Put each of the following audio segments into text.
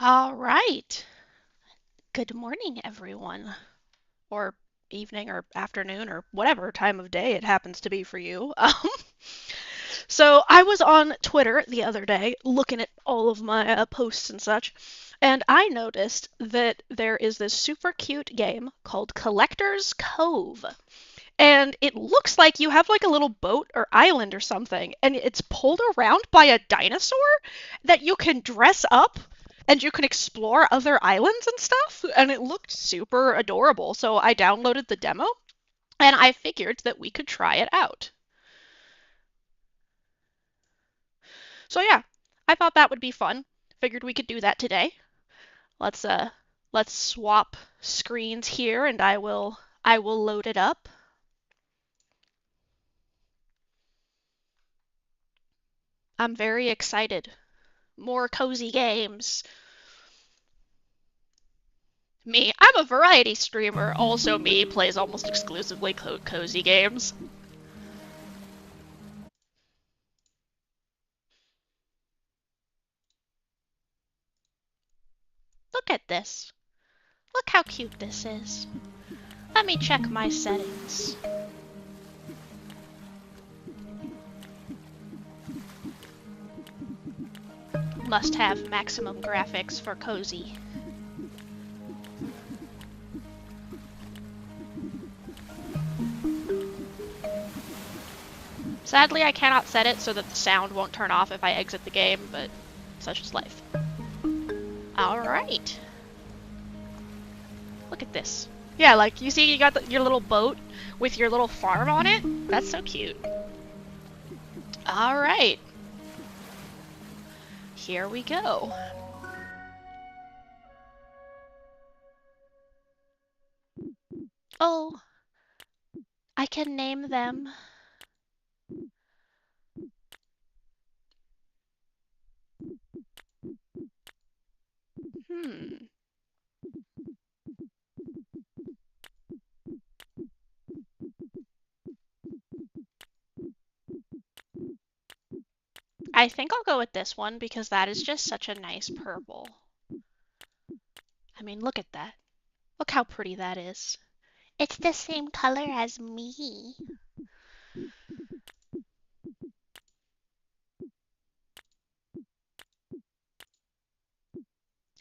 All right. Good morning, everyone, or evening, or afternoon, or whatever time of day it happens to be for you. So I was on Twitter the other day looking at all of my posts and such, and I noticed that there is this super cute game called Collector's Cove. And it looks like you have like a little boat or island or something, and it's pulled around by a dinosaur that you can dress up and you can explore other islands and stuff. And it looked super adorable. So I downloaded the demo and I figured that we could try it out. So yeah, I thought that would be fun. Figured we could do that today. Let's uh let's swap screens here and I will load it up. I'm very excited. More cozy games. Me, I'm a variety streamer. Also, me plays almost exclusively cozy games. Look at this. Look how cute this is. Let me check my settings. Must have maximum graphics for cozy. Sadly, I cannot set it so that the sound won't turn off if I exit the game, but such is life. Alright. Look at this. Yeah, like, you see you got your little boat with your little farm on it? That's so cute. Alright. Here we go. Oh, I can name them. Hmm. I think I'll go with this one because that is just such a nice purple. I mean, look at that. Look how pretty that is. It's the same color as me.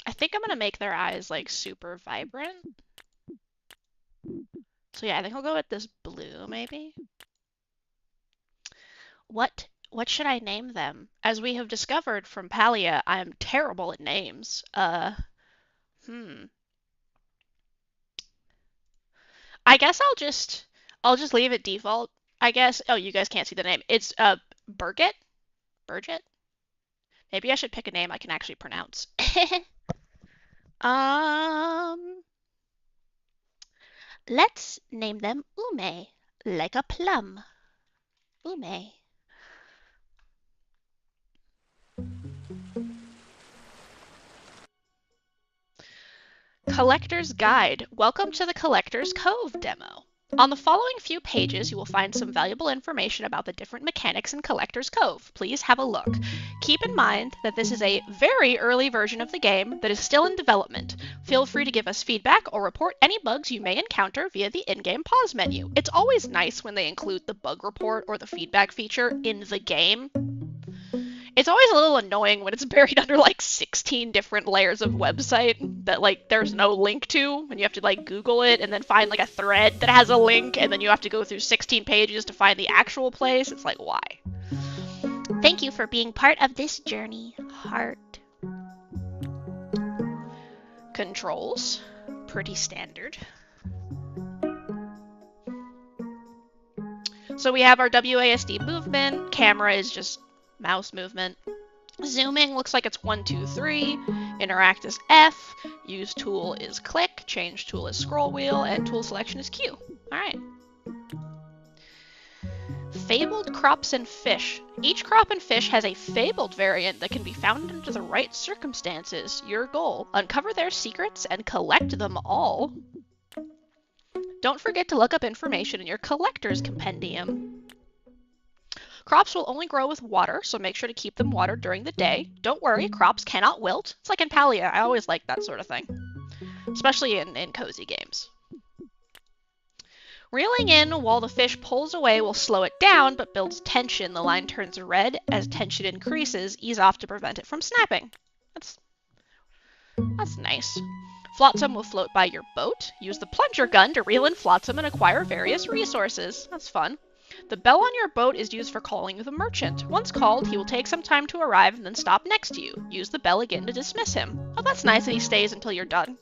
I think I'm gonna make their eyes like super vibrant. So yeah, I think I'll go with this blue maybe. What should I name them? As we have discovered from Palia, I'm terrible at names. Hmm. I guess I'll just leave it default. I guess. Oh, you guys can't see the name. It's Birgit? Birgit? Maybe I should pick a name I can actually pronounce. um let's name them Ume, like a plum. Ume. Collector's Guide. Welcome to the Collector's Cove demo. On the following few pages, you will find some valuable information about the different mechanics in Collector's Cove. Please have a look. Keep in mind that this is a very early version of the game that is still in development. Feel free to give us feedback or report any bugs you may encounter via the in-game pause menu. It's always nice when they include the bug report or the feedback feature in the game. It's always a little annoying when it's buried under like 16 different layers of website that like there's no link to, and you have to like Google it and then find like a thread that has a link, and then you have to go through 16 pages to find the actual place. It's like, why? Thank you for being part of this journey, heart. Controls, pretty standard. So we have our WASD movement, camera is just mouse movement. Zooming looks like it's 1, 2, 3. Interact is F. Use tool is click. Change tool is scroll wheel. And tool selection is Q. Alright. Fabled crops and fish. Each crop and fish has a fabled variant that can be found under the right circumstances. Your goal: uncover their secrets and collect them all. Don't forget to look up information in your collector's compendium. Crops will only grow with water, so make sure to keep them watered during the day. Don't worry, crops cannot wilt. It's like in Palia. I always like that sort of thing, especially in cozy games. Reeling in while the fish pulls away will slow it down, but builds tension. The line turns red as tension increases. Ease off to prevent it from snapping. That's nice. Flotsam will float by your boat. Use the plunger gun to reel in Flotsam and acquire various resources. That's fun. The bell on your boat is used for calling the merchant. Once called, he will take some time to arrive and then stop next to you. Use the bell again to dismiss him. Oh, that's nice that he stays until you're done.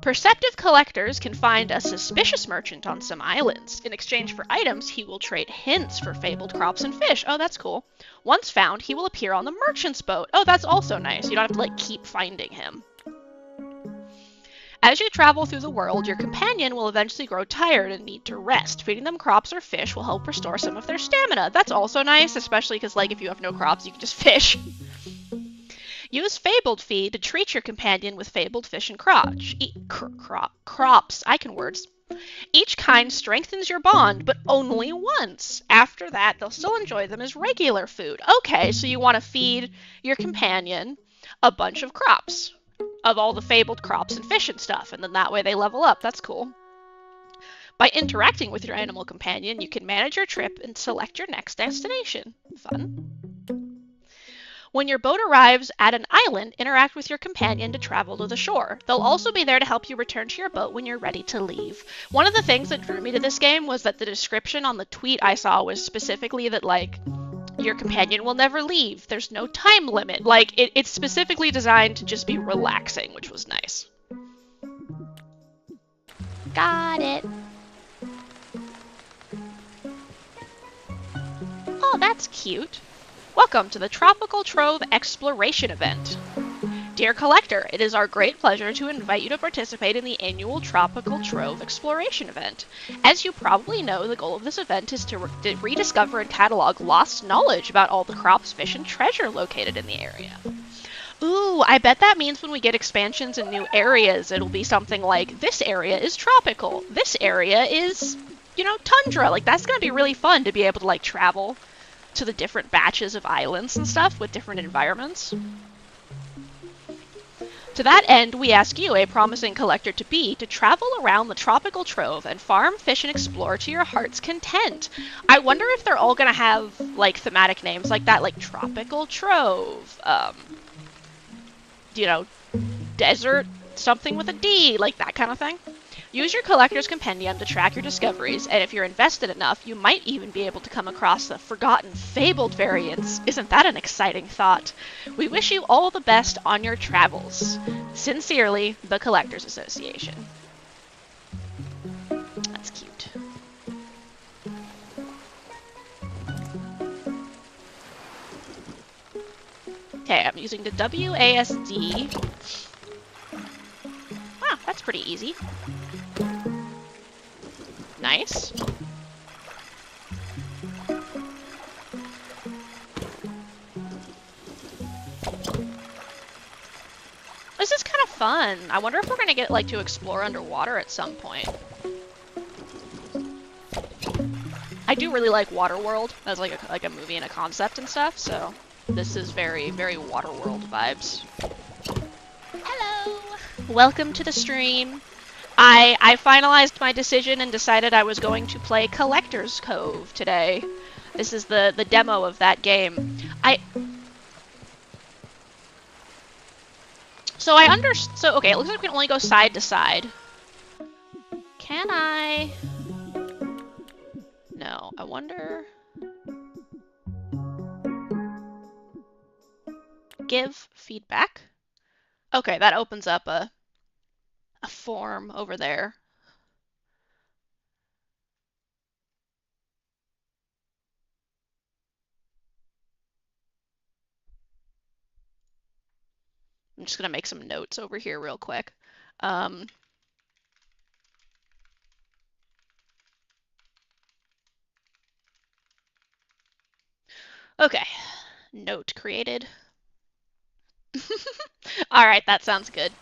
Perceptive collectors can find a suspicious merchant on some islands. In exchange for items, he will trade hints for fabled crops and fish. Oh, that's cool. Once found, he will appear on the merchant's boat. Oh, that's also nice. You don't have to, like, keep finding him. As you travel through the world, your companion will eventually grow tired and need to rest. Feeding them crops or fish will help restore some of their stamina. That's also nice, especially because, like, if you have no crops, you can just fish. Use Fabled Feed to treat your companion with fabled fish and crops. I can words. Each kind strengthens your bond, but only once. After that, they'll still enjoy them as regular food. Okay, so you want to feed your companion a bunch of crops, of all the fabled crops and fish and stuff, and then that way they level up. That's cool. By interacting with your animal companion, you can manage your trip and select your next destination. Fun. When your boat arrives at an island, interact with your companion to travel to the shore. They'll also be there to help you return to your boat when you're ready to leave. One of the things that drew me to this game was that the description on the tweet I saw was specifically that, like, your companion will never leave. There's no time limit. Like, it's specifically designed to just be relaxing, which was nice. Got it. Oh, that's cute. Welcome to the Tropical Trove Exploration Event. Dear Collector, it is our great pleasure to invite you to participate in the annual Tropical Trove Exploration Event. As you probably know, the goal of this event is to rediscover and catalog lost knowledge about all the crops, fish, and treasure located in the area. Ooh, I bet that means when we get expansions and new areas, it'll be something like, this area is tropical, this area is, you know, tundra. Like, that's gonna be really fun to be able to, like, travel to the different batches of islands and stuff with different environments. To that end, we ask you, a promising collector to be, to travel around the Tropical Trove and farm, fish, and explore to your heart's content. I wonder if they're all gonna have, like, thematic names like that, like Tropical Trove, you know, desert, something with a D, like that kind of thing. Use your collector's compendium to track your discoveries, and if you're invested enough, you might even be able to come across the forgotten, fabled variants. Isn't that an exciting thought? We wish you all the best on your travels. Sincerely, the Collectors Association. That's cute. Okay, I'm using the WASD. Wow, that's pretty easy. Nice. This is kind of fun. I wonder if we're gonna get, like, to explore underwater at some point. I do really like Waterworld as like a movie and a concept and stuff, so this is very, very Waterworld vibes. Hello! Welcome to the stream. I finalized my decision and decided I was going to play Collector's Cove today. This is the demo of that game. So okay, it looks like we can only go side to side. Can I? No, I wonder. Give feedback. Okay, that opens up a form over there. I'm just gonna make some notes over here real quick. Okay, note created. Alright, that sounds good.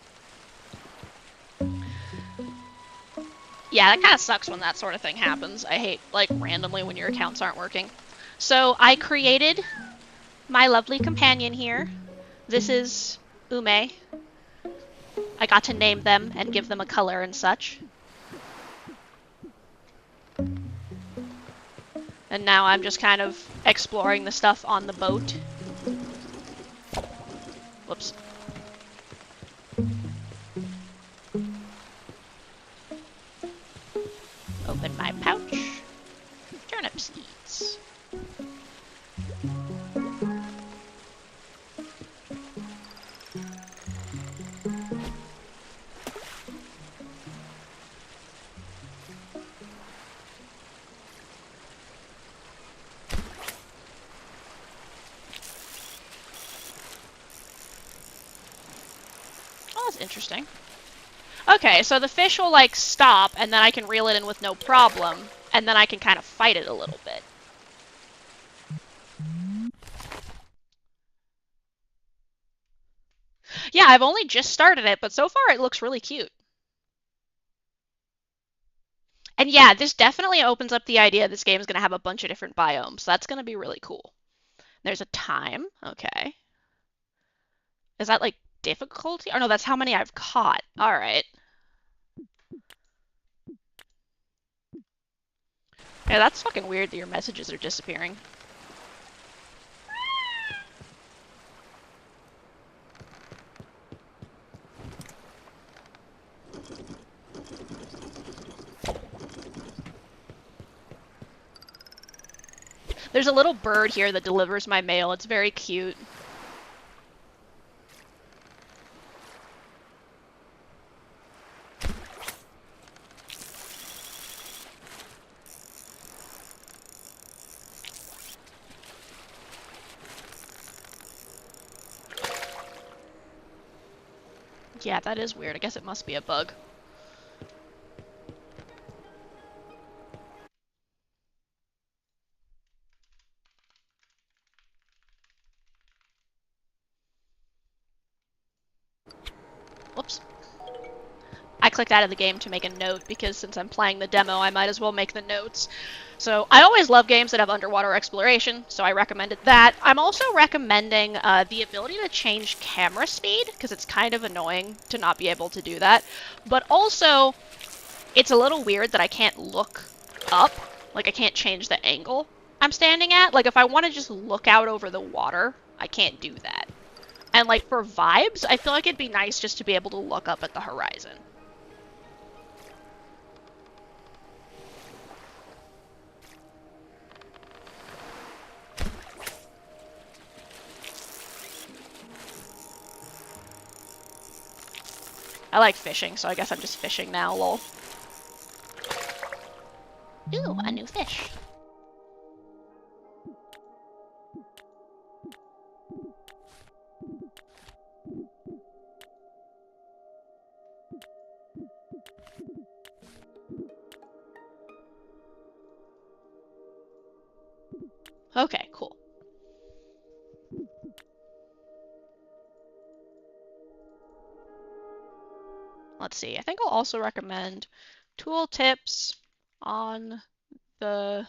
Yeah, that kind of sucks when that sort of thing happens. I hate, like, randomly when your accounts aren't working. So I created my lovely companion here. This is Ume. I got to name them and give them a color and such. And now I'm just kind of exploring the stuff on the boat. Whoops. Open my pouch. Turnip seeds. Oh, that's interesting. Okay, so the fish will, like, stop, and then I can reel it in with no problem, and then I can kind of fight it a little bit. Yeah, I've only just started it, but so far it looks really cute. And yeah, this definitely opens up the idea this game is going to have a bunch of different biomes. So that's going to be really cool. There's a time. Okay. Is that, like, difficulty? Oh, no, that's how many I've caught. All right. Yeah, that's fucking weird that your messages are disappearing. There's a little bird here that delivers my mail. It's very cute. Yeah, that is weird. I guess it must be a bug. Whoops. I clicked out of the game to make a note because since I'm playing the demo, I might as well make the notes. So I always love games that have underwater exploration, so I recommended that. I'm also recommending the ability to change camera speed, because it's kind of annoying to not be able to do that. But also, it's a little weird that I can't look up. Like, I can't change the angle I'm standing at. Like, if I want to just look out over the water, I can't do that. And, like, for vibes, I feel like it'd be nice just to be able to look up at the horizon. I like fishing, so I guess I'm just fishing now, lol. Ooh, a new fish. Okay, cool. Let's see. I think I'll also recommend tool tips on the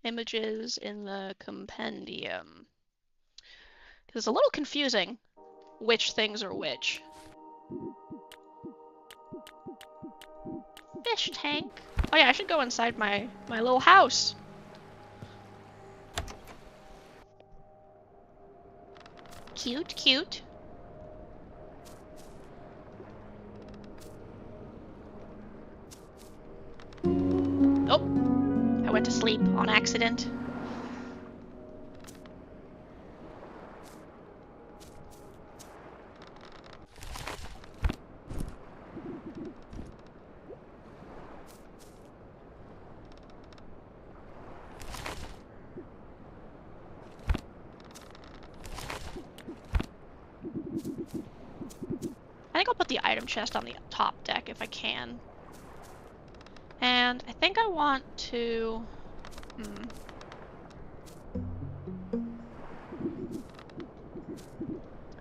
images in the compendium. It's a little confusing which things are which. Fish tank. Oh yeah, I should go inside my little house. Cute, cute. Oh, I went to sleep on accident. I think I'll put the item chest on the top deck if I can. And I think I want to...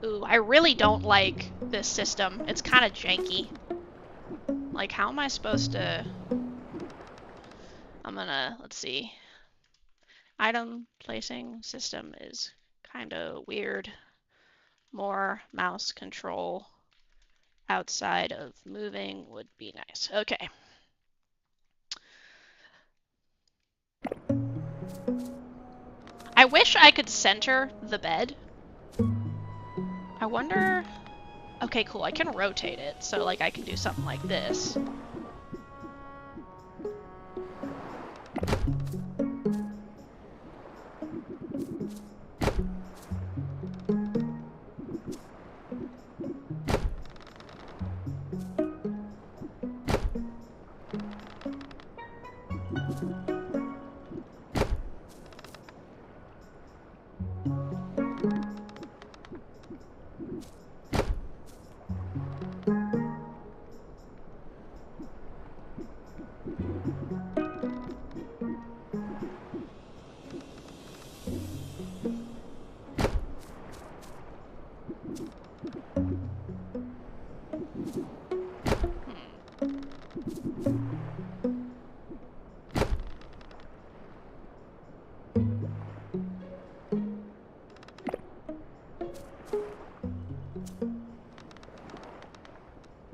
Ooh, I really don't like this system. It's kind of janky. Like, how am I supposed to... I'm gonna... Let's see. Item placing system is kind of weird. More mouse control outside of moving would be nice. Okay. I wish I could center the bed. I wonder... Okay, cool. I can rotate it, so like I can do something like this.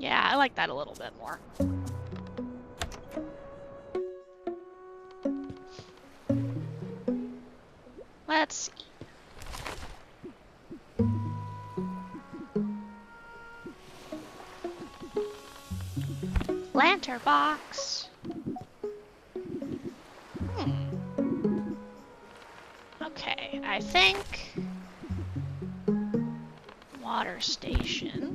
Yeah, I like that a little bit more. Let's see. Lantern box. Okay, I think water station.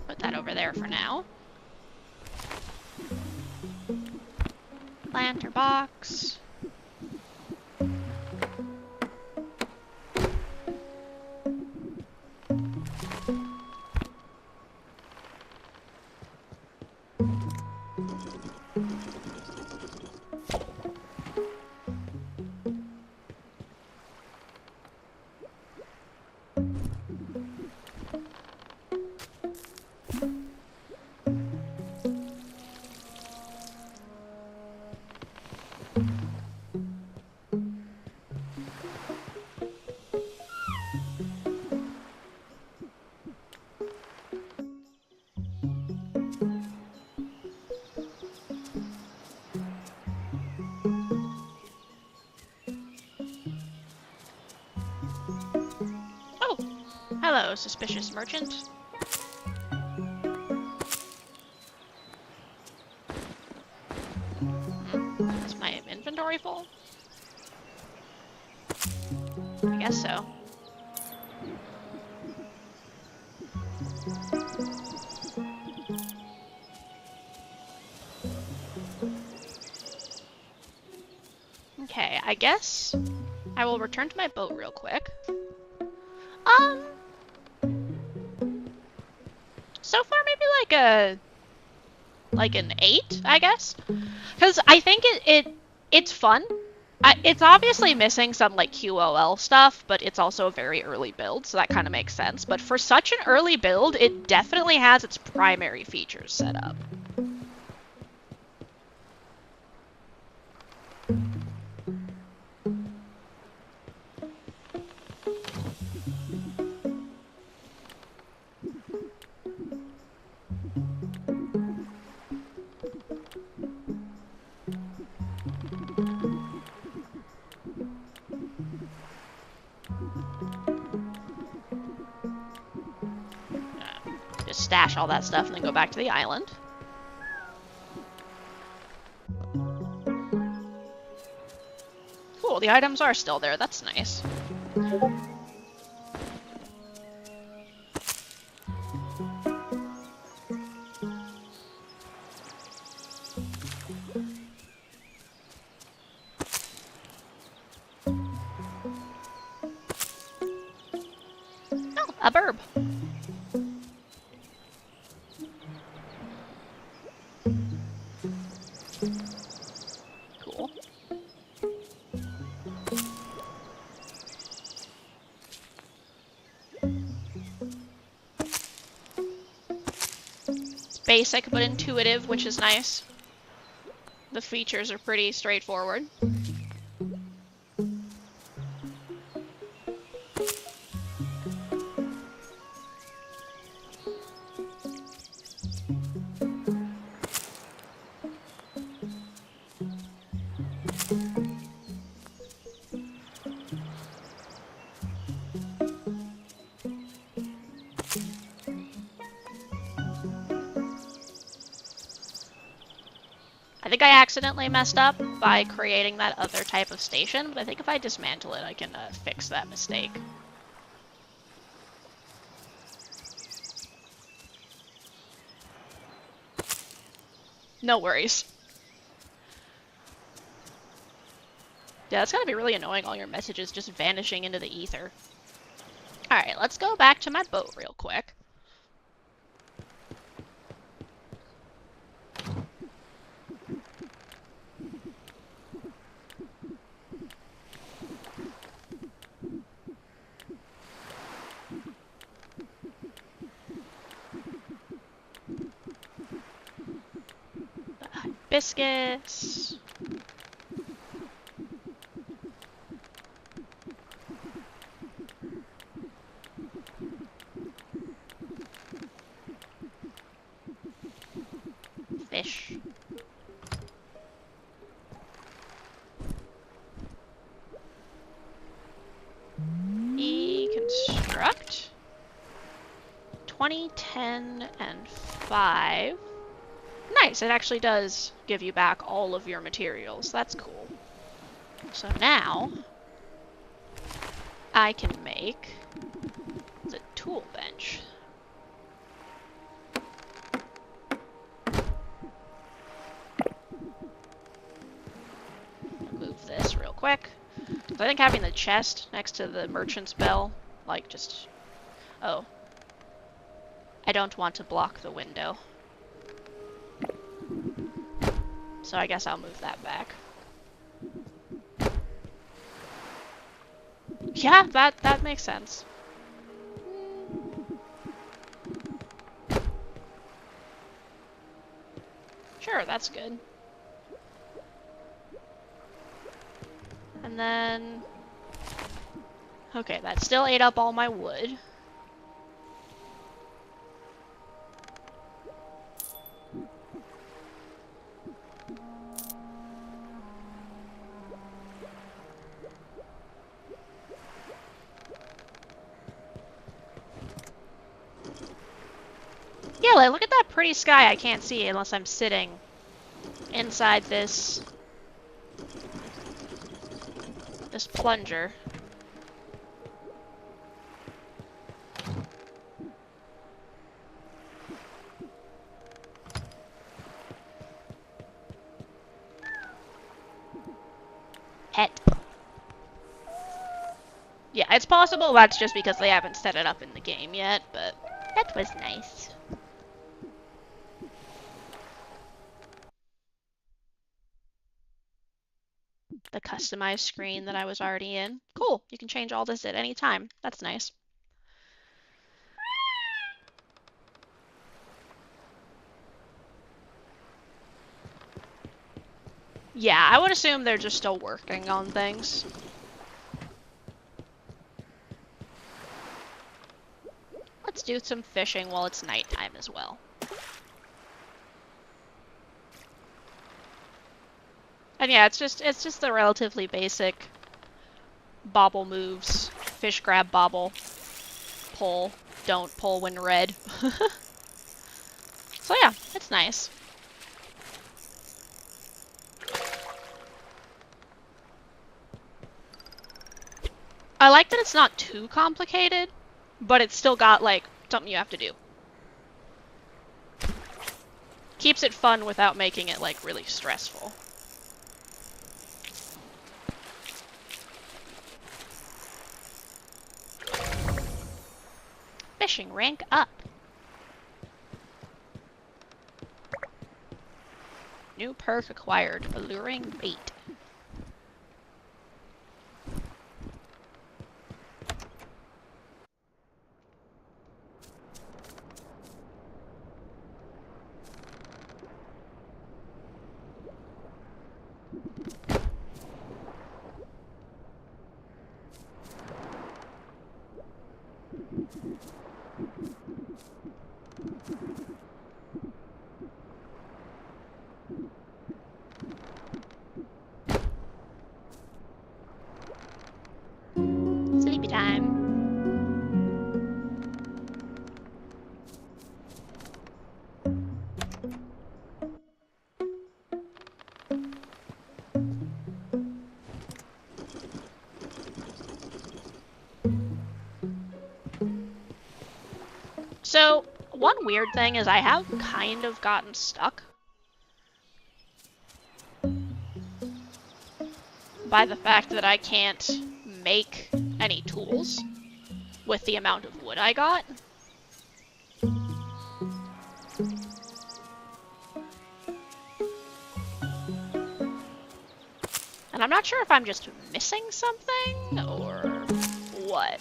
Put that over there for now. Lantern box. Oh, hello, suspicious merchant. Is my inventory full? I guess so. Okay, I guess I will return to my boat real quick. So far maybe like an 8, I guess. Because I think it's fun. It's obviously missing some like QOL stuff, but it's also a very early build, so that kind of makes sense. But for such an early build, it definitely has its primary features set up. Just stash all that stuff and then go back to the island. Cool, the items are still there. That's nice. Oh, a burb. basic but intuitive, which is nice. The features are pretty straightforward. I think I accidentally messed up by creating that other type of station, but I think if I dismantle it, I can fix that mistake. No worries. Yeah, that's gotta be really annoying, all your messages just vanishing into the ether. Alright, let's go back to my boat real quick. Hibiscus. Fish. Deconstruct. 20, 10, and 5. Nice, it actually does give you back all of your materials. That's cool. So now, I can make the tool bench. Move this real quick. So I think having the chest next to the merchant's bell, like just... Oh. I don't want to block the window. So I guess I'll move that back. Yeah, that makes sense. Sure, that's good. And then... Okay, that still ate up all my wood. Yeah, like, look at that pretty sky I can't see unless I'm sitting inside this plunger. Pet. Yeah, it's possible that's just because they haven't set it up in the game yet, but that was nice. The customized screen that I was already in. Cool, you can change all this at any time. That's nice. Yeah, I would assume they're just still working on things. Let's do some fishing while it's nighttime as well. And yeah, it's just the relatively basic bobble moves. Fish grab, bobble, pull, don't pull when red. So yeah, it's nice. I like that it's not too complicated, but it's still got, like, something you have to do. Keeps it fun without making it, like, really stressful. Fishing rank up. New perk acquired. Alluring bait. So, one weird thing is I have kind of gotten stuck by the fact that I can't make any tools with the amount of wood I got. And I'm not sure if I'm just missing something or what.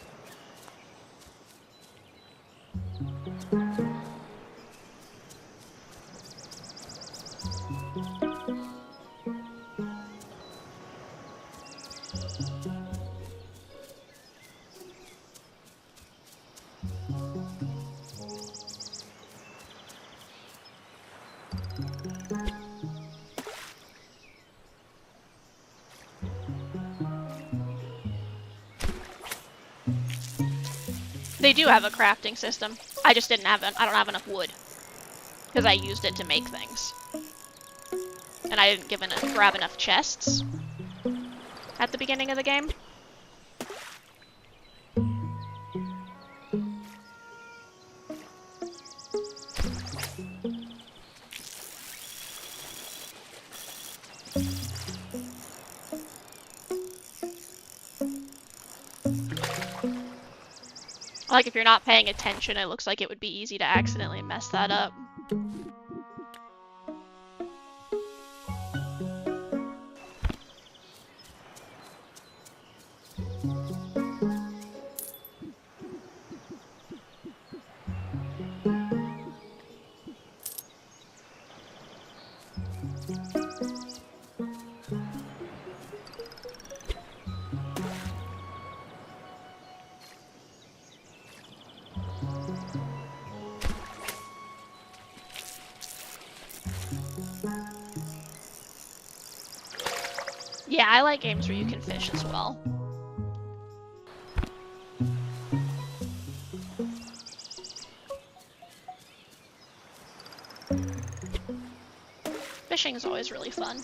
They do have a crafting system. I just didn't have I don't have enough wood. Because I used it to make things. And I didn't grab enough chests at the beginning of the game. Like, if you're not paying attention, it looks like it would be easy to accidentally mess that up. Yeah, I like games where you can fish as well. Fishing is always really fun.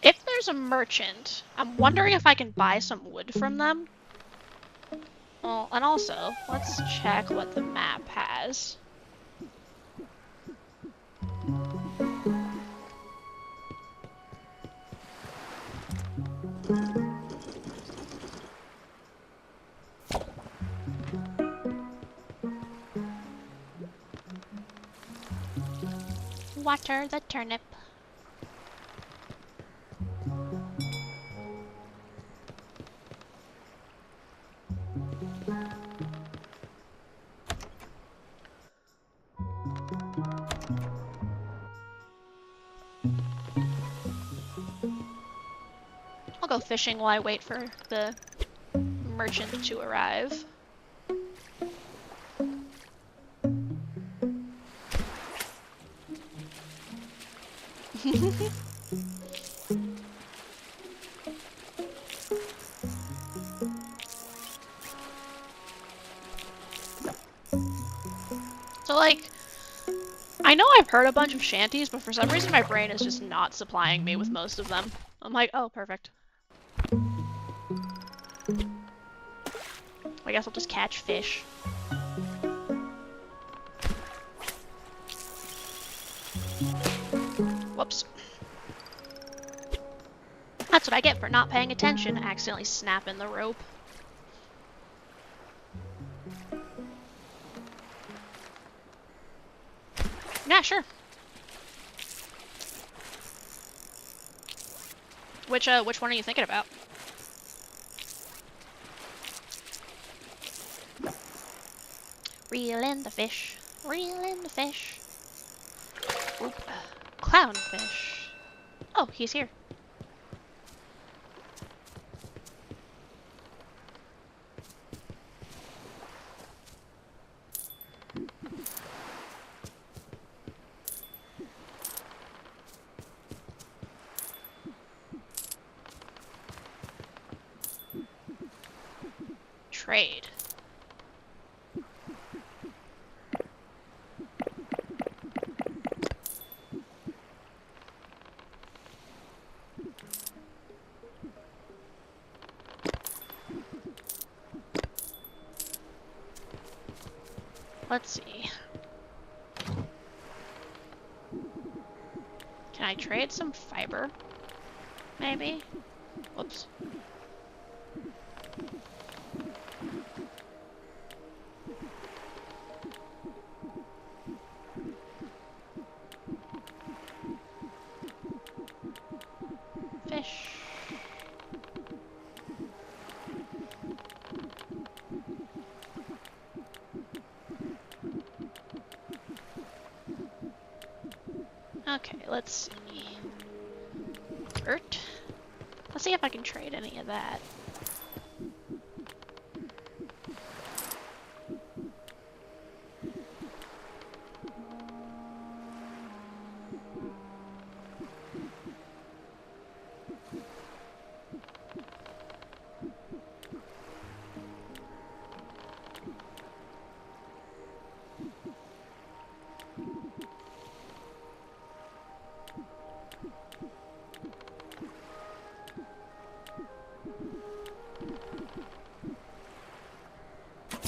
If there's a merchant, I'm wondering if I can buy some wood from them. Well, and also, let's check what the map has. Water the turnip. I'll go fishing while I wait for the merchant to arrive. So, like, I know I've heard a bunch of shanties, but for some reason my brain is just not supplying me with most of them. I'm like, oh, perfect. I guess I'll just catch fish. Whoops. That's what I get for not paying attention, accidentally snapping the rope. Yeah, sure. Which one are you thinking about? Reel in the fish, reel in the fish. Oop. Clownfish. Oh, he's here. Trade. Let's see. Can I trade some fiber? Maybe? Whoops. Fish. Okay, let's see. Dirt. Let's see if I can trade any of that.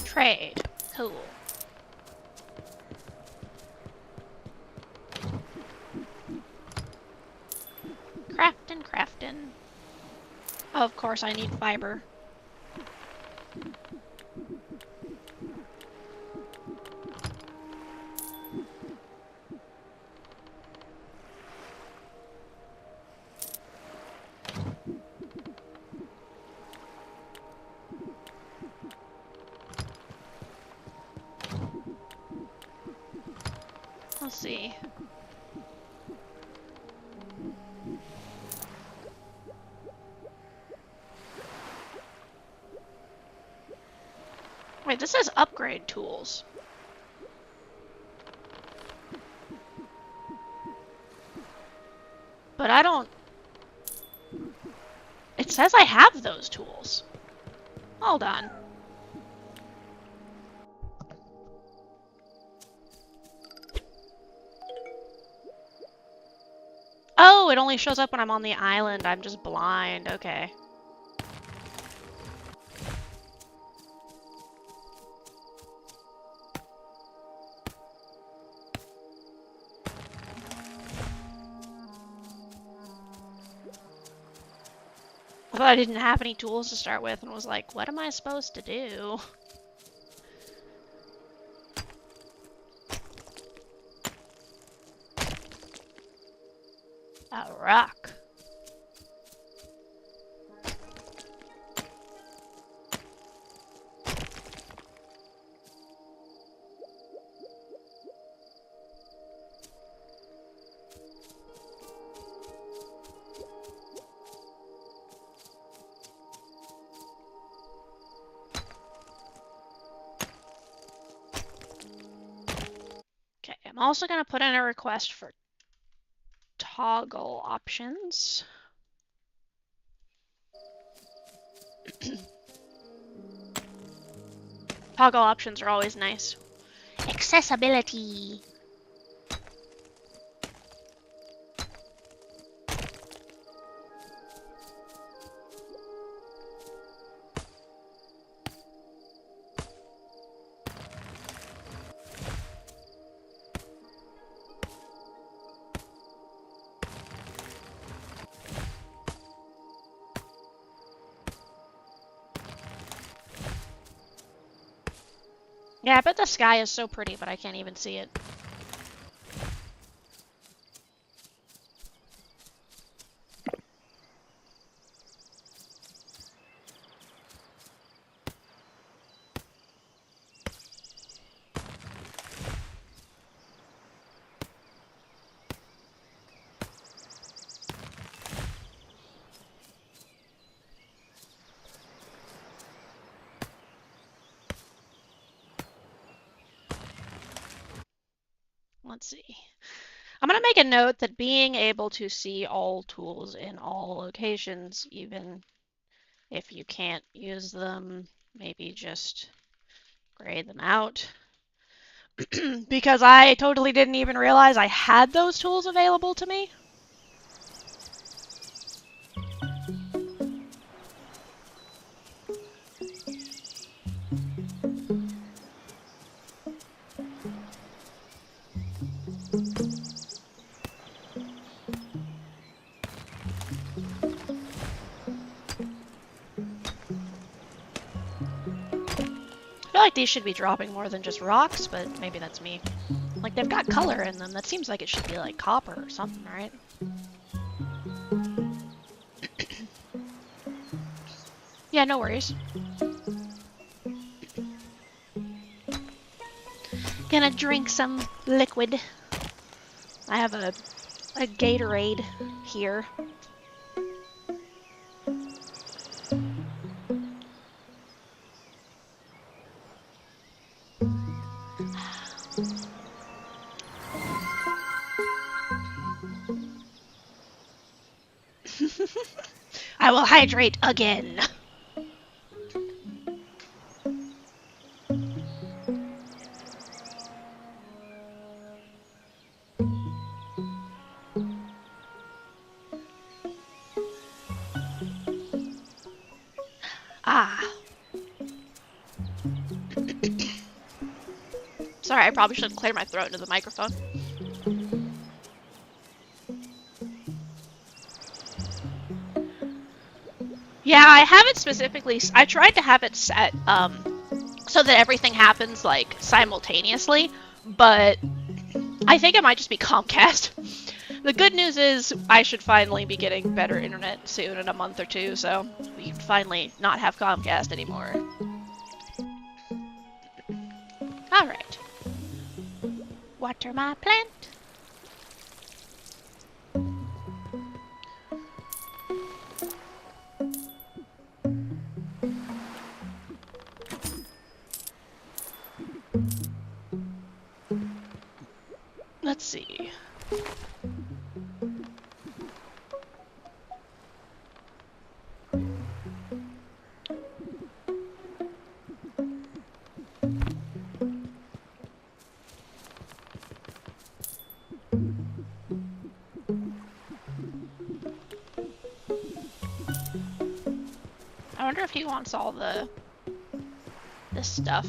Trade. Cool. Craftin'. Oh, of course I need fiber. Let's see. Wait, this says upgrade tools. But I don't... It says I have those tools. Hold on. Oh, it only shows up when I'm on the island. I'm just blind. Okay. I thought I didn't have any tools to start with and was like, what am I supposed to do? A rock. Okay, I'm also going to put in a request for toggle options. Toggle options are always nice. Accessibility. Yeah, I bet the sky is so pretty, but I can't even see it. Let's see. I'm going to make a note that being able to see all tools in all locations, even if you can't use them maybe just grade them out. Because I totally didn't even realize I had those tools available to me. I feel like these should be dropping more than just rocks, but maybe that's me. Like, they've got color in them. That seems like it should be like copper or something, right? Yeah, no worries. Gonna drink some liquid. I have a Gatorade here. I will hydrate again. Ah. Sorry, I probably shouldn't clear my throat into the microphone. Yeah, I have it specifically. I tried to have it set so that everything happens like simultaneously, but I think it might just be Comcast. The good news is I should finally be getting better internet soon in a month or two, so we can finally not have Comcast anymore. Alright. Water my plant. Let's see. I wonder if he wants all this stuff.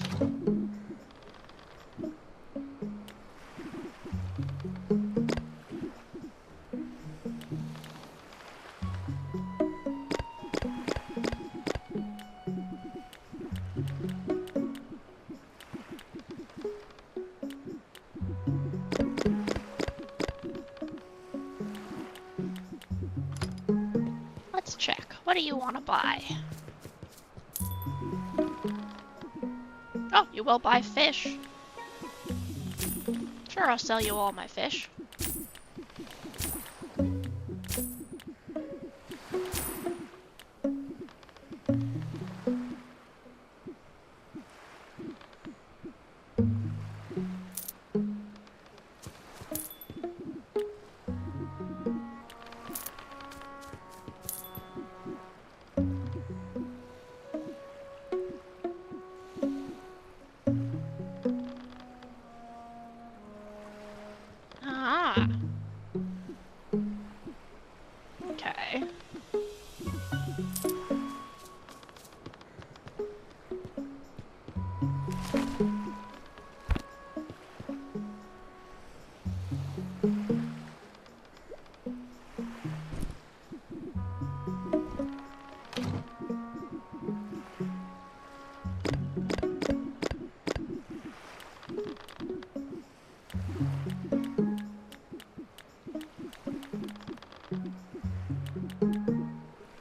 Let's check. What do you want to buy? Oh, you will buy fish. Sure, I'll sell you all my fish. Ah. Okay.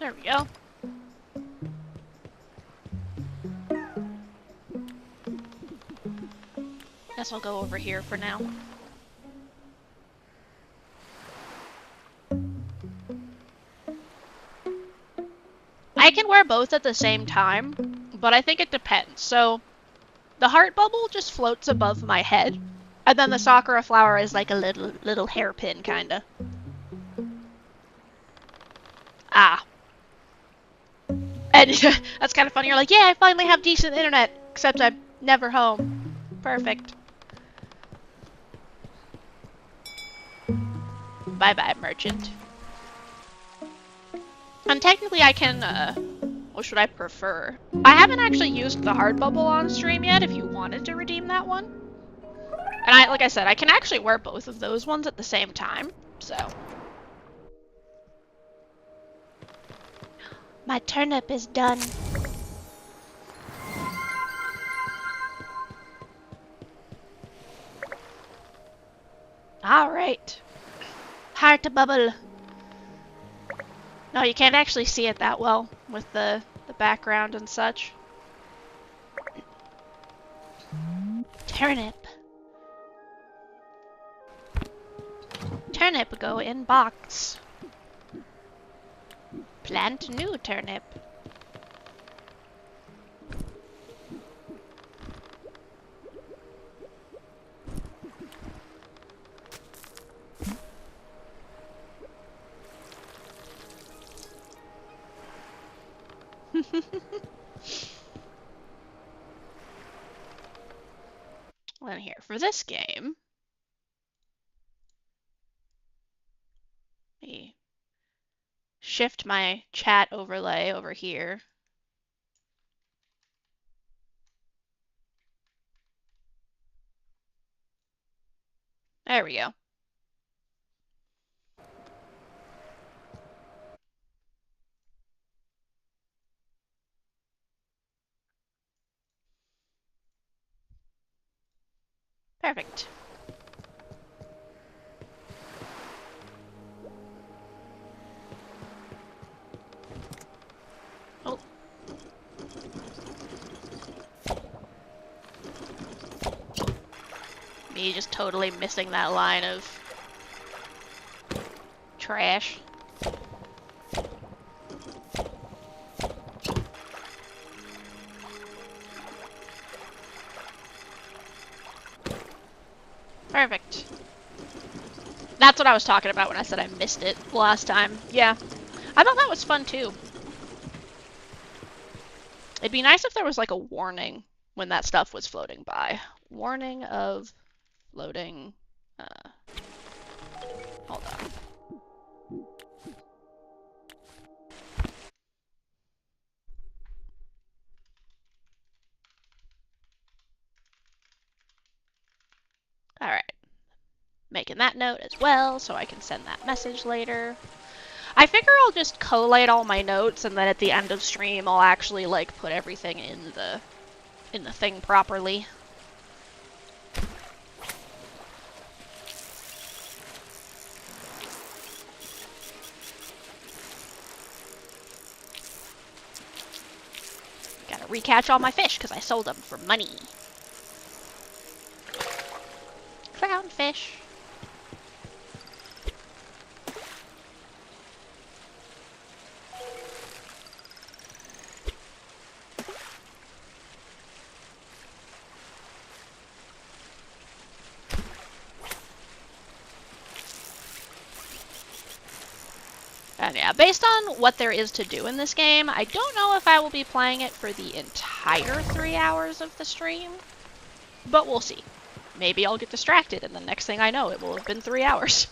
There we go. Guess I'll go over here for now. I can wear both at the same time, but I think it depends. So, the heart bubble just floats above my head, and then the sakura flower is like a little hairpin, kinda. And that's kind of funny. You're like, yeah, I finally have decent internet, except I'm never home. Perfect. Bye-bye, merchant. And technically I can, what should I prefer? I haven't actually used the heart bubble on stream yet if you wanted to redeem that one. And like I said, I can actually wear both of those ones at the same time, so. My turnip is done. Alright. Heart bubble. No, you can't actually see it that well with the background and such. Turnip. Turnip go in box. Plant new turnip. Well, here, for this game, let me shift my chat overlay over here. There we go. Perfect. Oh. Me just totally missing that line of trash. Perfect. That's what I was talking about when I said I missed it last time. Yeah. I thought that was fun too. It'd be nice if there was like a warning when that stuff was floating by. Warning of floating. Hold on. Alright. Making that note as well so I can send that message later. I figure I'll just collate all my notes and then at the end of stream I'll actually like put everything in the thing properly. Gotta recatch all my fish because I sold them for money. Clownfish. And yeah, based on what there is to do in this game, I don't know if I will be playing it for the entire 3 hours of the stream, but we'll see. Maybe I'll get distracted and the next thing I know it will have been 3 hours.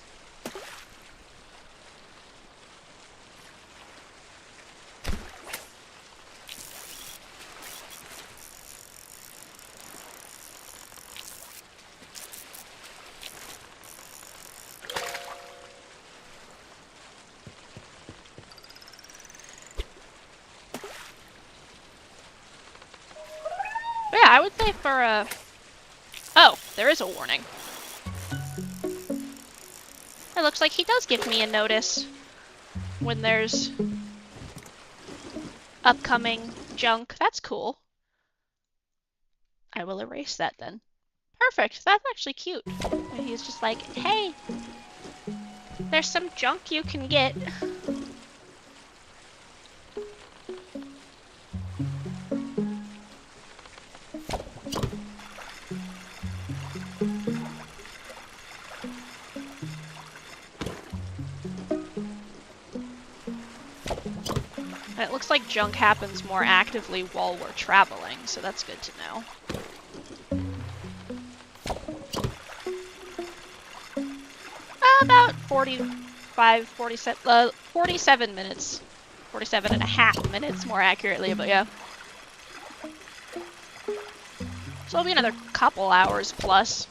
But yeah, I would say for a... Oh, there is a warning. It looks like he does give me a notice when there's upcoming junk. That's cool. I will erase that then. Perfect. That's actually cute. And he's just like, hey, there's some junk you can get. And it looks like junk happens more actively while we're traveling, so that's good to know. About 47 minutes. 47 and a half minutes, more accurately, but yeah. So it'll be another couple hours plus.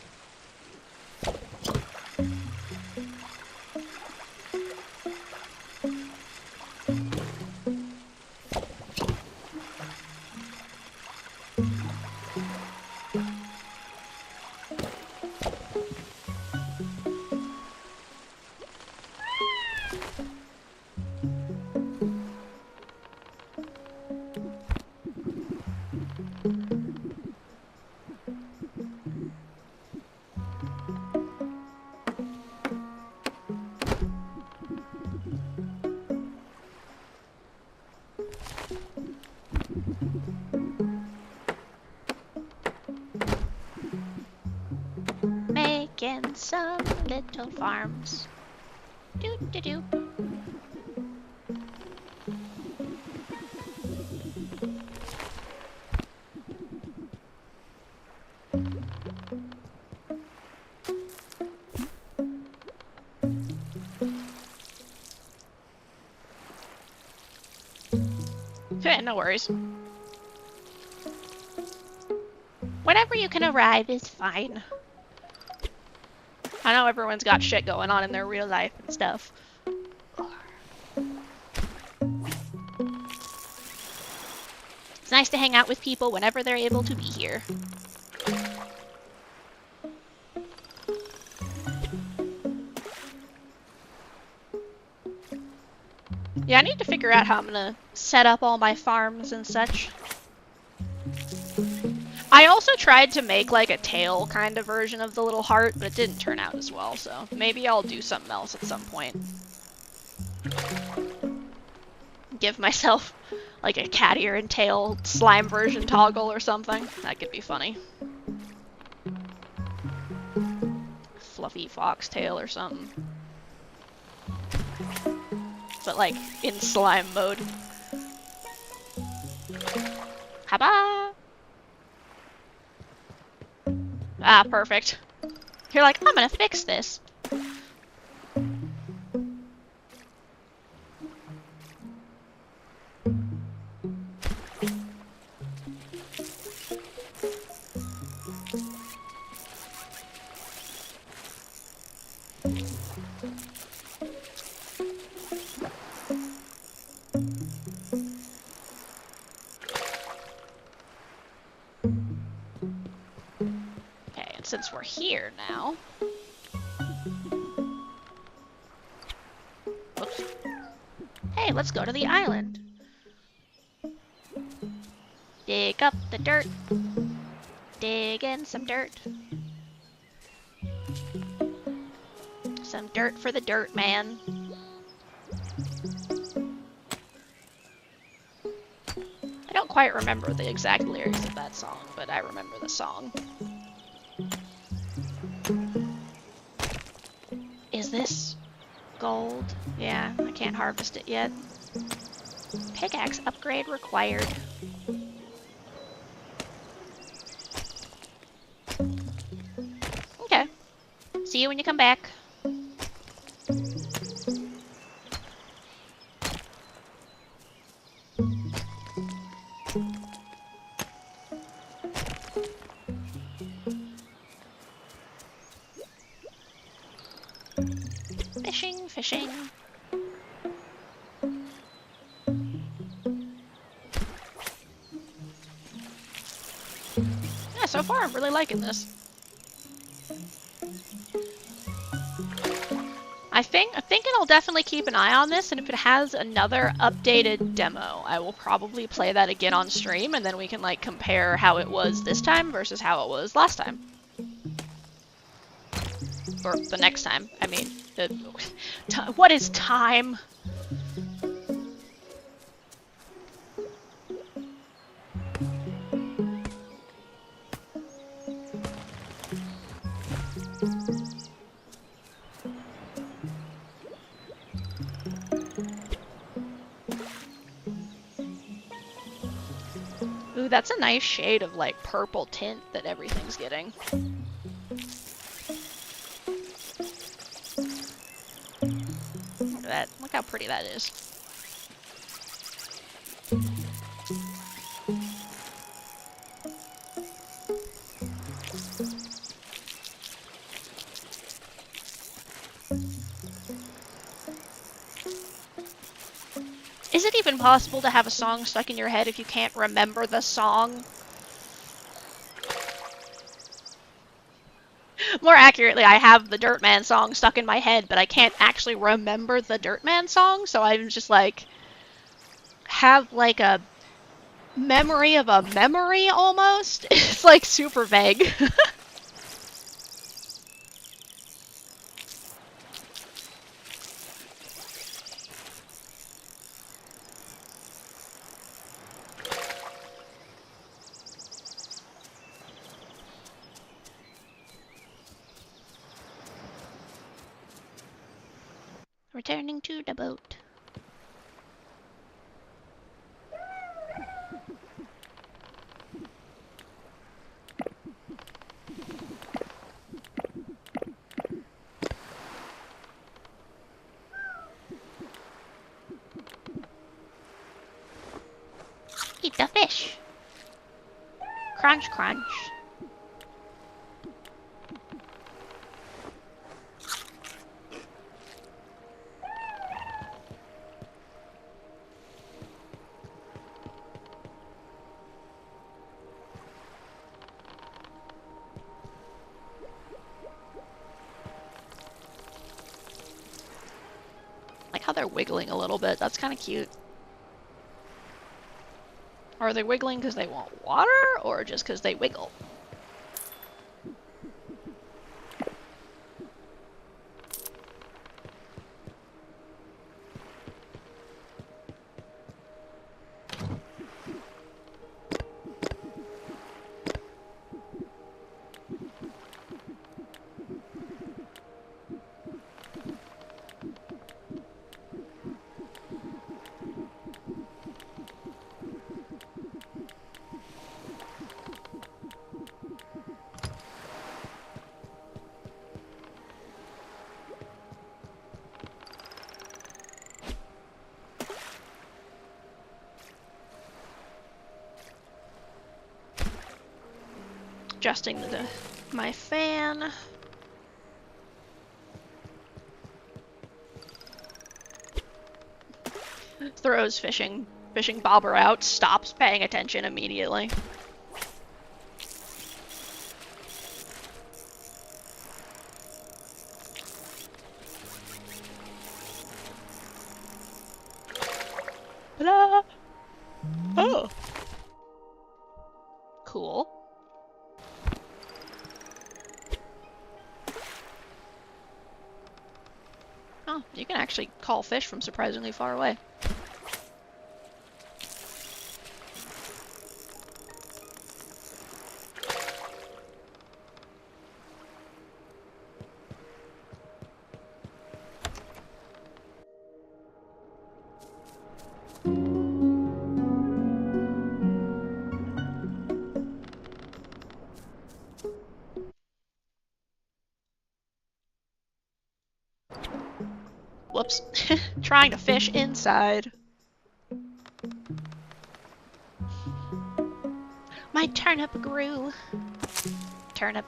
Making some little farms. Do-do-do. Okay, no worries. Whenever you can arrive is fine. I know everyone's got shit going on in their real life and stuff. It's nice to hang out with people whenever they're able to be here. Yeah, I need to figure out how I'm gonna set up all my farms and such. I also tried to make like a tail kind of version of the little heart, but it didn't turn out as well, so maybe I'll do something else at some point. Give myself like a cat ear and tail slime version toggle or something. That could be funny. Fluffy foxtail or something. But like in slime mode. Haba! Ah, perfect. You're like, I'm gonna fix this. Since we're here now. Oops. Hey, let's go to the island. Dig up the dirt. Dig in some dirt. Some dirt for the dirt man. I don't quite remember the exact lyrics of that song, but I remember the song. Is this gold? Yeah, I can't harvest it yet. Pickaxe upgrade required. Okay. See you when you come back. Fishing. Yeah, so far I'm really liking this. I think I'll definitely keep an eye on this, and if it has another updated demo, I will probably play that again on stream, and then we can like compare how it was this time versus how it was last time. Or the next time. I mean, what is time? that's a nice shade of, like, purple tint that everything's getting. Look at that. Look how pretty that is. Is it even possible to have a song stuck in your head if you can't remember the song? More accurately, I have the Dirtman song stuck in my head, but I can't actually remember the Dirtman song, so I'm just like, have like a memory of a memory almost. It's like super vague. Returning to the boat. Eat the fish. Crunch, crunch. Like how they're wiggling a little bit. That's kind of cute. Are they wiggling because they want water, or just because they wiggle? Adjusting my fan. Throws fishing bobber out, stops paying attention immediately. Ta-da! Oh. Cool. Oh, you can actually call fish from surprisingly far away. Whoops. Trying to fish inside. My turnip grew. Turnip.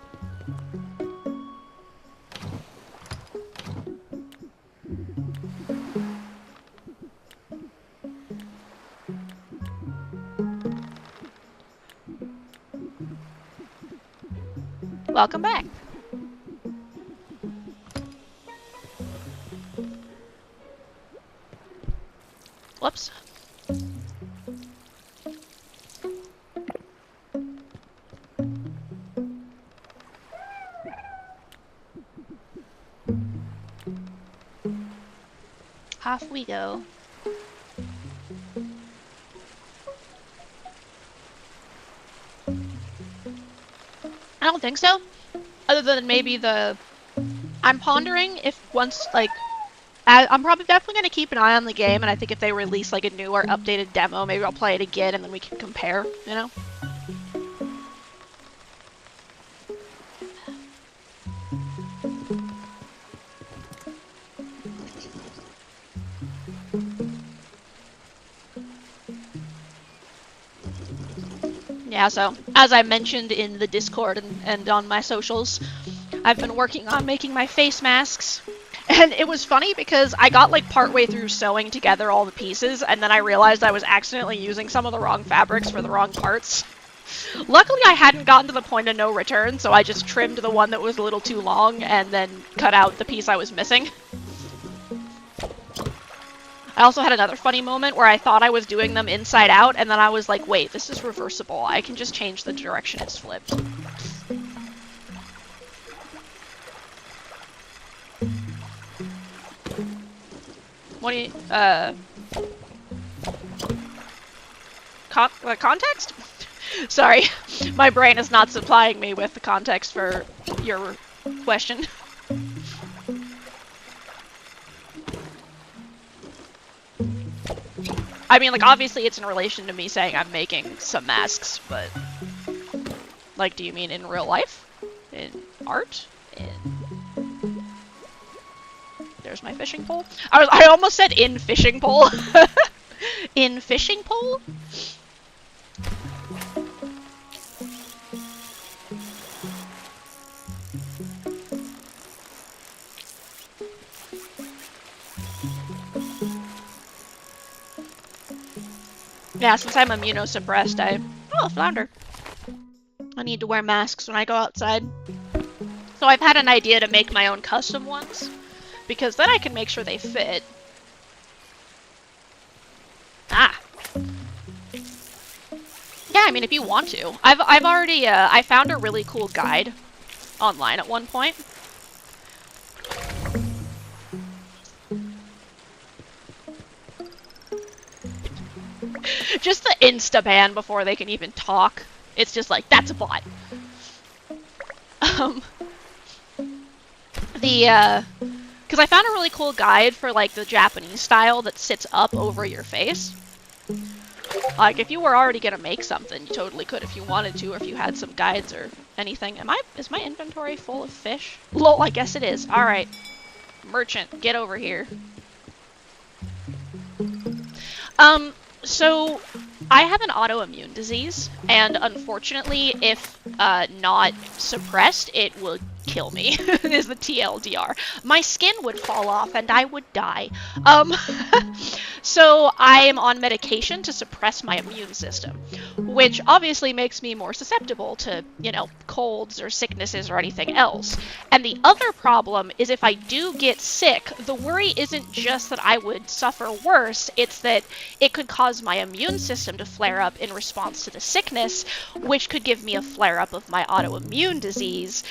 Welcome back. Whoops. Off we go. I don't think so. Other than maybe I'm pondering if once, like, I'm probably definitely going to keep an eye on the game, and I think if they release like a new or updated demo, maybe I'll play it again, and then we can compare, you know? Yeah, so as I mentioned in the Discord and on my socials, I've been working on making my face masks. And it was funny because I got like partway through sewing together all the pieces, and then I realized I was accidentally using some of the wrong fabrics for the wrong parts. Luckily, I hadn't gotten to the point of no return, so I just trimmed the one that was a little too long and then cut out the piece I was missing. I also had another funny moment where I thought I was doing them inside out, and then I was like, wait, this is reversible. I can just change the direction it's flipped. What do you, context? Sorry, my brain is not supplying me with the context for your question. I mean, like, obviously it's in relation to me saying I'm making some masks, but... Like, do you mean in real life? In art? In... There's my fishing pole. I almost said in fishing pole. In fishing pole? Yeah, since I'm immunosuppressed, Oh, flounder. I need to wear masks when I go outside. So I've had an idea to make my own custom ones, because then I can make sure they fit. Ah! Yeah, I mean, if you want to. I've already, I found a really cool guide online at one point. Just the insta-ban before they can even talk. It's just like, that's a bot. Because I found a really cool guide for, like, the Japanese style that sits up over your face. Like, if you were already gonna make something, you totally could if you wanted to, or if you had some guides or anything. Is my inventory full of fish? Lol, I guess it is. Alright. Merchant, get over here. So, I have an autoimmune disease, and unfortunately, if not suppressed, it will kill me, is the TLDR. My skin would fall off and I would die. So I am on medication to suppress my immune system, which obviously makes me more susceptible to, you know, colds or sicknesses or anything else. And the other problem is if I do get sick, the worry isn't just that I would suffer worse, it's that it could cause my immune system to flare up in response to the sickness, which could give me a flare-up of my autoimmune disease,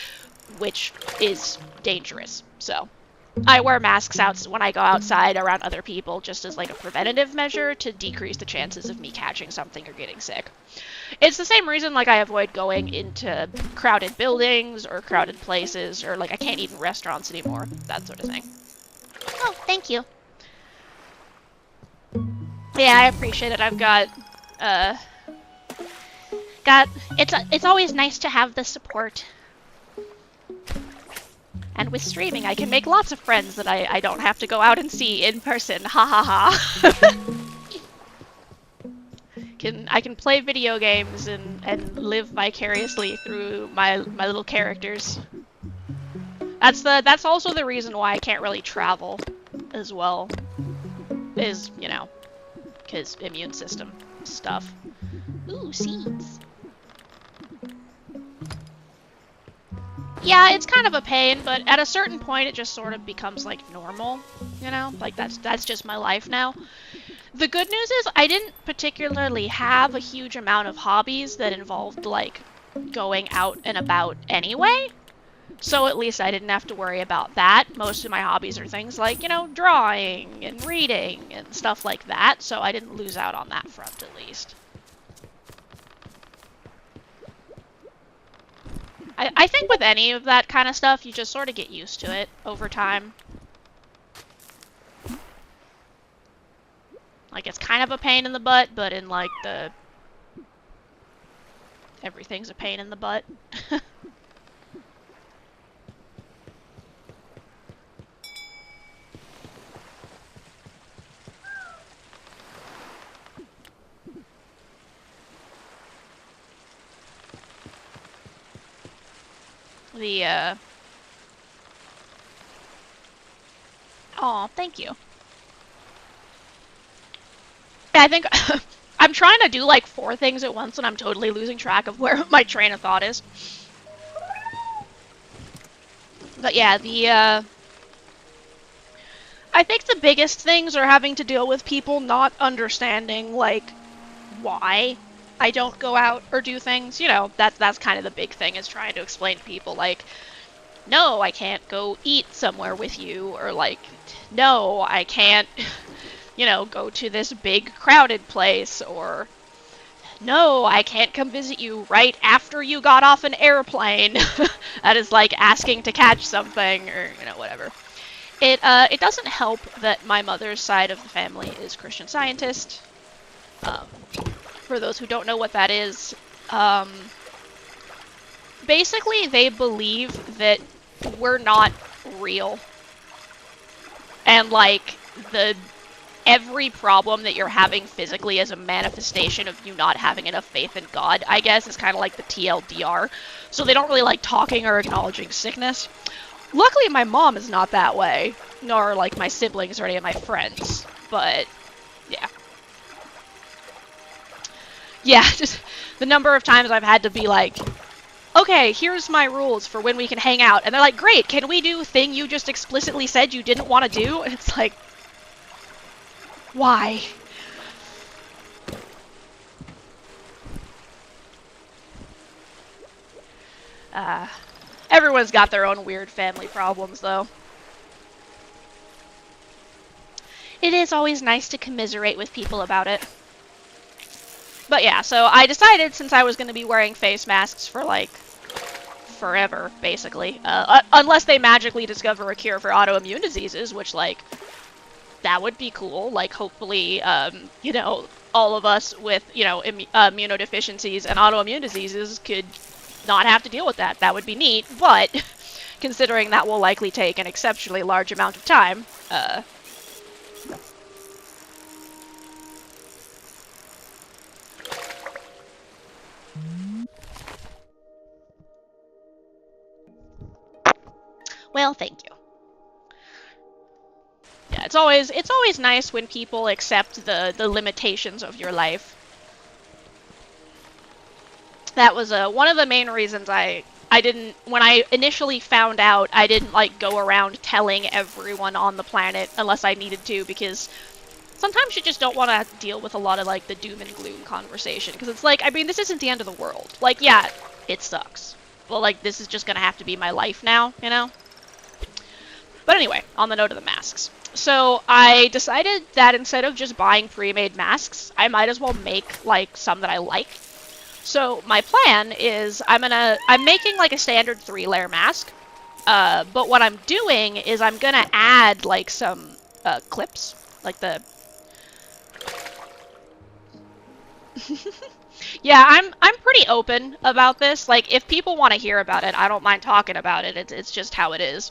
which is dangerous. So I wear masks out when I go outside around other people just as like a preventative measure to decrease the chances of me catching something or getting sick. It's the same reason like I avoid going into crowded buildings or crowded places, or like I can't eat in restaurants anymore, that sort of thing. Oh, thank you. Yeah, I appreciate it. I've got it's always nice to have the support. And with streaming, I can make lots of friends that I don't have to go out and see in person. Ha ha ha. I can play video games and live vicariously through my little characters. That's also the reason why I can't really travel as well. Is, you know, because immune system stuff. Ooh, seeds. Yeah, it's kind of a pain, but at a certain point it just sort of becomes like normal, you know? Like that's just my life now. The good news is I didn't particularly have a huge amount of hobbies that involved like going out and about anyway. So at least I didn't have to worry about that. Most of my hobbies are things like, you know, drawing and reading and stuff like that, so I didn't lose out on that front at least. I think with any of that kind of stuff, you just sort of get used to it over time. Like, it's kind of a pain in the butt, but in, like, the... Everything's a pain in the butt. The, Aw, thank you. Yeah, I think... I'm trying to do, like, 4 things at once, and I'm totally losing track of where my train of thought is. But yeah, I think the biggest things are having to deal with people not understanding, like, why I don't go out or do things. You know, that's kind of the big thing, is trying to explain to people, like, no, I can't go eat somewhere with you, or, like, no, I can't, you know, go to this big crowded place, or no, I can't come visit you right after you got off an airplane. That is like asking to catch something, or, you know, whatever. It doesn't help that my mother's side of the family is Christian Scientist. For those who don't know what that is, basically they believe that we're not real. And, like, every problem that you're having physically is a manifestation of you not having enough faith in God, I guess, is kind of like the TLDR. So they don't really like talking or acknowledging sickness. Luckily, my mom is not that way, nor, like, my siblings or any of my friends. But, yeah. Yeah, just the number of times I've had to be like, okay, here's my rules for when we can hang out. And they're like, great, can we do thing you just explicitly said you didn't want to do? And it's like, why? Everyone's got their own weird family problems, though. It is always nice to commiserate with people about it. But yeah, so I decided, since I was going to be wearing face masks for, like, forever, basically, unless they magically discover a cure for autoimmune diseases, which, like, that would be cool. Like, hopefully, you know, all of us with, you know, immunodeficiencies and autoimmune diseases could not have to deal with that. That would be neat, but considering that will likely take an exceptionally large amount of time, well, thank you. Yeah, it's always nice when people accept the limitations of your life. That was one of the main reasons I didn't, when I initially found out, I didn't, like, go around telling everyone on the planet unless I needed to, because sometimes you just don't want to deal with a lot of, like, the doom and gloom conversation, because it's like, I mean, this isn't the end of the world. Like, yeah, it sucks. But, like, this is just gonna have to be my life now, you know? But anyway, on the note of the masks. So I decided that instead of just buying pre-made masks, I might as well make, like, some that I like. So my plan is I'm making, like, a standard 3-layer mask. But what I'm doing is I'm gonna add, like, some clips, like the... Yeah, I'm pretty open about this. Like, if people want to hear about it, I don't mind talking about it. It's just how it is.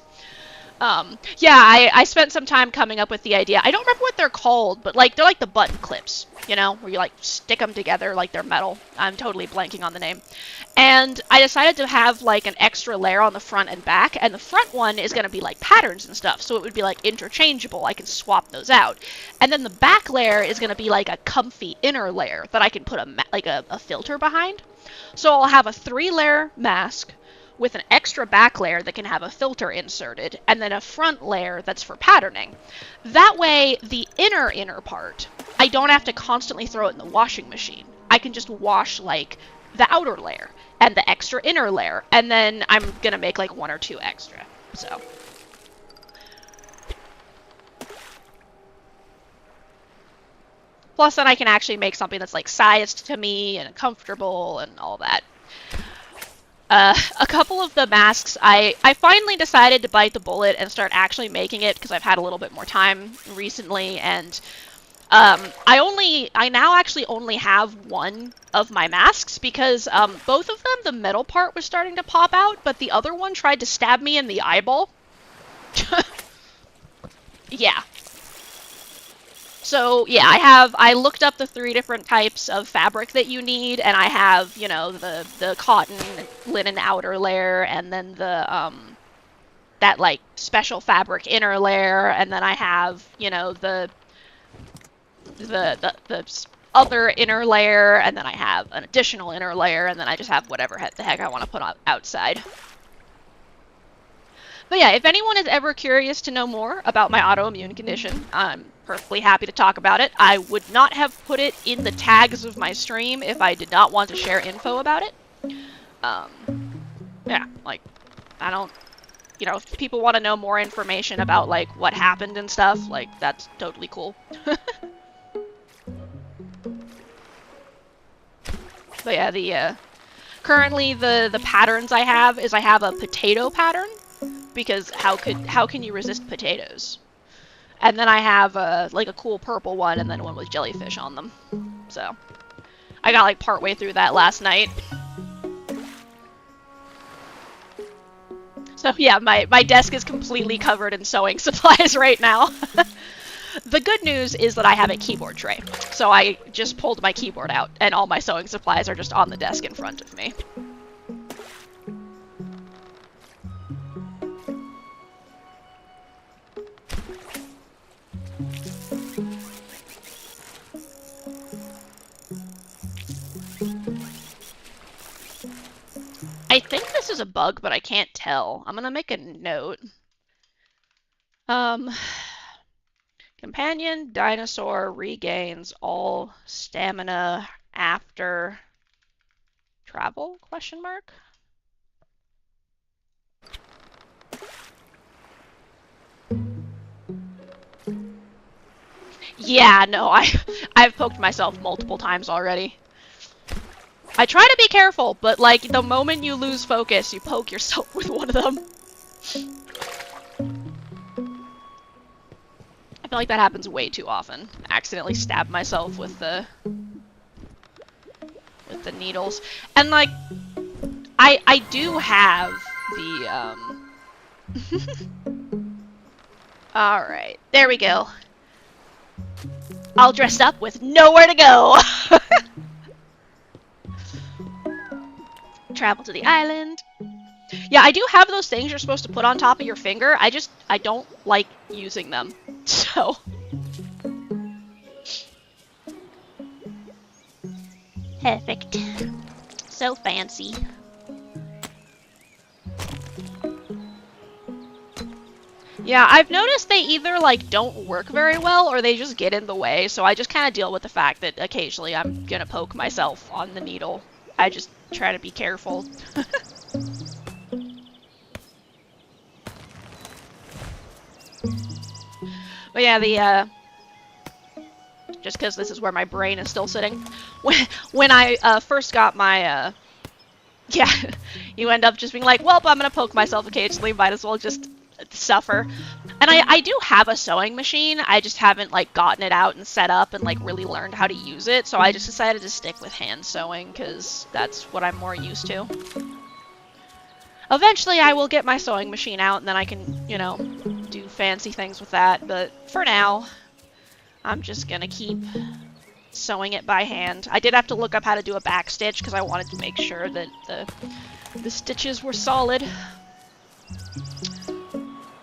Yeah, I spent some time coming up with the idea. I don't remember what they're called, but, like, they're like the button clips, you know, where you, like, stick them together like they're metal. I'm totally blanking on the name. And I decided to have, like, an extra layer on the front and back, and the front one is going to be, like, patterns and stuff, so it would be, like, interchangeable. I can swap those out. And then the back layer is going to be, like, a comfy inner layer that I can put a filter behind. So I'll have a 3-layer mask with an extra back layer that can have a filter inserted, and then a front layer that's for patterning. That way, the inner part, I don't have to constantly throw it in the washing machine. I can just wash, like, the outer layer and the extra inner layer, and then I'm gonna make, like, 1 or 2 extra, so. Plus, then I can actually make something that's, like, sized to me and comfortable and all that. A couple of the masks, I finally decided to bite the bullet and start actually making it because I've had a little bit more time recently, and I now actually only have one of my masks because both of them, the metal part was starting to pop out, but the other one tried to stab me in the eyeball. Yeah. So yeah, I looked up the 3 different types of fabric that you need, and I have, you know, the cotton linen outer layer, and then the that like special fabric inner layer, and then I have, you know, the other inner layer, and then I have an additional inner layer, and then I just have whatever the heck I want to put outside. But yeah, if anyone is ever curious to know more about my autoimmune condition, I'm perfectly happy to talk about it. I would not have put it in the tags of my stream if I did not want to share info about it. Yeah, like, I don't, you know, if people want to know more information about, like, what happened and stuff, like, that's totally cool. But yeah, currently the patterns I have is I have a potato pattern, because how can you resist potatoes? And then I have like a cool purple one, and then one with jellyfish on them. So I got like partway through that last night. So yeah, my desk is completely covered in sewing supplies right now. The good news is that I have a keyboard tray. So I just pulled my keyboard out, and all my sewing supplies are just on the desk in front of me. I think this is a bug, but I can't tell. I'm gonna make a note. Companion dinosaur regains all stamina after travel? Question mark. Yeah, no, I've poked myself multiple times already. I try to be careful, but like the moment you lose focus, you poke yourself with one of them. I feel like that happens way too often. I accidentally stab myself with the needles. And like I do have the Alright, there we go. All dressed up with nowhere to go. Travel to the island. Yeah, I do have those things you're supposed to put on top of your finger. I don't like using them. So. Perfect. So fancy. Yeah, I've noticed they either, like, don't work very well or they just get in the way, so I just kind of deal with the fact that occasionally I'm gonna poke myself on the needle. I just try to be careful. But yeah, just because this is where my brain is still sitting. When I first got my, yeah, you end up just being like, well, I'm gonna poke myself occasionally, might as well just suffer. And I do have a sewing machine, I just haven't, like, gotten it out and set up and, like, really learned how to use it, so I just decided to stick with hand sewing, because that's what I'm more used to. Eventually I will get my sewing machine out, and then I can, you know, do fancy things with that, but for now, I'm just gonna keep sewing it by hand. I did have to look up how to do a back stitch, because I wanted to make sure that the stitches were solid.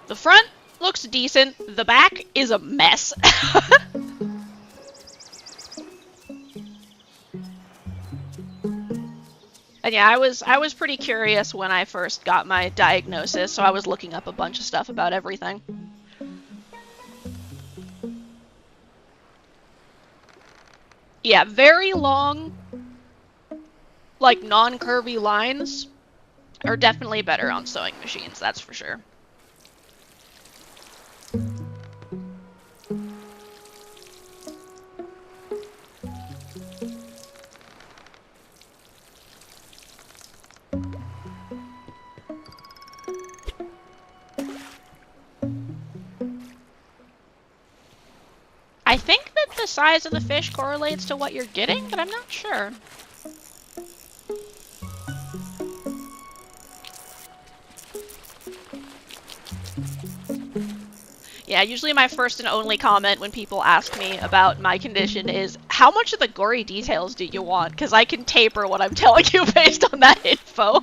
The front looks decent, the back is a mess. And yeah, I was pretty curious when I first got my diagnosis, so I was looking up a bunch of stuff about everything. Yeah, very long, like, non-curvy lines are definitely better on sewing machines, that's for sure. I think that the size of the fish correlates to what you're getting, but I'm not sure. Yeah, usually my first and only comment when people ask me about my condition is, how much of the gory details do you want? Because I can taper what I'm telling you based on that info.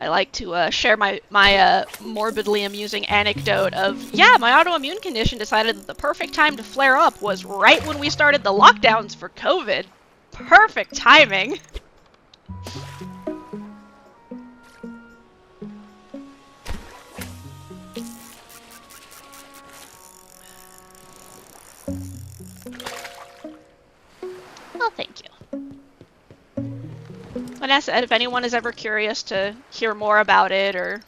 I like to share my morbidly amusing anecdote of, yeah, my autoimmune condition decided that the perfect time to flare up was right when we started the lockdowns for COVID. Perfect timing. Well, thank you. And as I said, if anyone is ever curious to hear more about it, or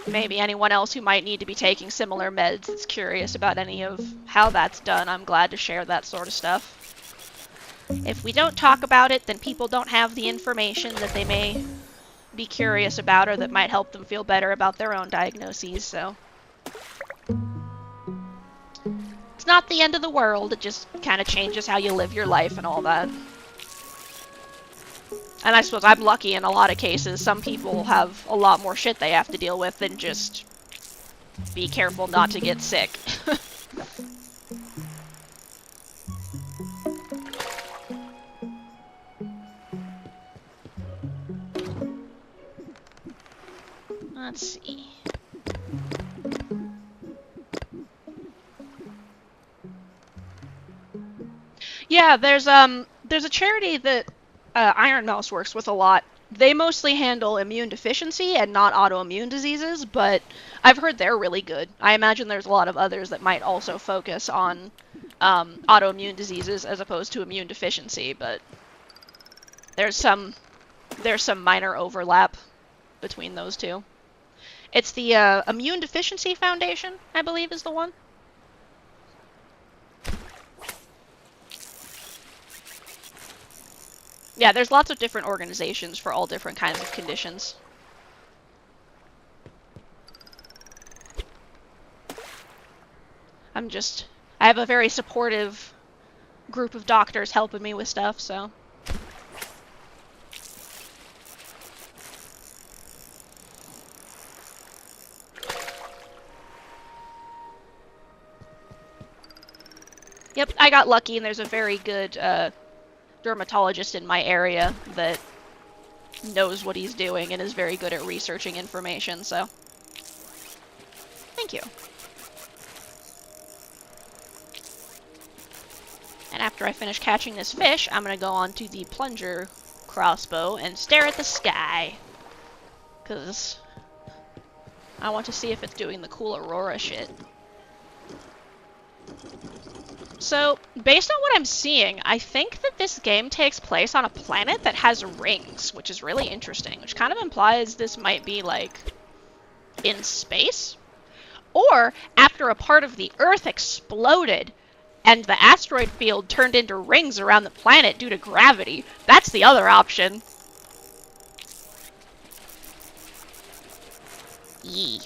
maybe anyone else who might need to be taking similar meds is curious about any of how that's done, I'm glad to share that sort of stuff. If we don't talk about it, then people don't have the information that they may be curious about or that might help them feel better about their own diagnoses, so it's not the end of the world, it just kind of changes how you live your life and all that. And I suppose I'm lucky in a lot of cases. Some people have a lot more shit they have to deal with than just be careful not to get sick. Let's see. Yeah, there's a charity that Iron Mouse works with a lot. They mostly handle immune deficiency and not autoimmune diseases, but I've heard they're really good. I imagine there's a lot of others that might also focus on autoimmune diseases as opposed to immune deficiency, but there's some minor overlap between those two. It's the Immune Deficiency Foundation, I believe, is the one. Yeah, there's lots of different organizations for all different kinds of conditions. I have a very supportive group of doctors helping me with stuff, so. Yep, I got lucky, and there's a very good dermatologist in my area that knows what he's doing and is very good at researching information, so. Thank you. And after I finish catching this fish, I'm gonna go on to the plunger crossbow and stare at the sky. Because I want to see if it's doing the cool aurora shit. So, based on what I'm seeing, I think that this game takes place on a planet that has rings, which is really interesting, which kind of implies this might be, like, in space? Or, after a part of the Earth exploded, and the asteroid field turned into rings around the planet due to gravity. That's the other option. Yee.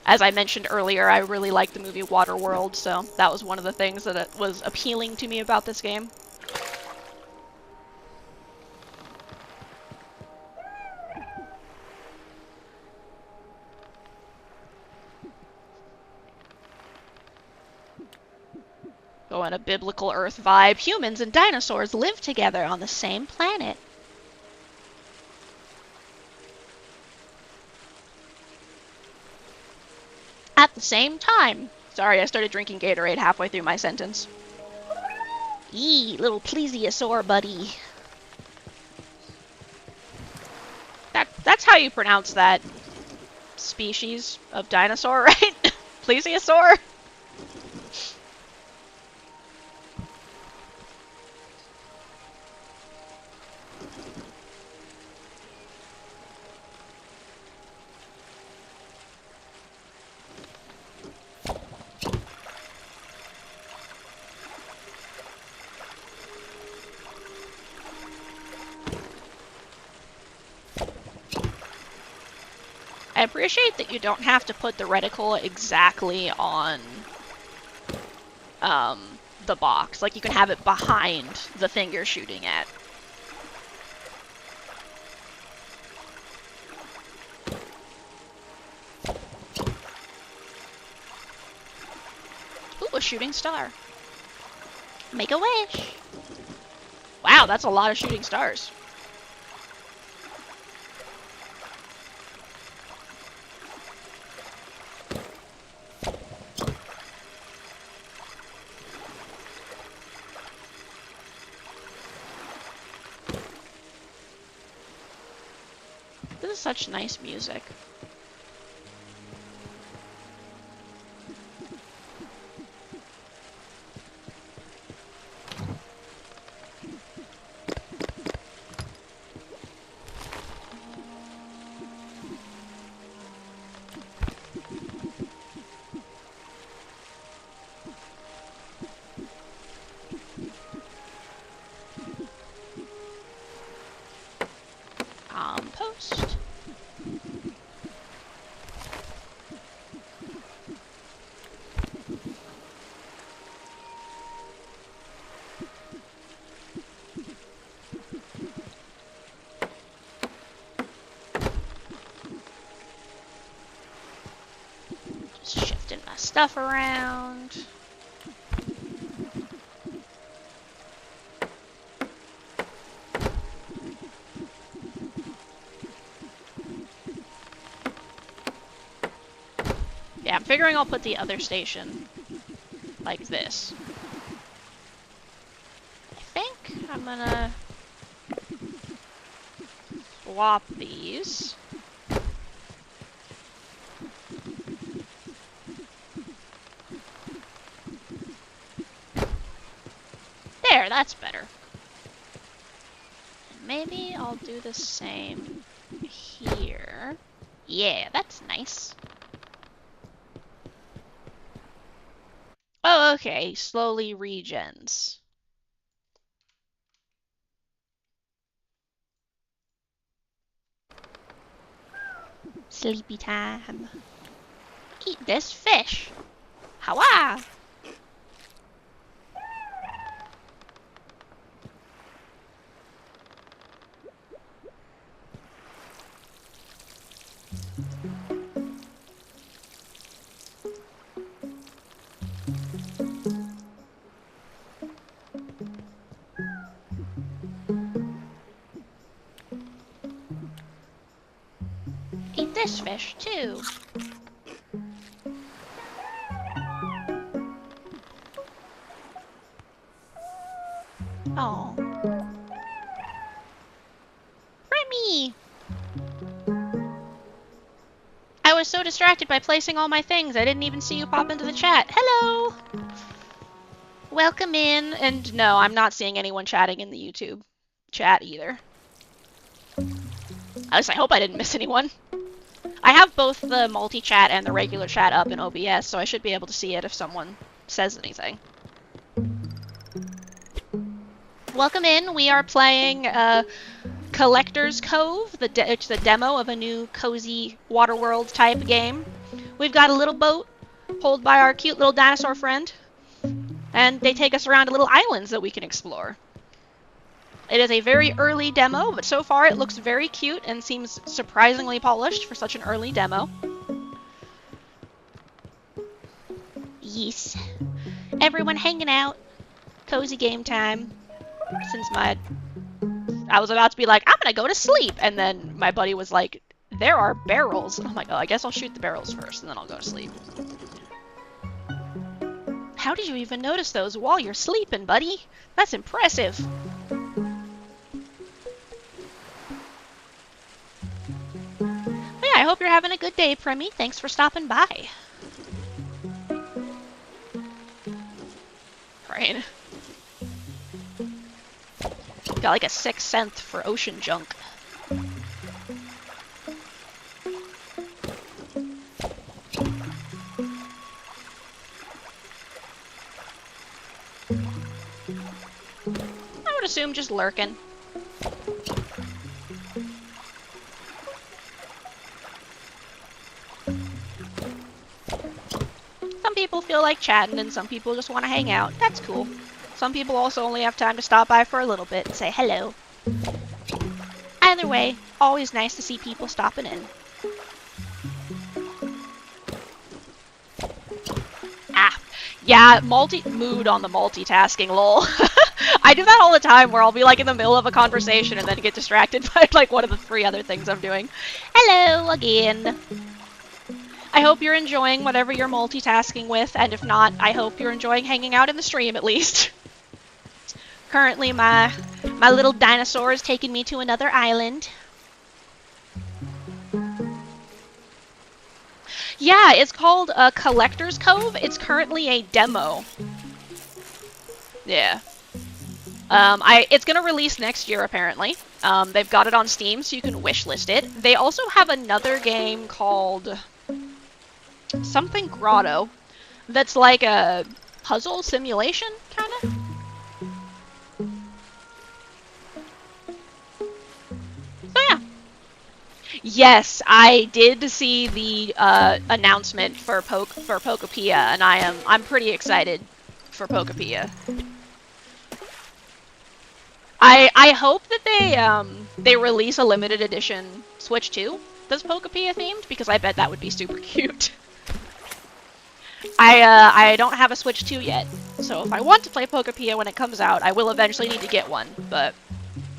As I mentioned earlier, I really like the movie Waterworld, so that was one of the things that was appealing to me about this game. Going a biblical Earth vibe, humans and dinosaurs live together on the same planet. At the same time. Sorry, I started drinking Gatorade halfway through my sentence. Yee, little plesiosaur buddy. That's how you pronounce that species of dinosaur, right? Plesiosaur? I appreciate that you don't have to put the reticle exactly on the box. Like, you can have it behind the thing you're shooting at. Ooh, a shooting star. Make a wish. Wow, that's a lot of shooting stars. This is such nice music. Compost. Just shifting my stuff around. Yeah, I'm figuring I'll put the other station like this. I think I'm gonna swap these. There, that's better. And maybe I'll do the same here. Yeah, that's nice. Oh, okay. Slowly regens. Sleepy time. Eat this fish. Hawa! Eat this fish, too. Oh. Remy! I was so distracted by placing all my things, I didn't even see you pop into the chat. Hello! Welcome in. And no, I'm not seeing anyone chatting in the YouTube chat either. At least I hope I didn't miss anyone. I have both the multi-chat and the regular chat up in OBS, so I should be able to see it if someone says anything. Welcome in. We are playing Collector's Cove. It's the demo of a new cozy Waterworld type game. We've got a little boat pulled by our cute little dinosaur friend, and they take us around to little islands that we can explore. It is a very early demo, but so far it looks very cute and seems surprisingly polished for such an early demo. Yes. Everyone hanging out. Cozy game time. Since I was about to be like, I'm gonna go to sleep, and then my buddy was like, there are barrels. And I'm like, oh, I guess I'll shoot the barrels first, and then I'll go to sleep. How did you even notice those while you're sleeping, buddy? That's impressive. But yeah, I hope you're having a good day, Premi. Thanks for stopping by. Right. Got like a 6th sense for ocean junk. I would assume just lurking. people feel like chatting and some people just want to hang out. That's cool. Some people also only have time to stop by for a little bit and say hello. Either way, always nice to see people stopping in. Ah, yeah, mood on the multitasking, lol. I do that all the time where I'll be like in the middle of a conversation and then get distracted by like one of the 3 other things I'm doing. Hello again. I hope you're enjoying whatever you're multitasking with, and if not, I hope you're enjoying hanging out in the stream at least. Currently, my little dinosaur is taking me to another island. Yeah, it's called Collector's Cove. It's currently a demo. Yeah. It's gonna release next year, apparently. They've got it on Steam, so you can wishlist it. They also have another game called something Grotto that's like a puzzle simulation, kinda? So yeah. Yes, I did see the announcement for Pokopia, and I'm pretty excited for Pokopia. I hope that they release a limited edition Switch 2 that's Pokopia themed, because I bet that would be super cute. I don't have a Switch 2 yet, so if I want to play Pokopia when it comes out, I will eventually need to get one, but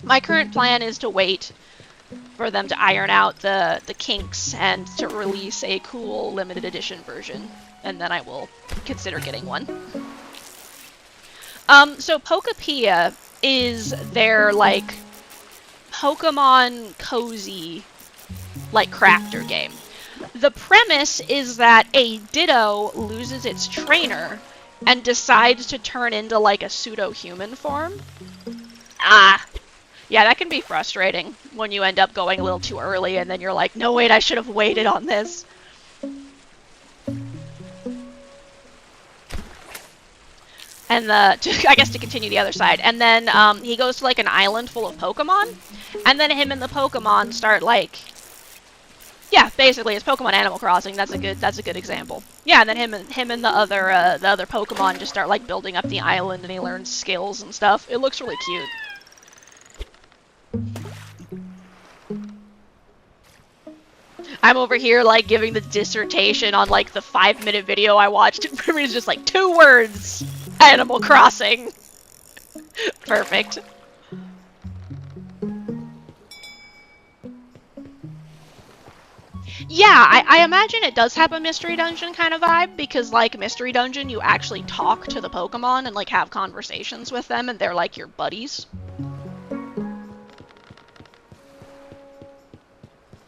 my current plan is to wait for them to iron out the kinks and to release a cool limited edition version, and then I will consider getting one. So Pokopia is their, like, Pokemon cozy, like, crafter game. The premise is that a Ditto loses its trainer and decides to turn into, like, a pseudo-human form. Yeah, that can be frustrating when you end up going a little too early and then you're like, no, wait, I should have waited on this. And I guess to continue the other side. And then he goes to like an island full of Pokemon, and then him and the Pokemon start like, yeah, basically it's Pokemon Animal Crossing. That's a good example. Yeah, and then him and the other Pokemon just start like building up the island, and he learns skills and stuff. It looks really cute. I'm over here like giving the dissertation on like the 5-minute video I watched. For me, it's just like 2 words. Animal Crossing. Perfect. Yeah, I imagine it does have a Mystery Dungeon kind of vibe, because like Mystery Dungeon, you actually talk to the Pokemon and like have conversations with them, and they're like your buddies.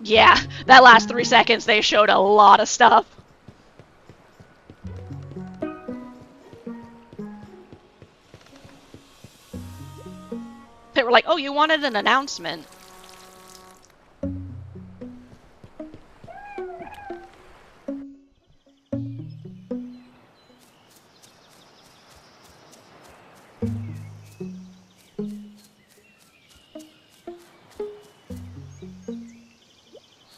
Yeah, that last 3 seconds they showed a lot of stuff. They were like, oh, you wanted an announcement.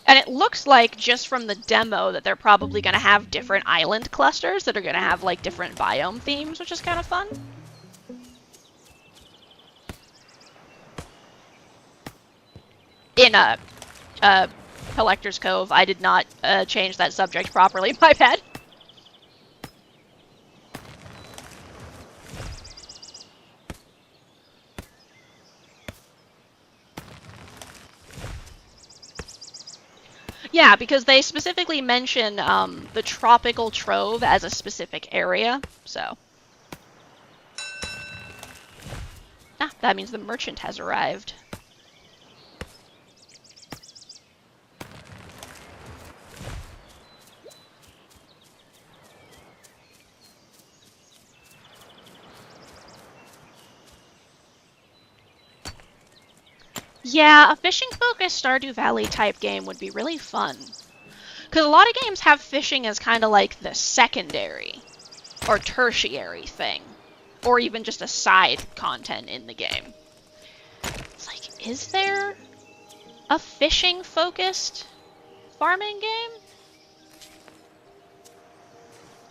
And it looks like, just from the demo, that they're probably going to have different island clusters that are going to have, like, different biome themes, which is kind of fun. In Collector's Cove, I did not change that subject properly. My bad. Yeah, because they specifically mention the tropical trove as a specific area, so. Ah, that means the merchant has arrived. Yeah, a fishing-focused Stardew Valley type game would be really fun. Because a lot of games have fishing as kind of like the secondary or tertiary thing. Or even just a side content in the game. It's like, is there a fishing-focused farming game?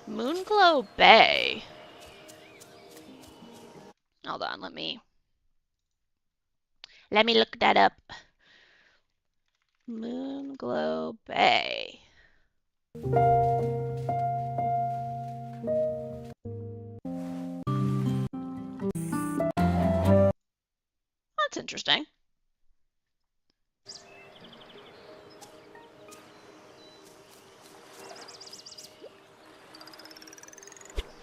Moonglow Bay. Hold on, let me look that up. Moonglow Bay. That's interesting.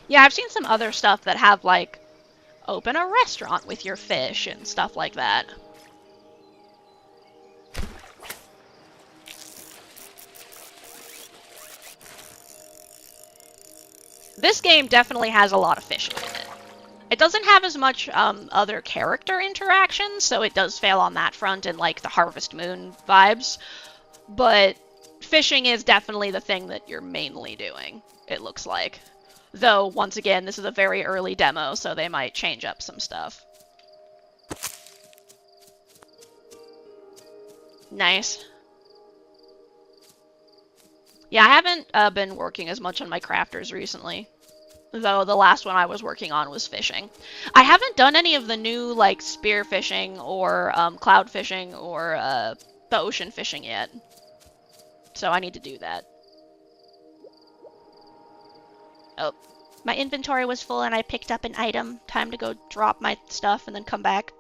Yeah, I've seen some other stuff that have, like, open a restaurant with your fish and stuff like that. This game definitely has a lot of fishing in it. It doesn't have as much other character interaction, so it does fail on that front and, like, the Harvest Moon vibes. But fishing is definitely the thing that you're mainly doing, it looks like. Though, once again, this is a very early demo, so they might change up some stuff. Nice. Yeah, I haven't been working as much on my crafters recently. Though the last one I was working on was fishing. I haven't done any of the new, like, spear fishing or cloud fishing or the ocean fishing yet. So I need to do that. Oh, my inventory was full and I picked up an item. Time to go drop my stuff and then come back.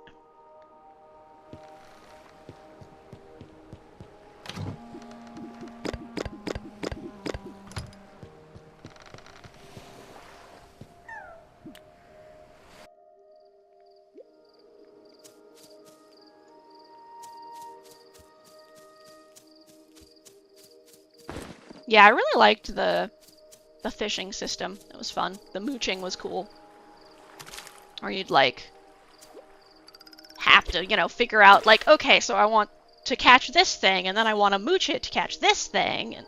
Yeah, I really liked the fishing system. It was fun. The mooching was cool. Or you'd, like, have to, you know, figure out, like, okay, so I want to catch this thing, and then I want to mooch it to catch this thing. And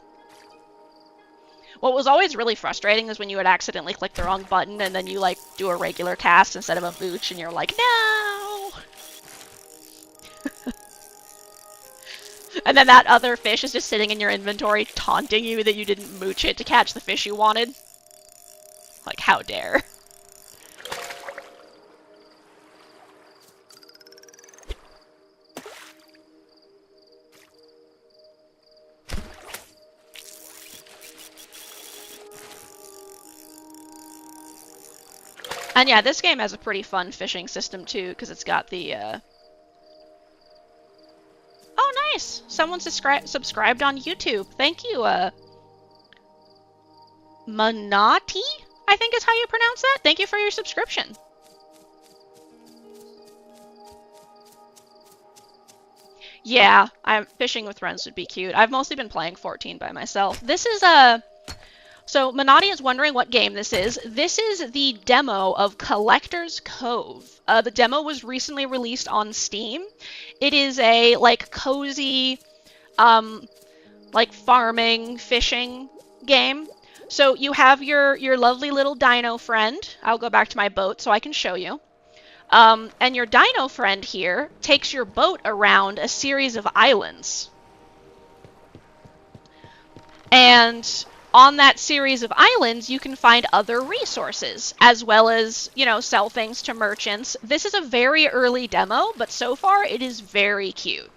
what was always really frustrating is when you would accidentally click the wrong button, and then you, like, do a regular cast instead of a mooch, and you're like, no! And then that other fish is just sitting in your inventory taunting you that you didn't mooch it to catch the fish you wanted. Like, how dare. And yeah, this game has a pretty fun fishing system too, because it's got the, Oh, nice! Someone subscribed on YouTube. Thank you, Mannaatti, I think is how you pronounce that. Thank you for your subscription. Yeah, fishing with friends would be cute. I've mostly been playing 14 by myself. This is So Mannaatti is wondering what game this is. This is the demo of Collector's Cove. The demo was recently released on Steam. It is a, like, cozy, like, farming, fishing game. So you have your lovely little dino friend. I'll go back to my boat so I can show you. And your dino friend here takes your boat around a series of islands. And on that series of islands, you can find other resources, as well as, you know, sell things to merchants. This is a very early demo, but so far it is very cute.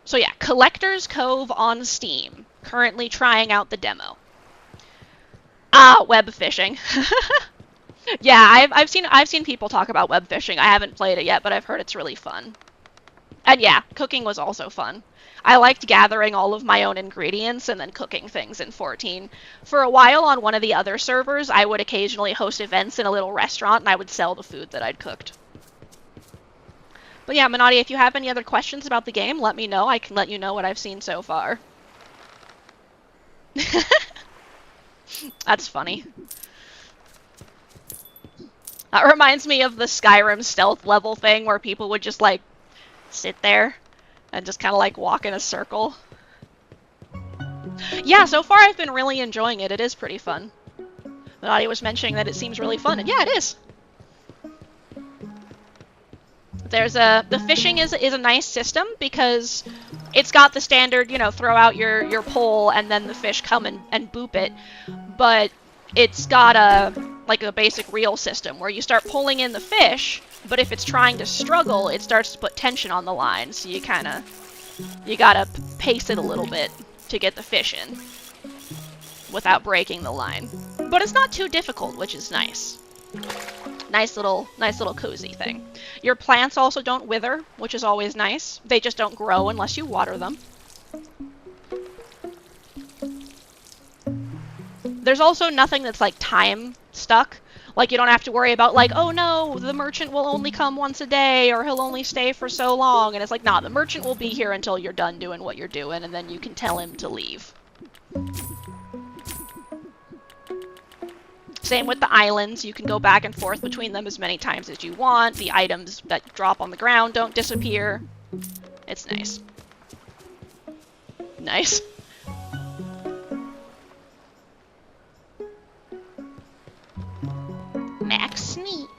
So yeah, Collector's Cove on Steam. Currently trying out the demo. Ah, web fishing. Yeah, I've seen people talk about web fishing. I haven't played it yet, but I've heard it's really fun. And yeah, cooking was also fun. I liked gathering all of my own ingredients and then cooking things in 14. For a while on one of the other servers, I would occasionally host events in a little restaurant and I would sell the food that I'd cooked. But yeah, Mannaatti, if you have any other questions about the game, let me know. I can let you know what I've seen so far. That's funny. That reminds me of the Skyrim stealth level thing where people would just, like, sit there and just kind of, like, walk in a circle. Yeah, so far I've been really enjoying it. It is pretty fun. Mannaatti was mentioning that it seems really fun, and yeah, it is. The fishing is a nice system because It's got the standard, you know, throw out your pole and then the fish come and boop it, but it's got a basic reel system where you start pulling in the fish, but if it's trying to struggle, it starts to put tension on the line, so you gotta pace it a little bit to get the fish in without breaking the line. But it's not too difficult, which is nice. Nice little cozy thing. Your plants also don't wither, which is always nice. They just don't grow unless you water them. There's also nothing that's like time stuck. Like you don't have to worry about like, oh no, the merchant will only come once a day or he'll only stay for so long. And it's like, nah, the merchant will be here until you're done doing what you're doing and then you can tell him to leave. Same with the islands. You can go back and forth between them as many times as you want. The items that drop on the ground don't disappear. It's nice. Nice. Max Sneak.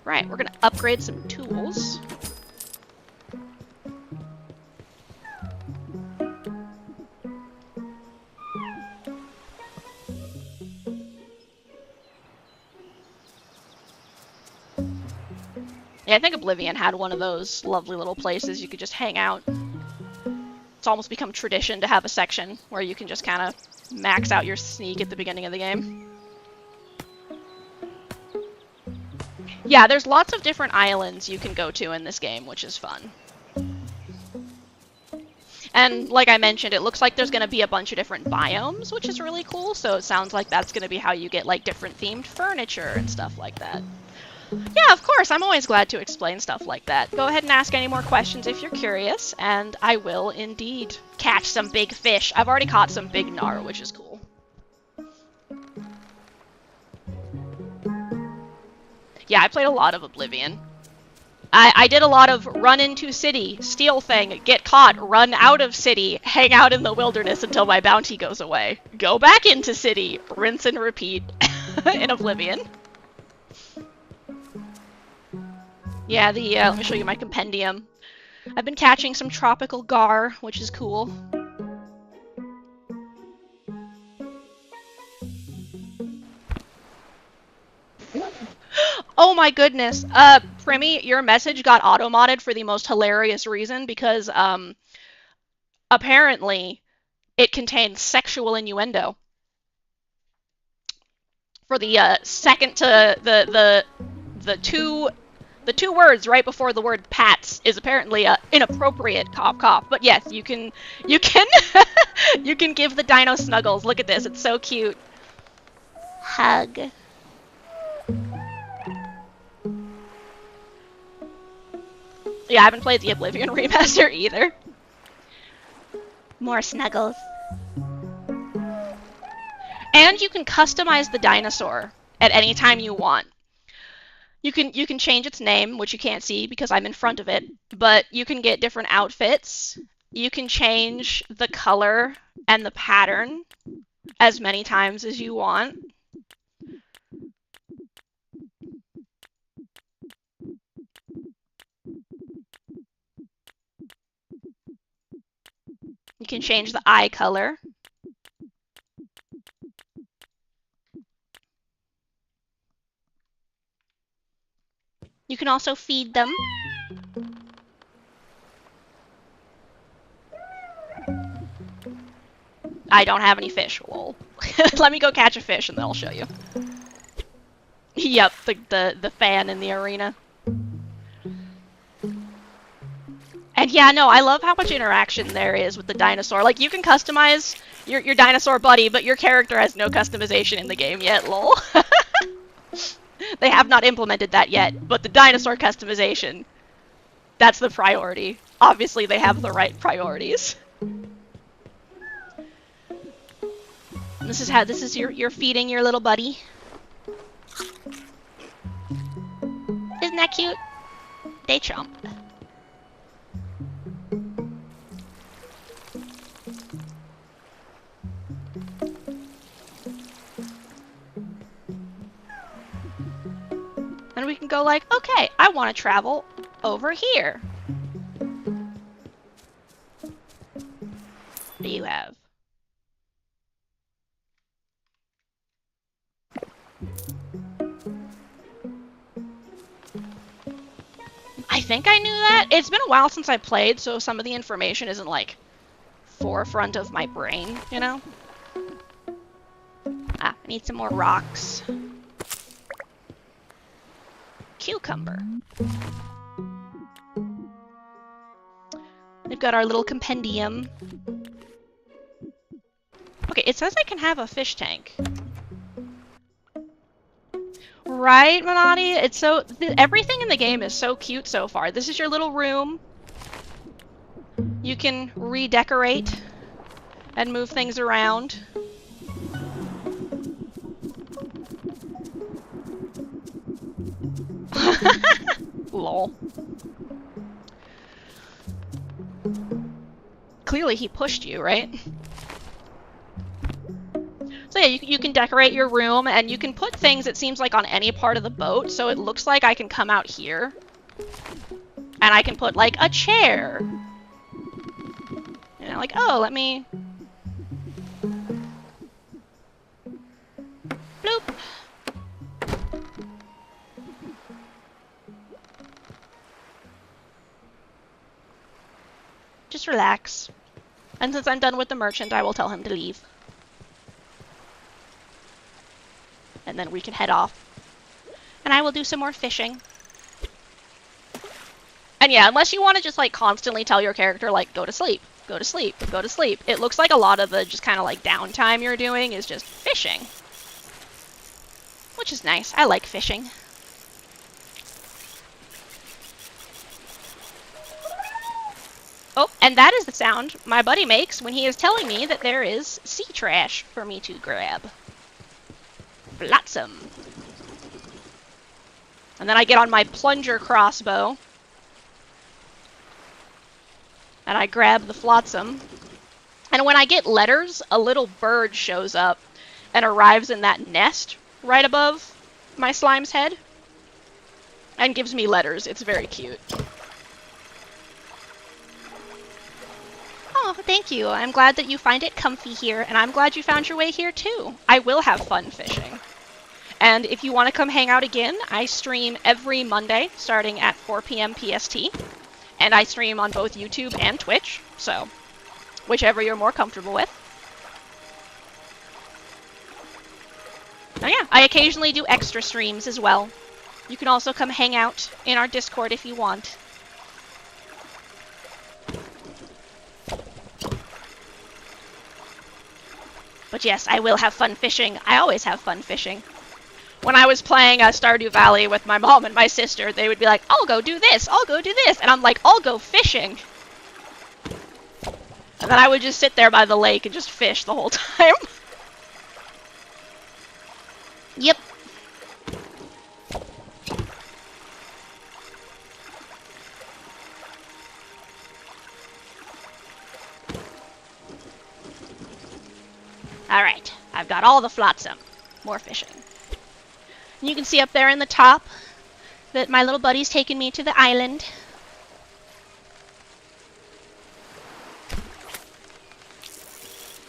Alright, we're gonna upgrade some tools. Yeah, I think Oblivion had one of those lovely little places you could just hang out. It's almost become tradition to have a section where you can just kind of max out your sneak at the beginning of the game. Yeah, there's lots of different islands you can go to in this game, which is fun. And like I mentioned, it looks like there's going to be a bunch of different biomes, which is really cool, so it sounds like that's going to be how you get like different themed furniture and stuff like that. Yeah, of course, I'm always glad to explain stuff like that. Go ahead and ask any more questions if you're curious, and I will indeed catch some big fish. I've already caught some big gnar, which is cool. Yeah, I played a lot of Oblivion. I did a lot of run into city, steal thing, get caught, run out of city, hang out in the wilderness until my bounty goes away, go back into city, rinse and repeat in Oblivion. Yeah, let me show you my compendium. I've been catching some tropical gar, which is cool. Oh my goodness. Primmy, your message got auto-modded for the most hilarious reason because, apparently it contains sexual innuendo. For the, second to the two words right before the word pats is apparently inappropriate cough cough. But yes, you can you can give the dino snuggles. Look at this, it's so cute. Hug. Yeah, I haven't played the Oblivion remaster either. More snuggles. And you can customize the dinosaur at any time you want. You can change its name, which you can't see because I'm in front of it, but you can get different outfits. You can change the color and the pattern as many times as you want. You can change the eye color. You can also feed them. I don't have any fish, lol. Let me go catch a fish and then I'll show you. Yep, the fan in the arena. And yeah, no, I love how much interaction there is with the dinosaur. Like, you can customize your dinosaur buddy, but your character has no customization in the game yet, lol. They have not implemented that yet, but the dinosaur customization, that's the priority. Obviously, they have the right priorities. This is you're feeding your little buddy. Isn't that cute? They chomp. And we can go like, okay, I want to travel over here. What do you have? I think I knew that. It's been a while since I played, so some of the information isn't like forefront of my brain, you know? Ah, I need some more rocks. Cucumber. We've got our little compendium. Okay, it says I can have a fish tank. Right, Mannaatti? It's so... everything in the game is so cute so far. This is your little room. You can redecorate and move things around. Lol. Clearly he pushed you, right? So yeah, you can decorate your room, and you can put things, it seems like, on any part of the boat, so it looks like I can come out here. And I can put, like, a chair. You know, like, oh, let me... Bloop. Just relax. And since I'm done with the merchant, I will tell him to leave. And then we can head off. And I will do some more fishing. And yeah, unless you want to just, like, constantly tell your character, like, go to sleep, go to sleep, go to sleep. It looks like a lot of the just kind of, like, downtime you're doing is just fishing. Which is nice. I like fishing. Oh, and that is the sound my buddy makes when he is telling me that there is sea trash for me to grab. Flotsam. And then I get on my plunger crossbow. And I grab the flotsam. And when I get letters, a little bird shows up and arrives in that nest right above my slime's head. And gives me letters. It's very cute. Oh, thank you. I'm glad that you find it comfy here, and I'm glad you found your way here too. I will have fun fishing. And if you want to come hang out again, I stream every Monday starting at 4 p.m. PST. And I stream on both YouTube and Twitch, so whichever you're more comfortable with. Oh yeah, I occasionally do extra streams as well. You can also come hang out in our Discord if you want. But yes, I will have fun fishing. I always have fun fishing. When I was playing Stardew Valley with my mom and my sister, they would be like, I'll go do this, I'll go do this. And I'm like, I'll go fishing. And then I would just sit there by the lake and just fish the whole time. Yep. Alright, I've got all the flotsam. More fishing. And you can see up there in the top that my little buddy's taken me to the island.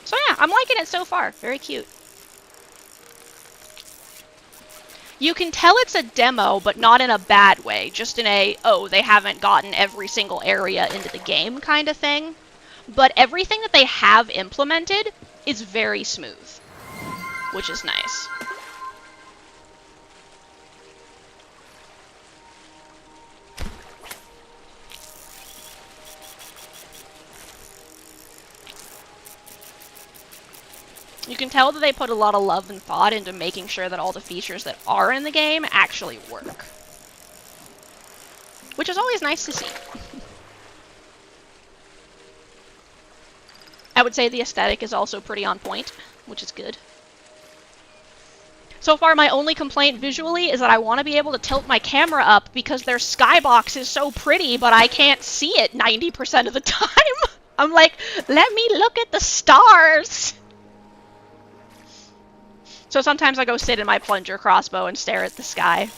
So yeah, I'm liking it so far. Very cute. You can tell it's a demo, but not in a bad way. Just in a, oh, they haven't gotten every single area into the game kind of thing. But everything that they have implemented is very smooth, which is nice. You can tell that they put a lot of love and thought into making sure that all the features that are in the game actually work. Which is always nice to see. I would say the aesthetic is also pretty on point, which is good. So far, my only complaint visually is that I want to be able to tilt my camera up because their skybox is so pretty, but I can't see it 90% of the time. I'm like, let me look at the stars. So sometimes I go sit in my plunger crossbow and stare at the sky.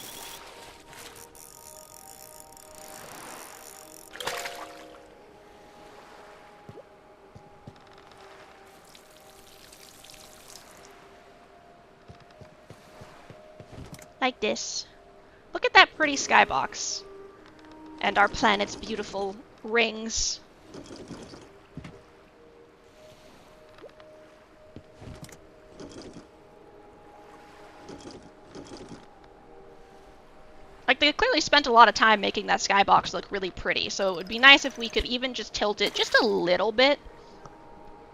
Like this. Look at that pretty skybox. And our planet's beautiful rings. Like, they clearly spent a lot of time making that skybox look really pretty, so it would be nice if we could even just tilt it just a little bit,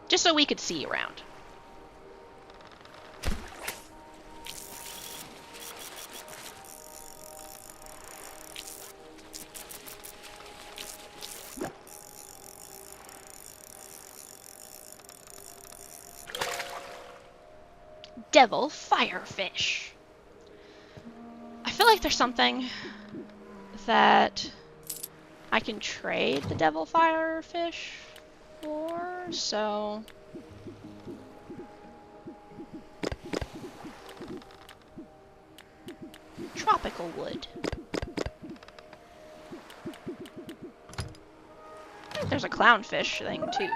just so we could see around. Devil firefish. I feel like there's something that I can trade the devil firefish for, so... Tropical wood. There's a clownfish thing, too.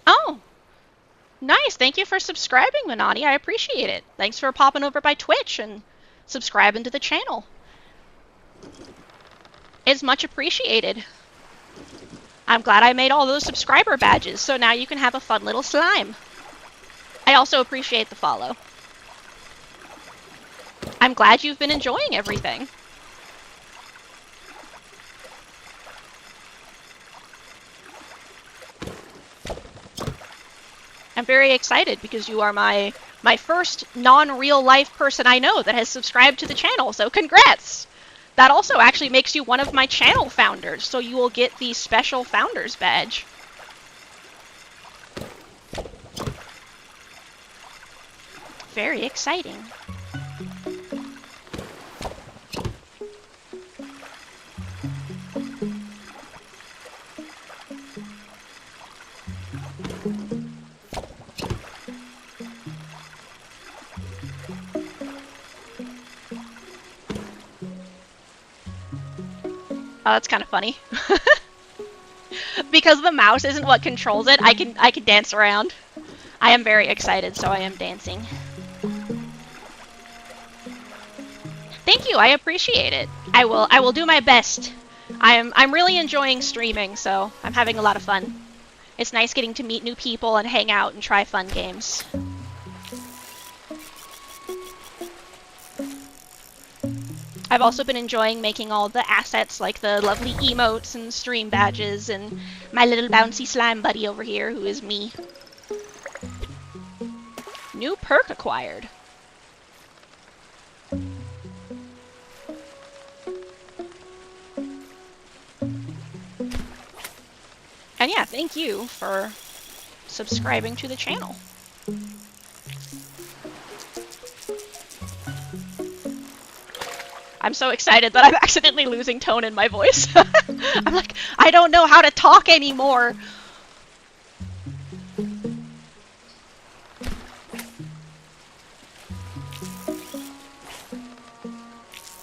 Oh! Nice! Thank you for subscribing, Mannaatti. I appreciate it. Thanks for popping over by Twitch and subscribing to the channel. It's much appreciated. I'm glad I made all those subscriber badges, so now you can have a fun little slime. I also appreciate the follow. I'm glad you've been enjoying everything. I'm very excited because you are my first non-real life person I know that has subscribed to the channel, so congrats! That also actually makes you one of my channel founders, so you will get the special founders badge. Very exciting. Oh, that's kind of funny. Because the mouse isn't what controls it, I can dance around. I am very excited, so I am dancing. Thank you, I appreciate it. I will do my best. I'm really enjoying streaming, so I'm having a lot of fun. It's nice getting to meet new people and hang out and try fun games. I've also been enjoying making all the assets, like the lovely emotes and stream badges, and my little bouncy slime buddy over here, who is me. New perk acquired. And yeah, thank you for subscribing to the channel. I'm so excited that I'm accidentally losing tone in my voice. I'm like, I don't know how to talk anymore.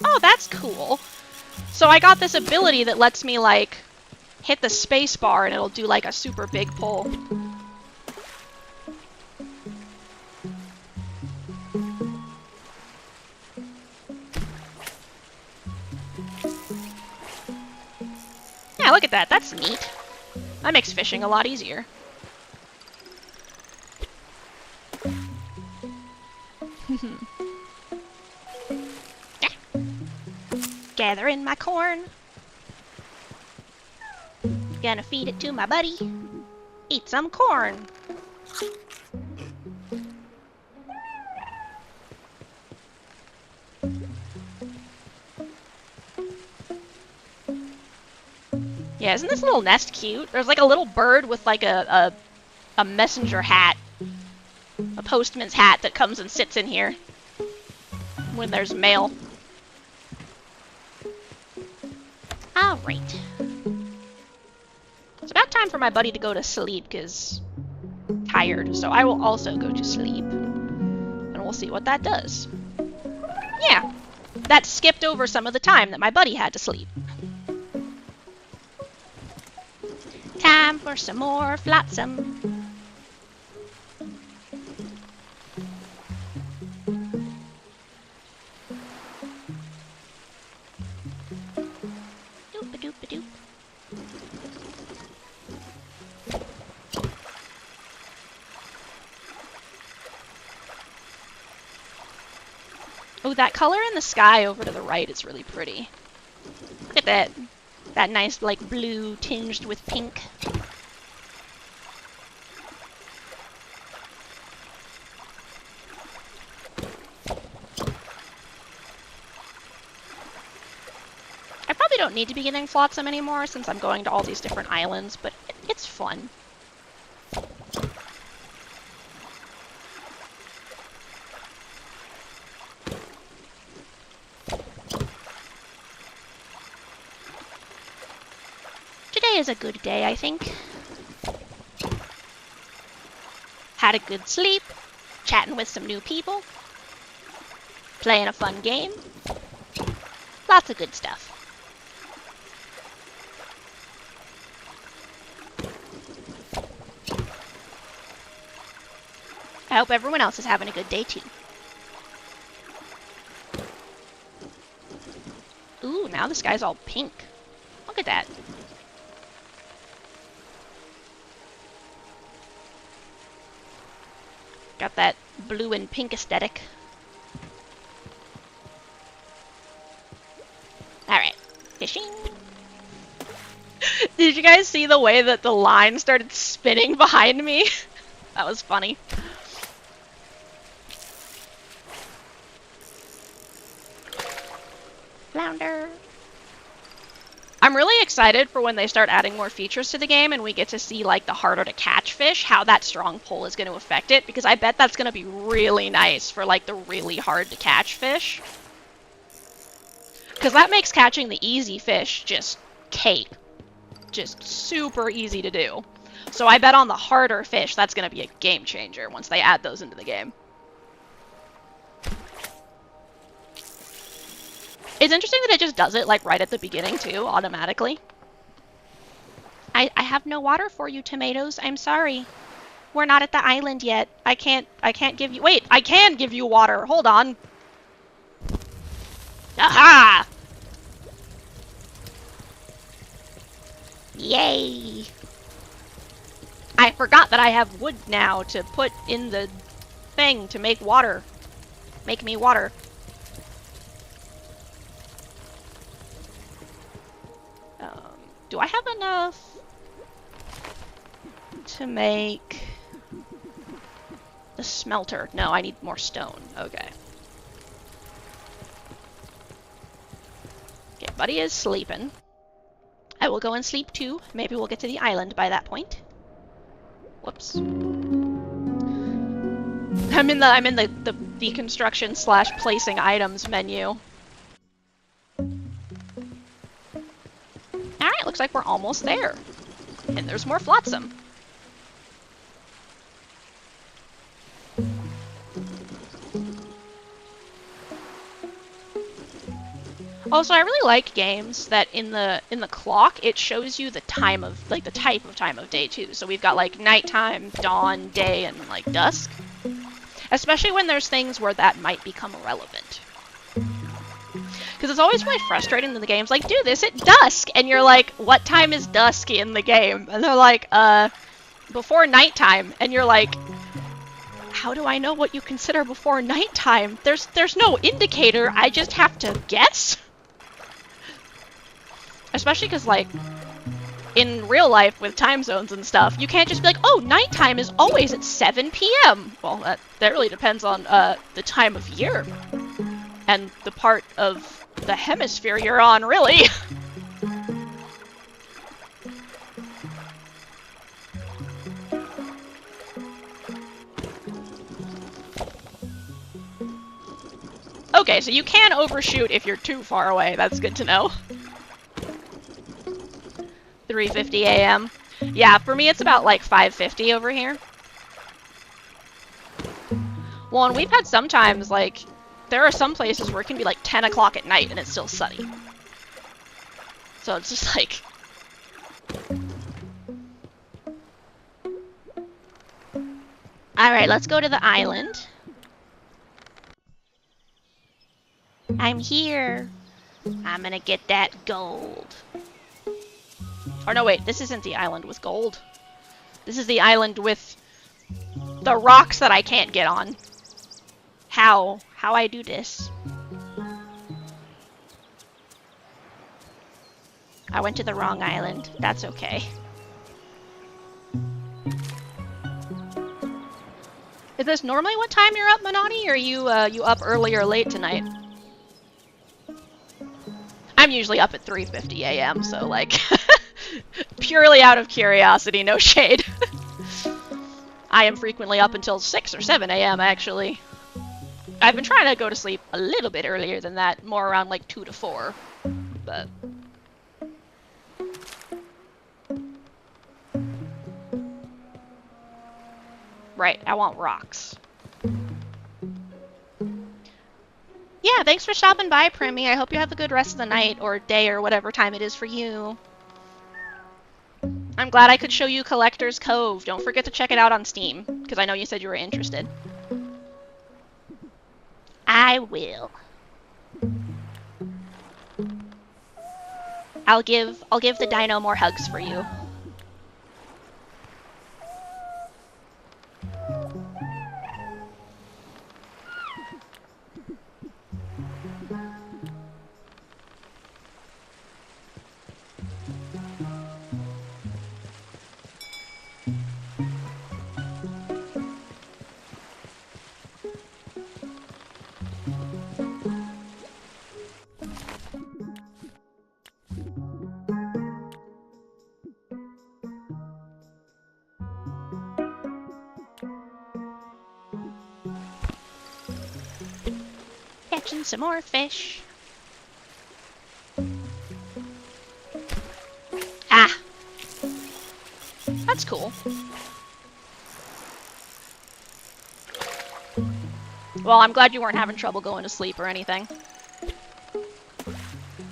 Oh, that's cool. So I got this ability that lets me, like, hit the space bar and it'll do, like, a super big pull. Yeah, look at that. That's neat. That makes fishing a lot easier. Yeah. Gathering my corn. Gonna feed it to my buddy. Eat some corn. Yeah, isn't this little nest cute? There's like a little bird with like a messenger hat. A postman's hat that comes and sits in here when there's mail. Alright. It's about time for my buddy to go to sleep, because I'm tired, so I will also go to sleep. And we'll see what that does. Yeah, that skipped over some of the time that my buddy had to sleep. Time for some more flotsam. Doop-a-doop-a-doop. Oh, that color in the sky over to the right is really pretty. Look at that. That nice, like, blue tinged with pink. I probably don't need to be getting flotsam anymore since I'm going to all these different islands, but it's fun. Today is a good day, I think. Had a good sleep, chatting with some new people, playing a fun game. Lots of good stuff. I hope everyone else is having a good day too. Ooh, now the sky's all pink. Look at that. Got that blue and pink aesthetic. Alright, fishing. Did you guys see the way that the line started spinning behind me? That was funny. Flounder. I'm really excited for when they start adding more features to the game and we get to see like the harder to catch fish, how that strong pull is going to affect it, because I bet that's going to be really nice for like the really hard to catch fish. Because that makes catching the easy fish just cake. Just super easy to do. So I bet on the harder fish that's going to be a game changer once they add those into the game. It's interesting that it just does it, like, right at the beginning, too, automatically. I have no water for you, tomatoes. I'm sorry. We're not at the island yet. I can't give you... Wait, I can give you water. Hold on. Aha! Yay! I forgot that I have wood now to put in the thing to make water. Make me water. Do I have enough to make the smelter? No, I need more stone. Okay. Okay, Buddy is sleeping. I will go and sleep too. Maybe we'll get to the island by that point. Whoops. I'm in the deconstruction / placing items menu. Alright, looks like we're almost there. And there's more flotsam. Also, I really like games that in the clock it shows you the time of the type of time of day too. So we've got like nighttime, dawn, day, and like dusk. Especially when there's things where that might become irrelevant. Because it's always really frustrating in the games, like, do this at dusk! And you're like, what time is dusk in the game? And they're like, before nighttime. And you're like, how do I know what you consider before nighttime? There's no indicator, I just have to guess? Especially because, like, in real life with time zones and stuff, you can't just be like, oh, nighttime is always at 7 p.m. Well, that really depends on the time of year. And the part of the hemisphere you're on, really. Okay, so you can overshoot if you're too far away. That's good to know. 3:50 a.m. Yeah, for me it's about like 5:50 over here. Well, and we've had sometimes, like, there are some places where it can be like 10 o'clock at night and it's still sunny. So it's just like... Alright, let's go to the island. I'm here. I'm gonna get that gold. Or no, wait, this isn't the island with gold. This is the island with the rocks that I can't get on. How? How I do this? I went to the wrong island. That's okay. Is this normally what time you're up, Mannaatti, or are you up early or late tonight? I'm usually up at 3:50 a.m., so like, purely out of curiosity, no shade. I am frequently up until 6 or 7 a.m. actually. I've been trying to go to sleep a little bit earlier than that, more around like 2 to 4, but... Right, I want rocks. Yeah, thanks for stopping by, Primmy. I hope you have a good rest of the night, or day, or whatever time it is for you. I'm glad I could show you Collector's Cove. Don't forget to check it out on Steam, because I know you said you were interested. I will. I'll give the dino more hugs for you. Catching some more fish. Ah! That's cool. Well, I'm glad you weren't having trouble going to sleep or anything.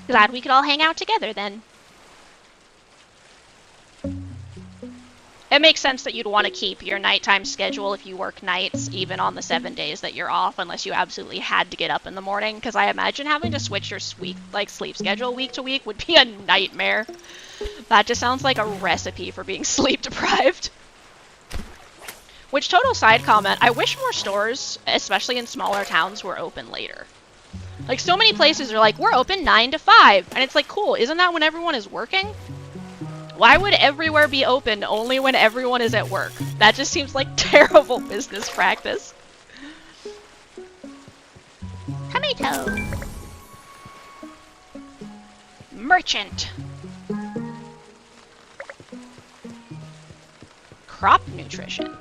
Glad we could all hang out together then. It makes sense that you'd want to keep your nighttime schedule if you work nights, even on the 7 days that you're off, unless you absolutely had to get up in the morning, because I imagine having to switch your sleep schedule week to week would be a nightmare. That just sounds like a recipe for being sleep deprived. Which, total side comment, I wish more stores, especially in smaller towns, were open later. Like, so many places are like, we're open 9 to 5, and it's like, cool, isn't that when everyone is working? Why would everywhere be open only when everyone is at work? That just seems like terrible business practice. Tomato. Merchant. Crop nutrition.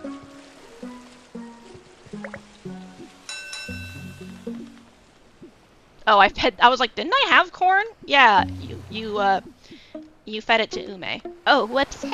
Oh, I was like, didn't I have corn? Yeah, you fed it to Ume. Oh, whoops.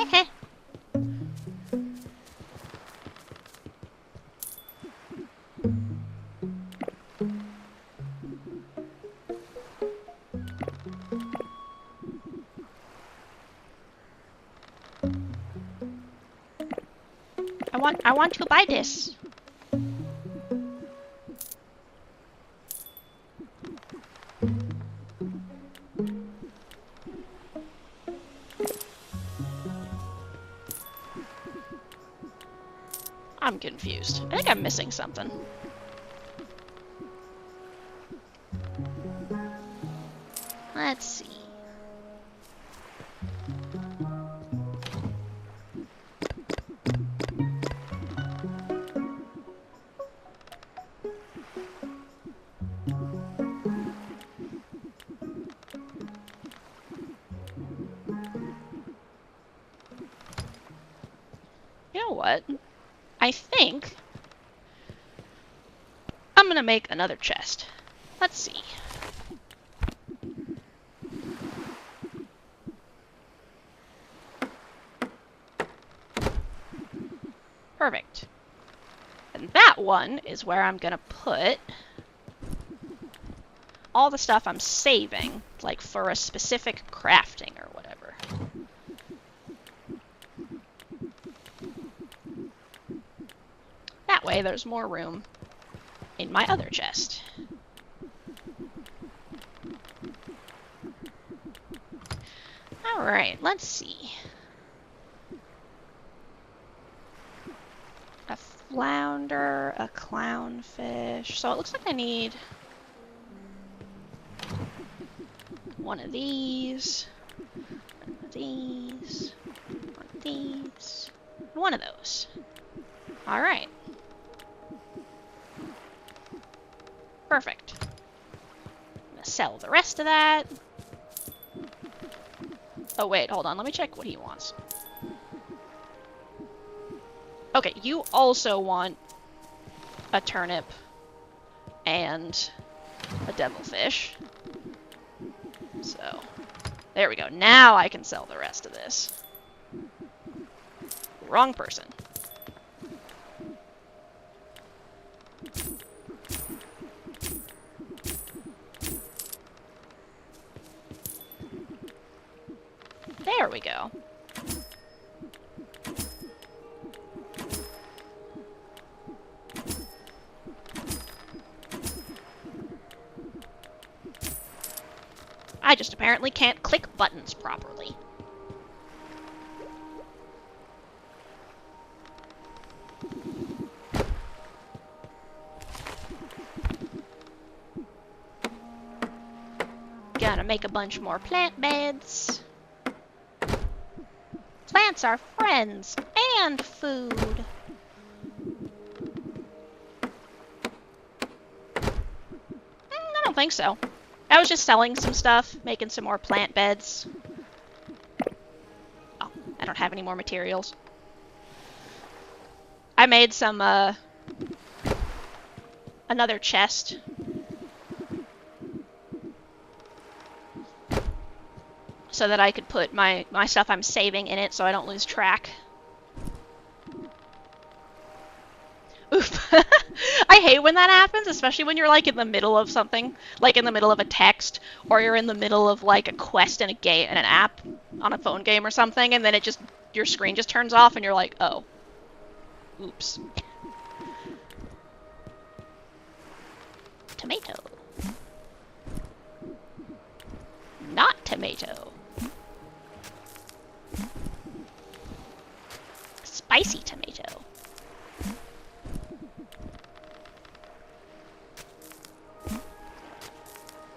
I want to buy this. I'm confused. I think I'm missing something. Let's see. You know what? I think I'm gonna make another chest. Let's see. Perfect. And that one is where I'm gonna put all the stuff I'm saving, like for a specific crafting or whatever. That way there's more room in my other chest. Alright, let's see. A flounder, a clownfish. So it looks like I need one of these, one of these, one of these, and one of those. Alright. Perfect. I'm gonna sell the rest of that. Oh wait, hold on, let me check what he wants. Okay, you also want a turnip and a devilfish. So, there we go. Now I can sell the rest of this. Wrong person. There we go. I just apparently can't click buttons properly. Gonna make a bunch more plant beds. Plants are friends and food. I don't think so. I was just selling some stuff, making some more plant beds. Oh, I don't have any more materials. I made some, another chest. So that I could put my stuff I'm saving in it so I don't lose track. Oof. I hate when that happens, especially when you're like in the middle of something, like in the middle of a text, or you're in the middle of like a quest in a game, in an app, on a phone game or something, and then it just, your screen just turns off and you're like, oh. Oops. Tomato. Not tomato. Spicy tomato.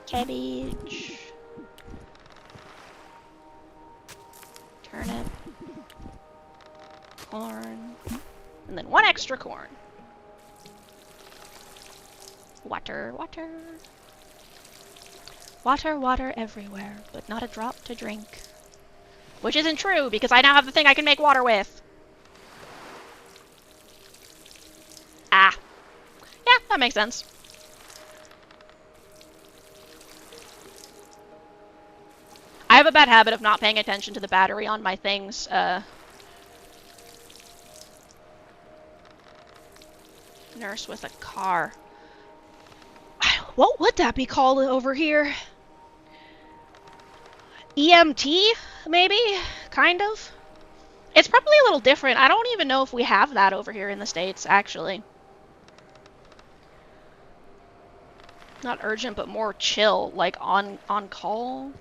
Cabbage. Turnip. Corn. And then one extra corn. Water, water. Water, water everywhere, but not a drop to drink. Which isn't true, because I now have the thing I can make water with. Ah. Yeah, that makes sense. I have a bad habit of not paying attention to the battery on my things. Nurse with a car. What would that be called over here? EMT, maybe? Kind of? It's probably a little different. I don't even know if we have that over here in the States, actually. Not urgent, but more chill, like on call?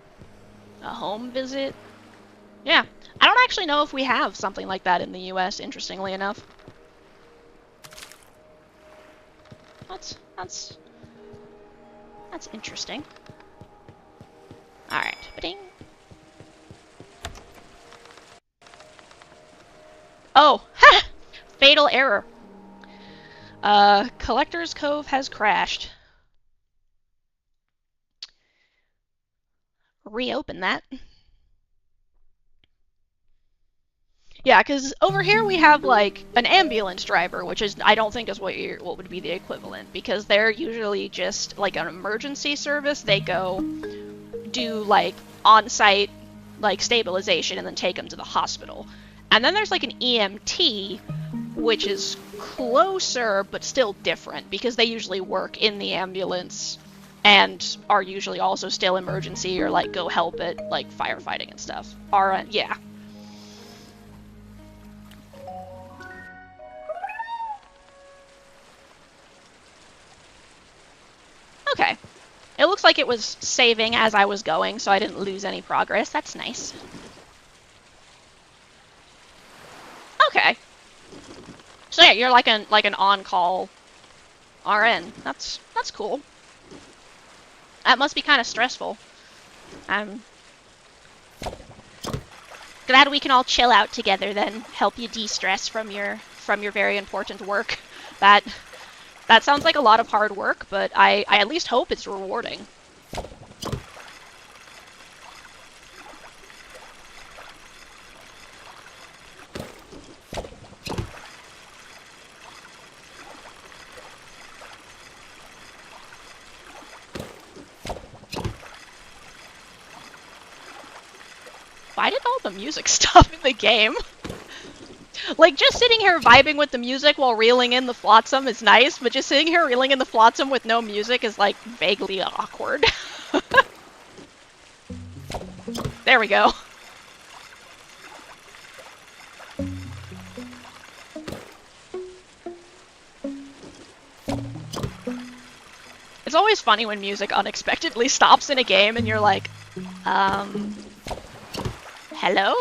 A home visit? Yeah. I don't actually know if we have something like that in the US, interestingly enough. That's interesting. Alright. Ba-ding. Oh! Ha! Fatal error. Collector's Cove has crashed. Reopen that. Yeah, because over here we have like an ambulance driver, which is I don't think is what would be the equivalent, because they're usually just like an emergency service. They go do like on-site like stabilization and then take them to the hospital. And then there's like an EMT, which is closer but still different because they usually work in the ambulance and are usually also still emergency or like go help at like firefighting and stuff. Yeah. Okay. It looks like it was saving as I was going, so I didn't lose any progress. That's nice. Okay. So yeah, you're like an on-call RN. That's cool. That must be kind of stressful. I'm glad we can all chill out together then, help you de-stress from your very important work. That sounds like a lot of hard work, but I at least hope it's rewarding. Why did all the music stop in the game? Like, just sitting here vibing with the music while reeling in the flotsam is nice, but just sitting here reeling in the flotsam with no music is, like, vaguely awkward. There we go. It's always funny when music unexpectedly stops in a game and you're like, hello?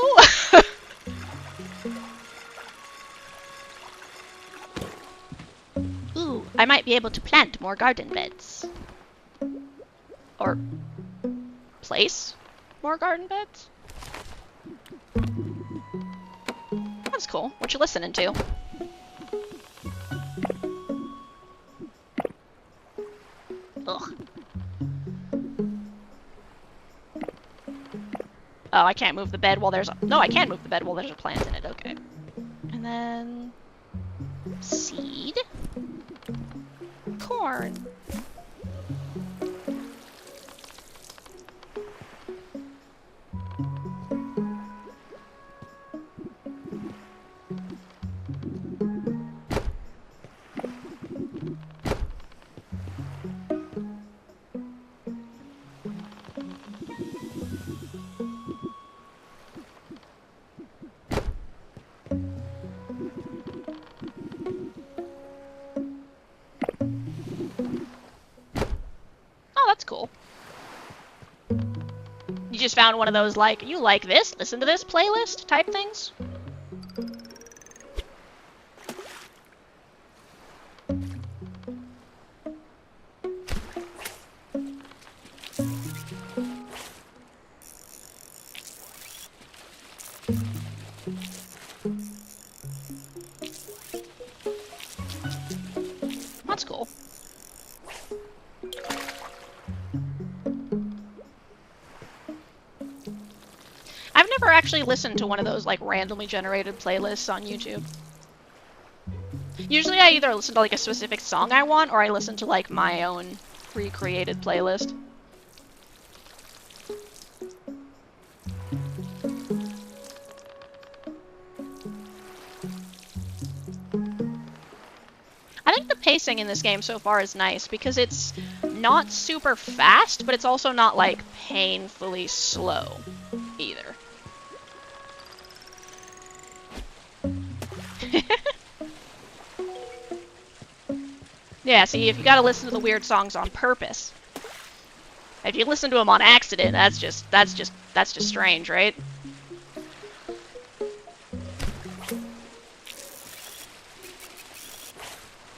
Ooh, I might be able to plant more garden beds. Or place more garden beds? That's cool. What you listening to? Ugh. Oh, I can't move the bed while there's a... No, I can move the bed while there's a plant in it. Okay. And then... seed. Corn. That's cool. You just found one of those, like, you like this, listen to this playlist type things? That's cool. I've never actually listened to one of those, like, randomly generated playlists on YouTube. Usually I either listen to, like, a specific song I want, or I listen to, like, my own recreated playlist. I think the pacing in this game so far is nice, because it's not super fast, but it's also not, like, painfully slow either. Yeah, see, if you gotta listen to the weird songs on purpose. If you listen to them on accident, that's just strange, right?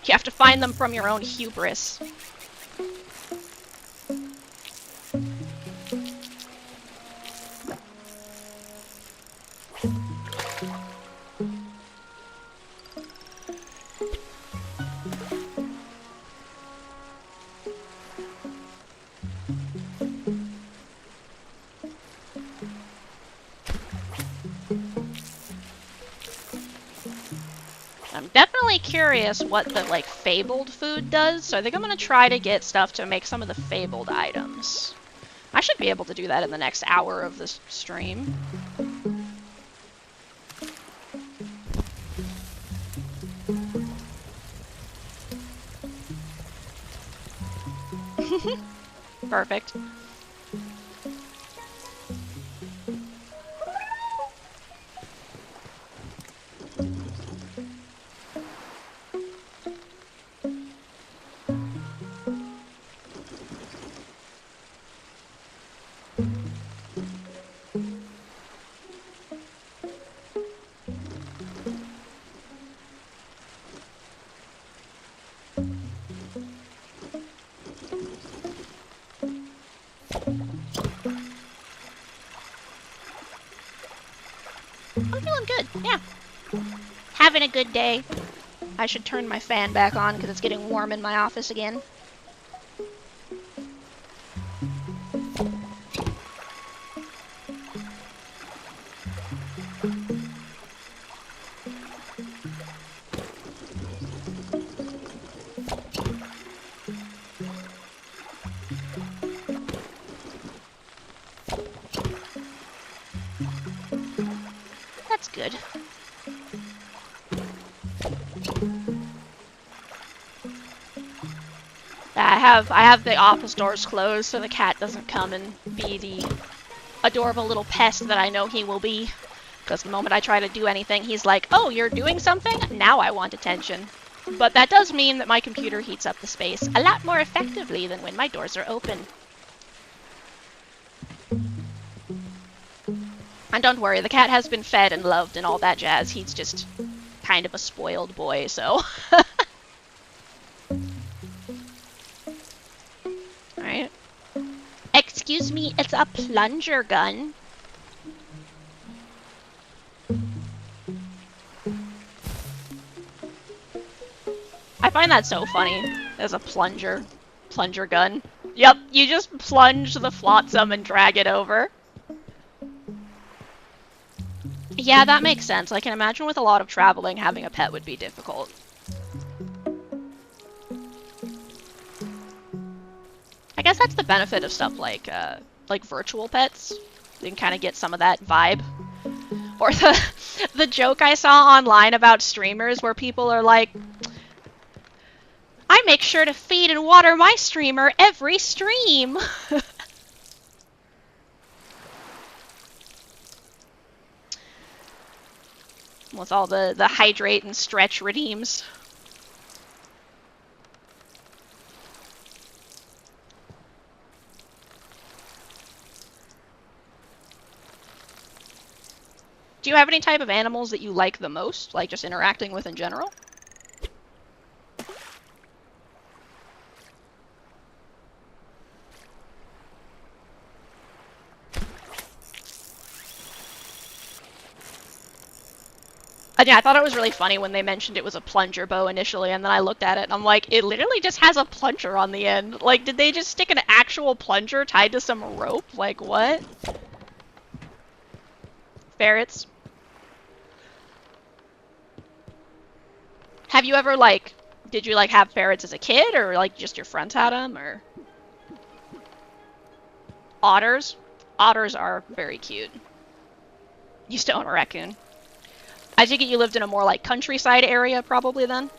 You have to find them from your own hubris. I'm definitely curious what the, like, fabled food does, so I think I'm gonna try to get stuff to make some of the fabled items. I should be able to do that in the next hour of this stream. Perfect. I'm feeling good, yeah. Having a good day. I should turn my fan back on because it's getting warm in my office again. That's good. I have the office doors closed so the cat doesn't come and be the adorable little pest that I know he will be. Because the moment I try to do anything, he's like, oh, you're doing something? Now I want attention. But that does mean that my computer heats up the space a lot more effectively than when my doors are open. And don't worry, the cat has been fed and loved and all that jazz. He's just kind of a spoiled boy, so... Alright. Excuse me, it's a plunger gun. I find that so funny. As a plunger gun. Yep, you just plunge the flotsam and drag it over. Yeah, that makes sense. I can imagine with a lot of traveling, having a pet would be difficult. I guess that's the benefit of stuff like virtual pets. You can kind of get some of that vibe. Or the joke I saw online about streamers where people are like, I make sure to feed and water my streamer every stream. With all the hydrate and stretch redeems. Do you have any type of animals that you like the most? Like just interacting with in general? Yeah, I thought it was really funny when they mentioned it was a plunger bow initially, and then I looked at it and I'm like, it literally just has a plunger on the end. Like, did they just stick an actual plunger tied to some rope? Like, what? Ferrets. Have you ever, like, did you, like, have ferrets as a kid, or, like, just your friends had them, or? Otters? Otters are very cute. You still own a raccoon. I take it you lived in a more, like, countryside area, probably, then?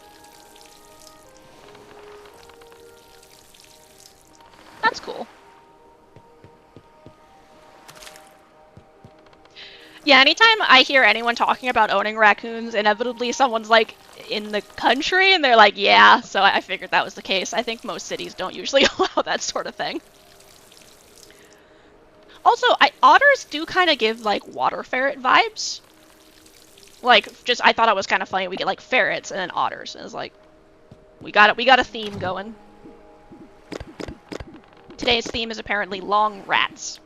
That's cool. Yeah, anytime I hear anyone talking about owning raccoons, inevitably someone's, like, in the country, and they're like, yeah, so I figured that was the case. I think most cities don't usually allow that sort of thing. Also, otters do kind of give, like, water ferret vibes. Like, just, I thought it was kind of funny. We get, like, ferrets and then otters. And it was like, we got a theme going. Today's theme is apparently long rats.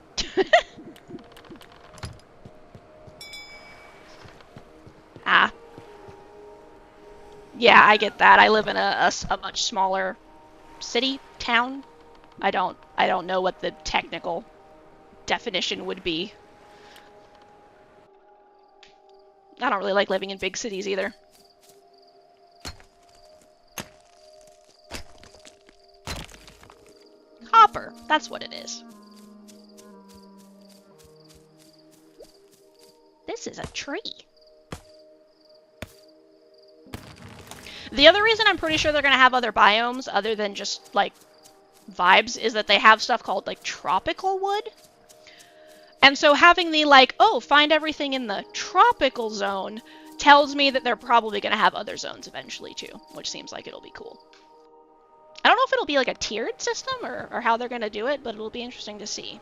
Ah. Yeah, I get that. I live in a much smaller city, town. I don't know what the technical definition would be. I don't really like living in big cities either. That's what it is. This is a tree. The other reason I'm pretty sure they're going to have other biomes other than just, like, vibes is that they have stuff called, like, tropical wood. And so having the, like, oh, find everything in the tropical zone tells me that they're probably going to have other zones eventually, too, which seems like it'll be cool. I don't know if it'll be, like, a tiered system or how they're going to do it, but it'll be interesting to see.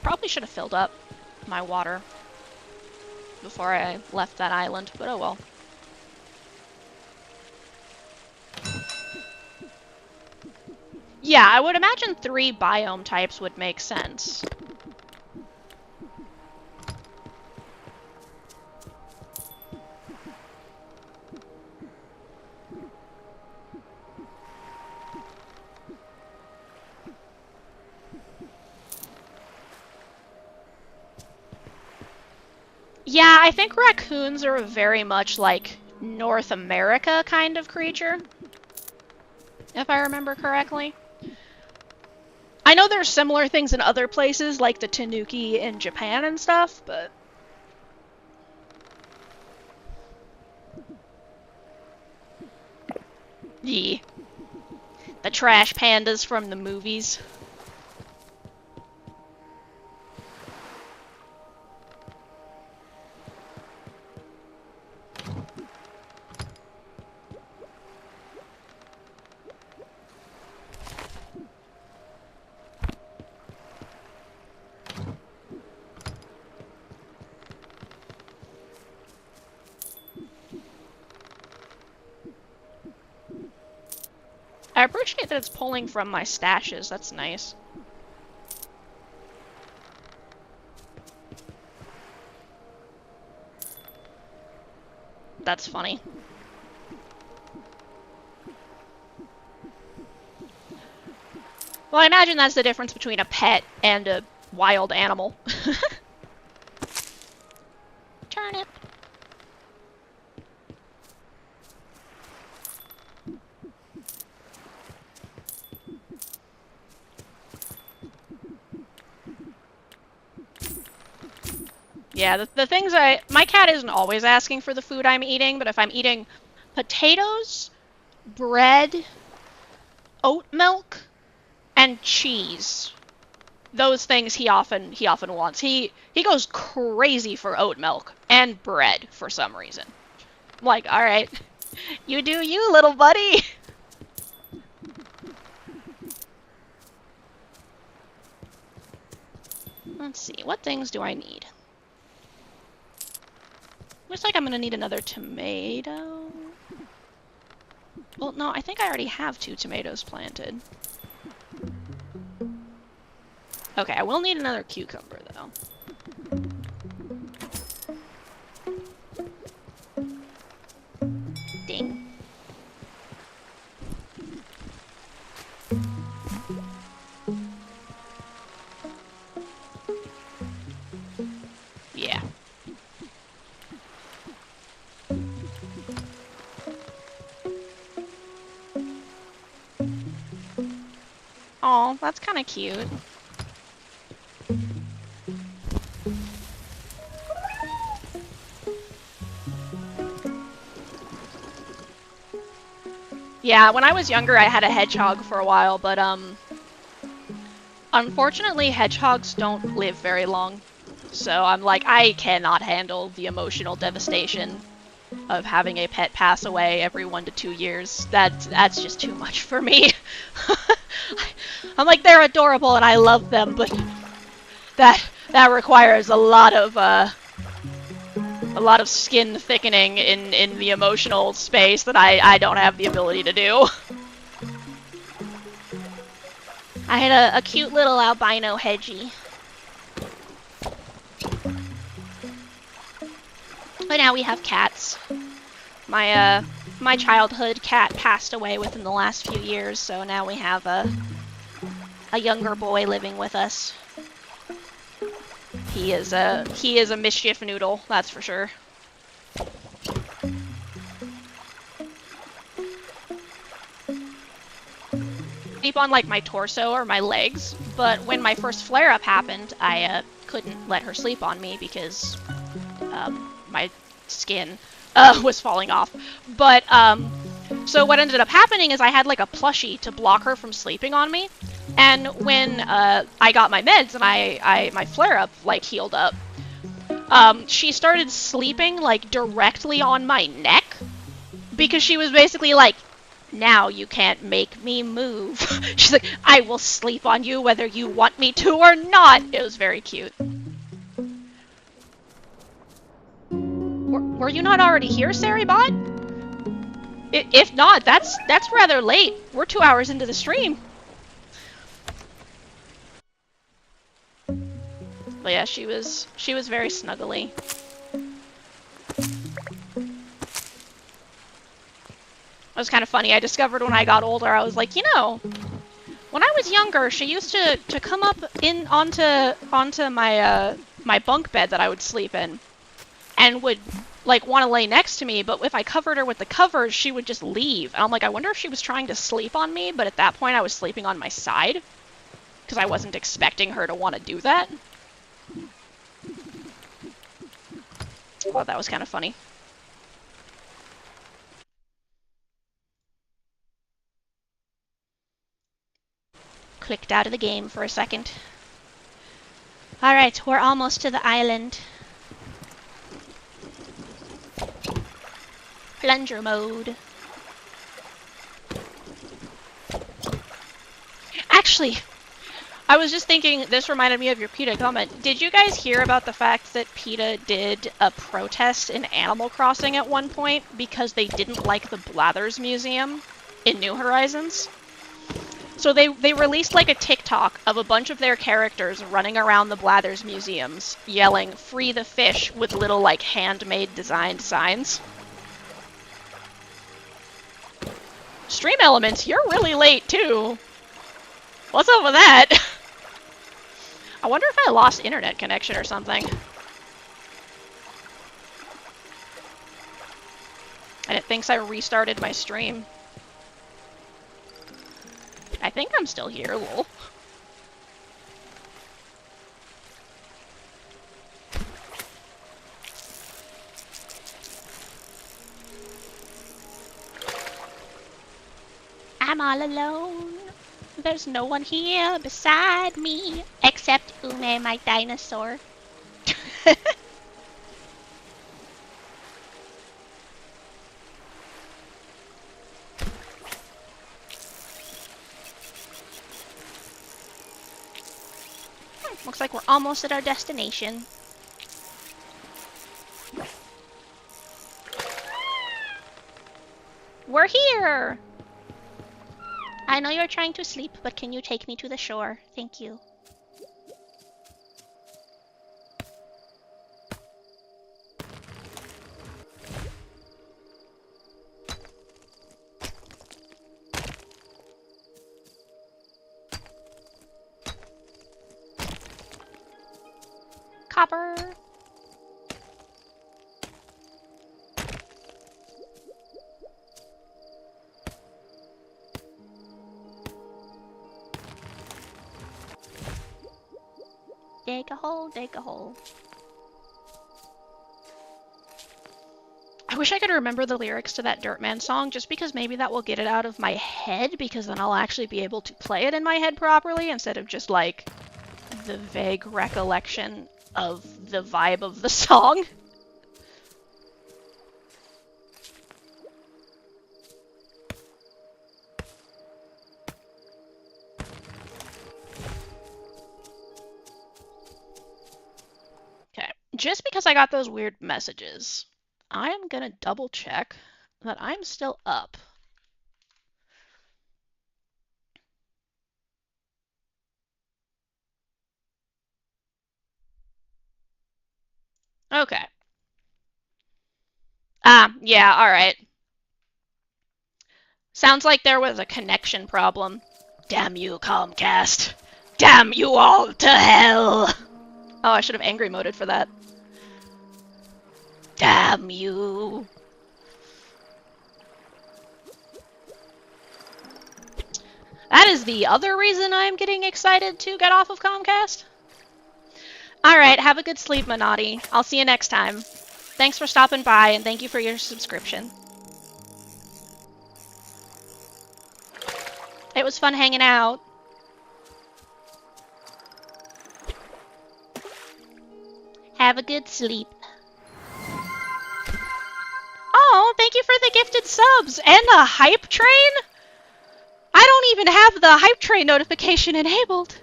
Probably should have filled up my water before I left that island, but oh well. Yeah, I would imagine 3 biome types would make sense. Yeah, I think raccoons are very much like North America kind of creature, if I remember correctly. I know there's similar things in other places, like the tanuki in Japan and stuff, but... Yeah. The trash pandas from the movies. I appreciate that it's pulling from my stashes, that's nice. That's funny. Well, I imagine that's the difference between a pet and a wild animal. Turnip. Yeah, the things my cat isn't always asking for the food I'm eating, but if I'm eating potatoes, bread, oat milk, and cheese, those things he often wants. He goes crazy for oat milk and bread for some reason. I'm like, all right, you do you, little buddy. Let's see, what things do I need? Looks like I'm gonna need another tomato. Well, no, I think I already have 2 tomatoes planted. Okay, I will need another cucumber, though. Ding. Yeah. Aw, that's kind of cute. Yeah, when I was younger, I had a hedgehog for a while, but, unfortunately, hedgehogs don't live very long. So I'm like, I cannot handle the emotional devastation of having a pet pass away every 1 to 2 years. That's just too much for me. I'm like, they're adorable and I love them, but that requires a lot of skin thickening in the emotional space that I don't have the ability to do. I had a cute little albino hedgie. But now we have cats. My my childhood cat passed away within the last few years, so now we have a younger boy living with us. He is a mischief noodle, that's for sure. Sleep on like my torso or my legs, but when my first flare-up happened, I couldn't let her sleep on me because my skin was falling off. But so what ended up happening is I had like a plushie to block her from sleeping on me. And when I got my meds and my flare-up like healed up, she started sleeping like directly on my neck because she was basically like, now you can't make me move. She's like, I will sleep on you whether you want me to or not. It was very cute. Were you not already here, Saribot? If not, that's rather late. We're 2 hours into the stream. But yeah, she was very snuggly. It was kind of funny. I discovered when I got older, I was like, you know, when I was younger, she used to come up in onto my my bunk bed that I would sleep in, and would like want to lay next to me. But if I covered her with the covers, she would just leave. And I'm like, I wonder if she was trying to sleep on me. But at that point, I was sleeping on my side because I wasn't expecting her to want to do that. I thought that was kind of funny. Clicked out of the game for a second. Alright, we're almost to the island. Plunger mode. Actually, I was just thinking, this reminded me of your PETA comment. Did you guys hear about the fact that PETA did a protest in Animal Crossing at one point because they didn't like the Blathers Museum in New Horizons? So they released like a TikTok of a bunch of their characters running around the Blathers Museums yelling, "Free the fish," with little like handmade designed signs. Stream Elements, you're really late too. What's up with that? I wonder if I lost internet connection or something. And it thinks I restarted my stream. I think I'm still here, lol. I'm all alone. There's no one here beside me, except Ume, my dinosaur. Looks like we're almost at our destination. We're here! I know you're trying to sleep, but can you take me to the shore? Thank you. Copper! Dig a hole, dig a hole. I wish I could remember the lyrics to that Dirtman song, just because maybe that will get it out of my head, because then I'll actually be able to play it in my head properly, instead of just, like, the vague recollection of the vibe of the song. Okay, just because I got those weird messages, I am gonna double check that I'm still up. Okay. Ah, yeah, alright. Sounds like there was a connection problem. Damn you, Comcast. Damn you all to hell. Oh, I should have angry moded for that. Damn you. That is the other reason I'm getting excited to get off of Comcast. Alright, have a good sleep, Mannaatti. I'll see you next time. Thanks for stopping by, and thank you for your subscription. It was fun hanging out. Have a good sleep. Oh, thank you for the gifted subs and a hype train? I don't even have the hype train notification enabled.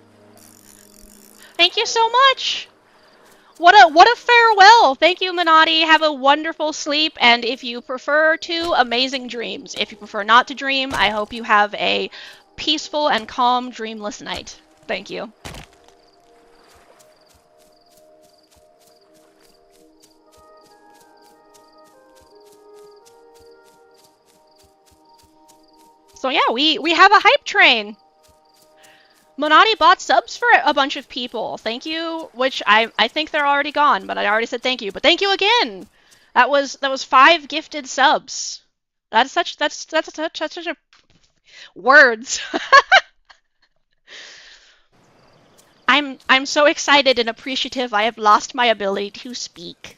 Thank you so much. What a farewell. Thank you, Mannaatti. Have a wonderful sleep, and if you prefer to, amazing dreams. If you prefer not to dream, I hope you have a peaceful and calm, dreamless night. Thank you. So yeah, we have a hype train. Mannaatti bought subs for a bunch of people. Thank you, which I think they're already gone, but I already said thank you. But thank you again. That was 5 gifted subs. That's such a words. I'm so excited and appreciative. I have lost my ability to speak.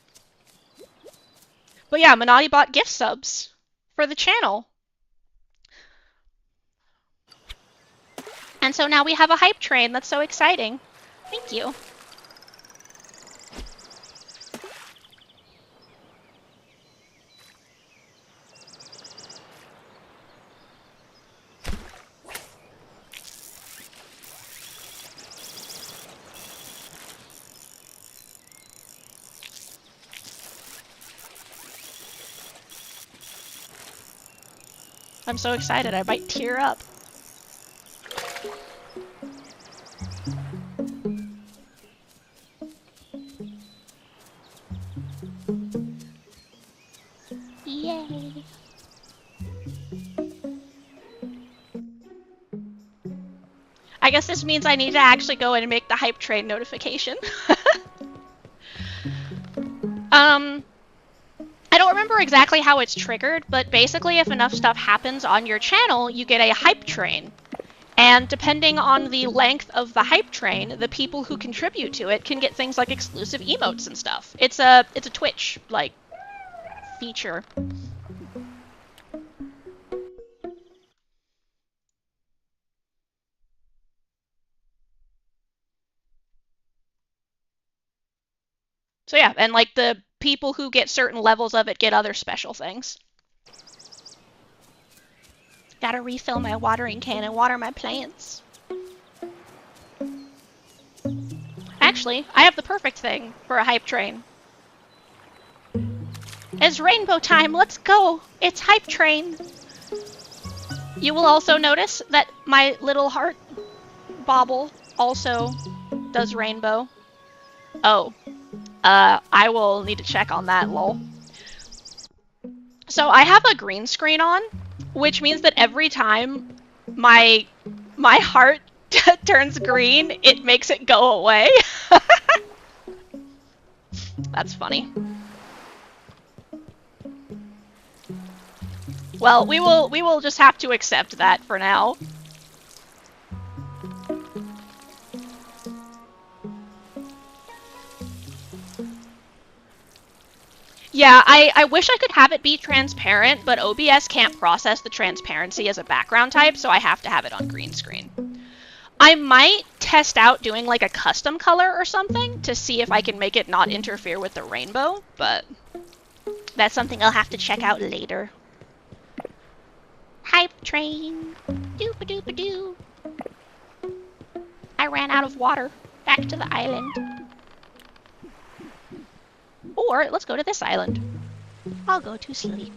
But yeah, Mannaatti bought gift subs for the channel. And so now we have a hype train. That's so exciting. Thank you. I'm so excited. I might tear up. Yay. I guess this means I need to actually go in and make the hype train notification. I don't remember exactly how it's triggered, but basically if enough stuff happens on your channel, you get a hype train. And depending on the length of the hype train, the people who contribute to it can get things like exclusive emotes and stuff. It's a Twitch, like, feature. So yeah, and like the people who get certain levels of it get other special things. Gotta refill my watering can and water my plants. Actually, I have the perfect thing for a hype train. It's rainbow time, let's go! It's hype train! You will also notice that my little heart bauble also does rainbow. Oh. I will need to check on that, lol. So I have a green screen on, which means that every time my heart turns green, it makes it go away. That's funny. Well, we will just have to accept that for now. Yeah, I wish I could have it be transparent, but OBS can't process the transparency as a background type, so I have to have it on green screen. I might test out doing like a custom color or something to see if I can make it not interfere with the rainbow, but that's something I'll have to check out later. Hype train. Doop-a-doop-a-doo. I ran out of water. Back to the island. Or, let's go to this island. I'll go to sleep.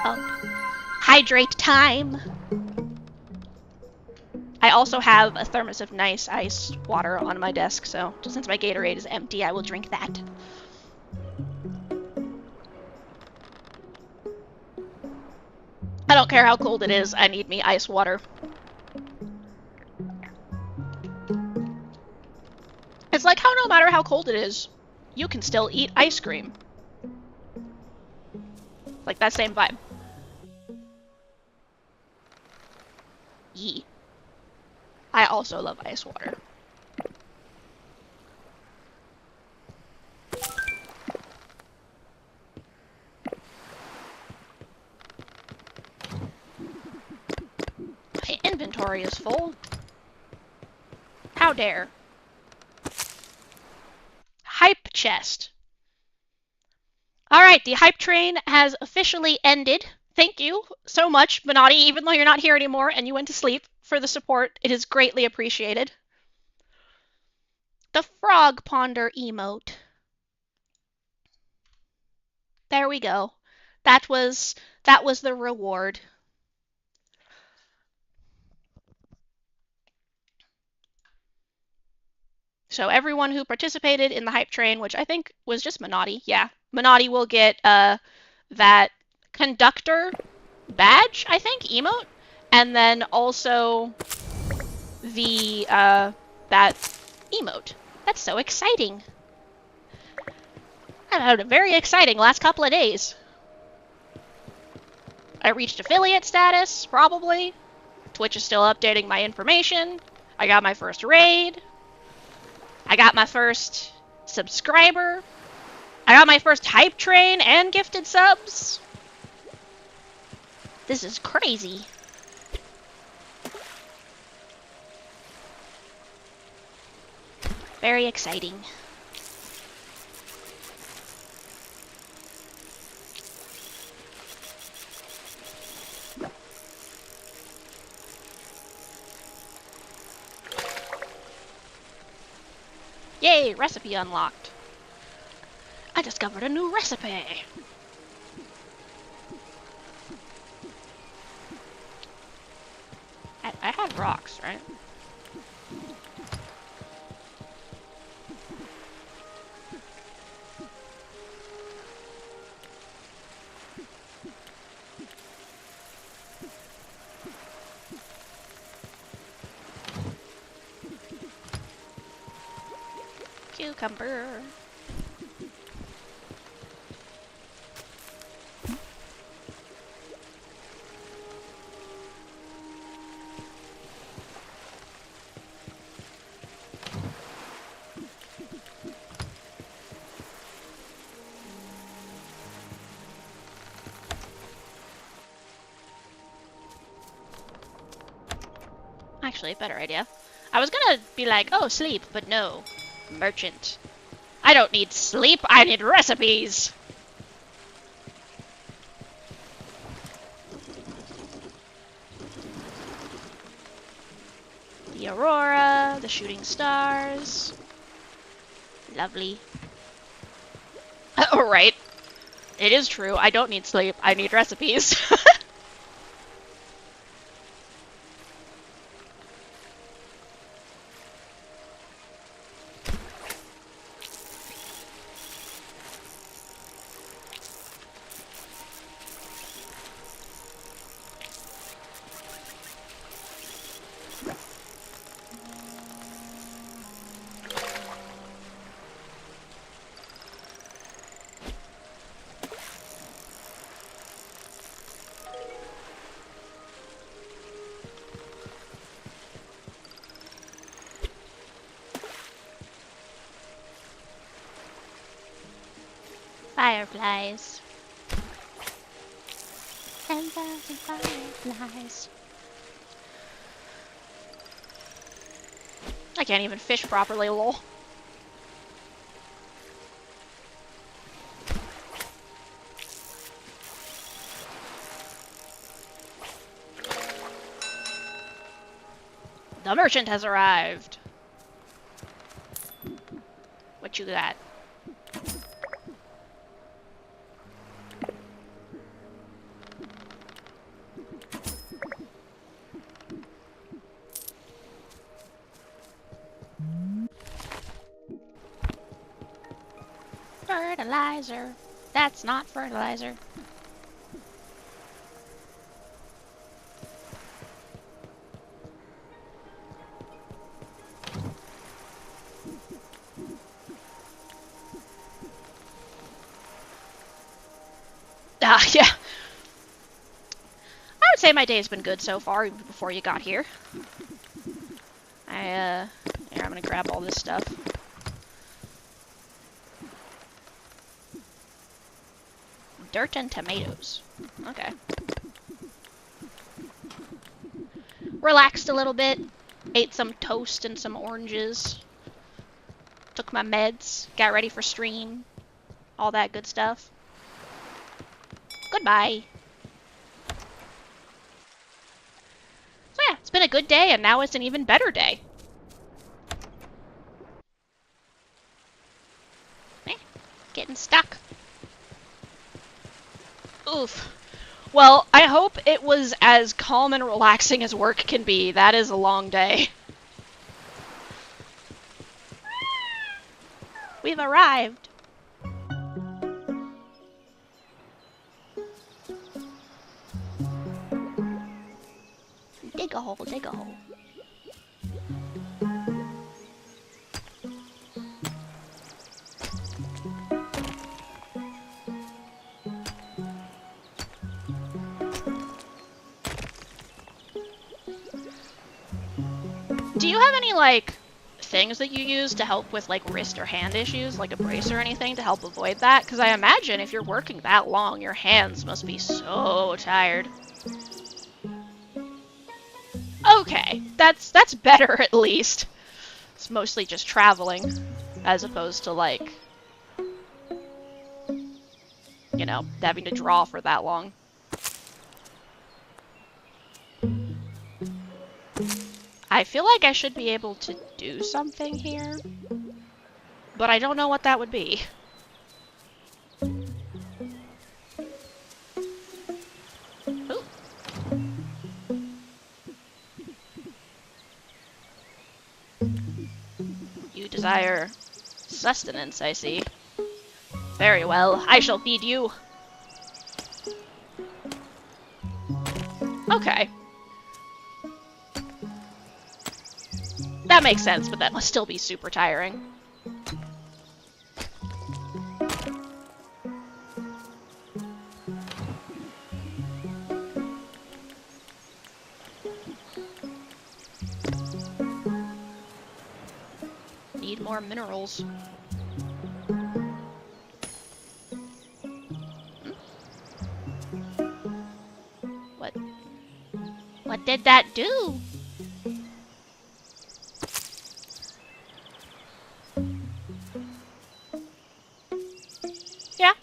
Oh. Hydrate time! I also have a thermos of nice ice water on my desk, so since my Gatorade is empty, I will drink that. I don't care how cold it is, I need me ice water. It's like how no matter how cold it is, you can still eat ice cream. Like that same vibe. Yee. I also love ice water. My inventory is full. How dare. Hype chest. Alright, the hype train has officially ended. Thank you so much, Mannaatti, even though you're not here anymore and you went to sleep, for the support. It is greatly appreciated. The frog ponder emote. There we go. That was the reward. So everyone who participated in the hype train, which I think was just Mannaatti, yeah, Mannaatti will get that conductor badge, I think, emote, and then also the that emote. That's so exciting. I've had a very exciting last couple of days. I reached affiliate status, probably. Twitch is still updating my information. I got my first raid. I got my first subscriber. I got my first hype train and gifted subs. This is crazy. Very exciting. Yay, recipe unlocked. I discovered a new recipe. I had rocks, right? Cucumber. Actually, better idea. I was gonna be like, oh, sleep, but no. Merchant. I don't need sleep, I need recipes! The aurora, the shooting stars. Lovely. Oh, right. It is true, I don't need sleep, I need recipes. Fireflies. 10,000 fireflies. I can't even fish properly, lol. The merchant has arrived. What you got? fertilizer. That's not fertilizer. Yeah. I would say my day's been good so far, even before you got here. Here, I'm gonna grab all this stuff. Dirt and tomatoes. Okay. Relaxed a little bit. Ate some toast and some oranges. Took my meds. Got ready for stream. All that good stuff. Goodbye. So yeah, it's been a good day, and now it's an even better day. Getting stuck. Oof. Well, I hope it was as calm and relaxing as work can be. That is a long day. We've arrived. Dig a hole, dig a hole. Do you have any, like, things that you use to help with, like, wrist or hand issues, like a brace or anything to help avoid that? Because I imagine if you're working that long, your hands must be so tired. Okay, that's better at least. It's mostly just traveling, as opposed to, like, you know, having to draw for that long. I feel like I should be able to do something here, but I don't know what that would be. Ooh. You desire sustenance, I see. Very well, I shall feed you. Okay. That makes sense, but that must still be super tiring. Need more minerals. What did that do? Yeah.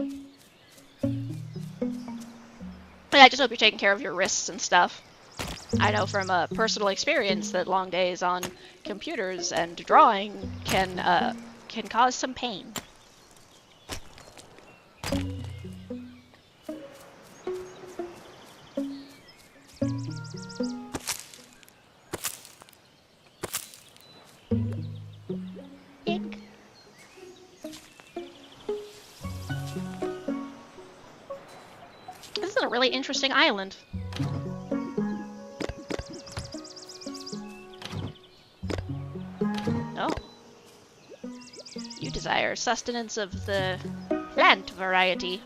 I just hope you're taking care of your wrists and stuff. I know from personal experience that long days on computers and drawing can cause some pain. This is a really interesting island. Oh. You desire sustenance of the plant variety.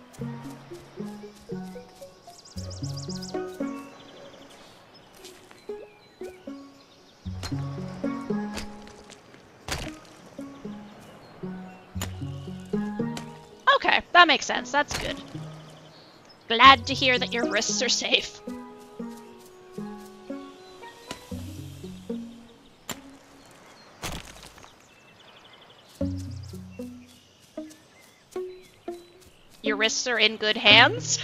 Okay, that makes sense. That's good. Glad to hear that your wrists are safe. Your wrists are in good hands?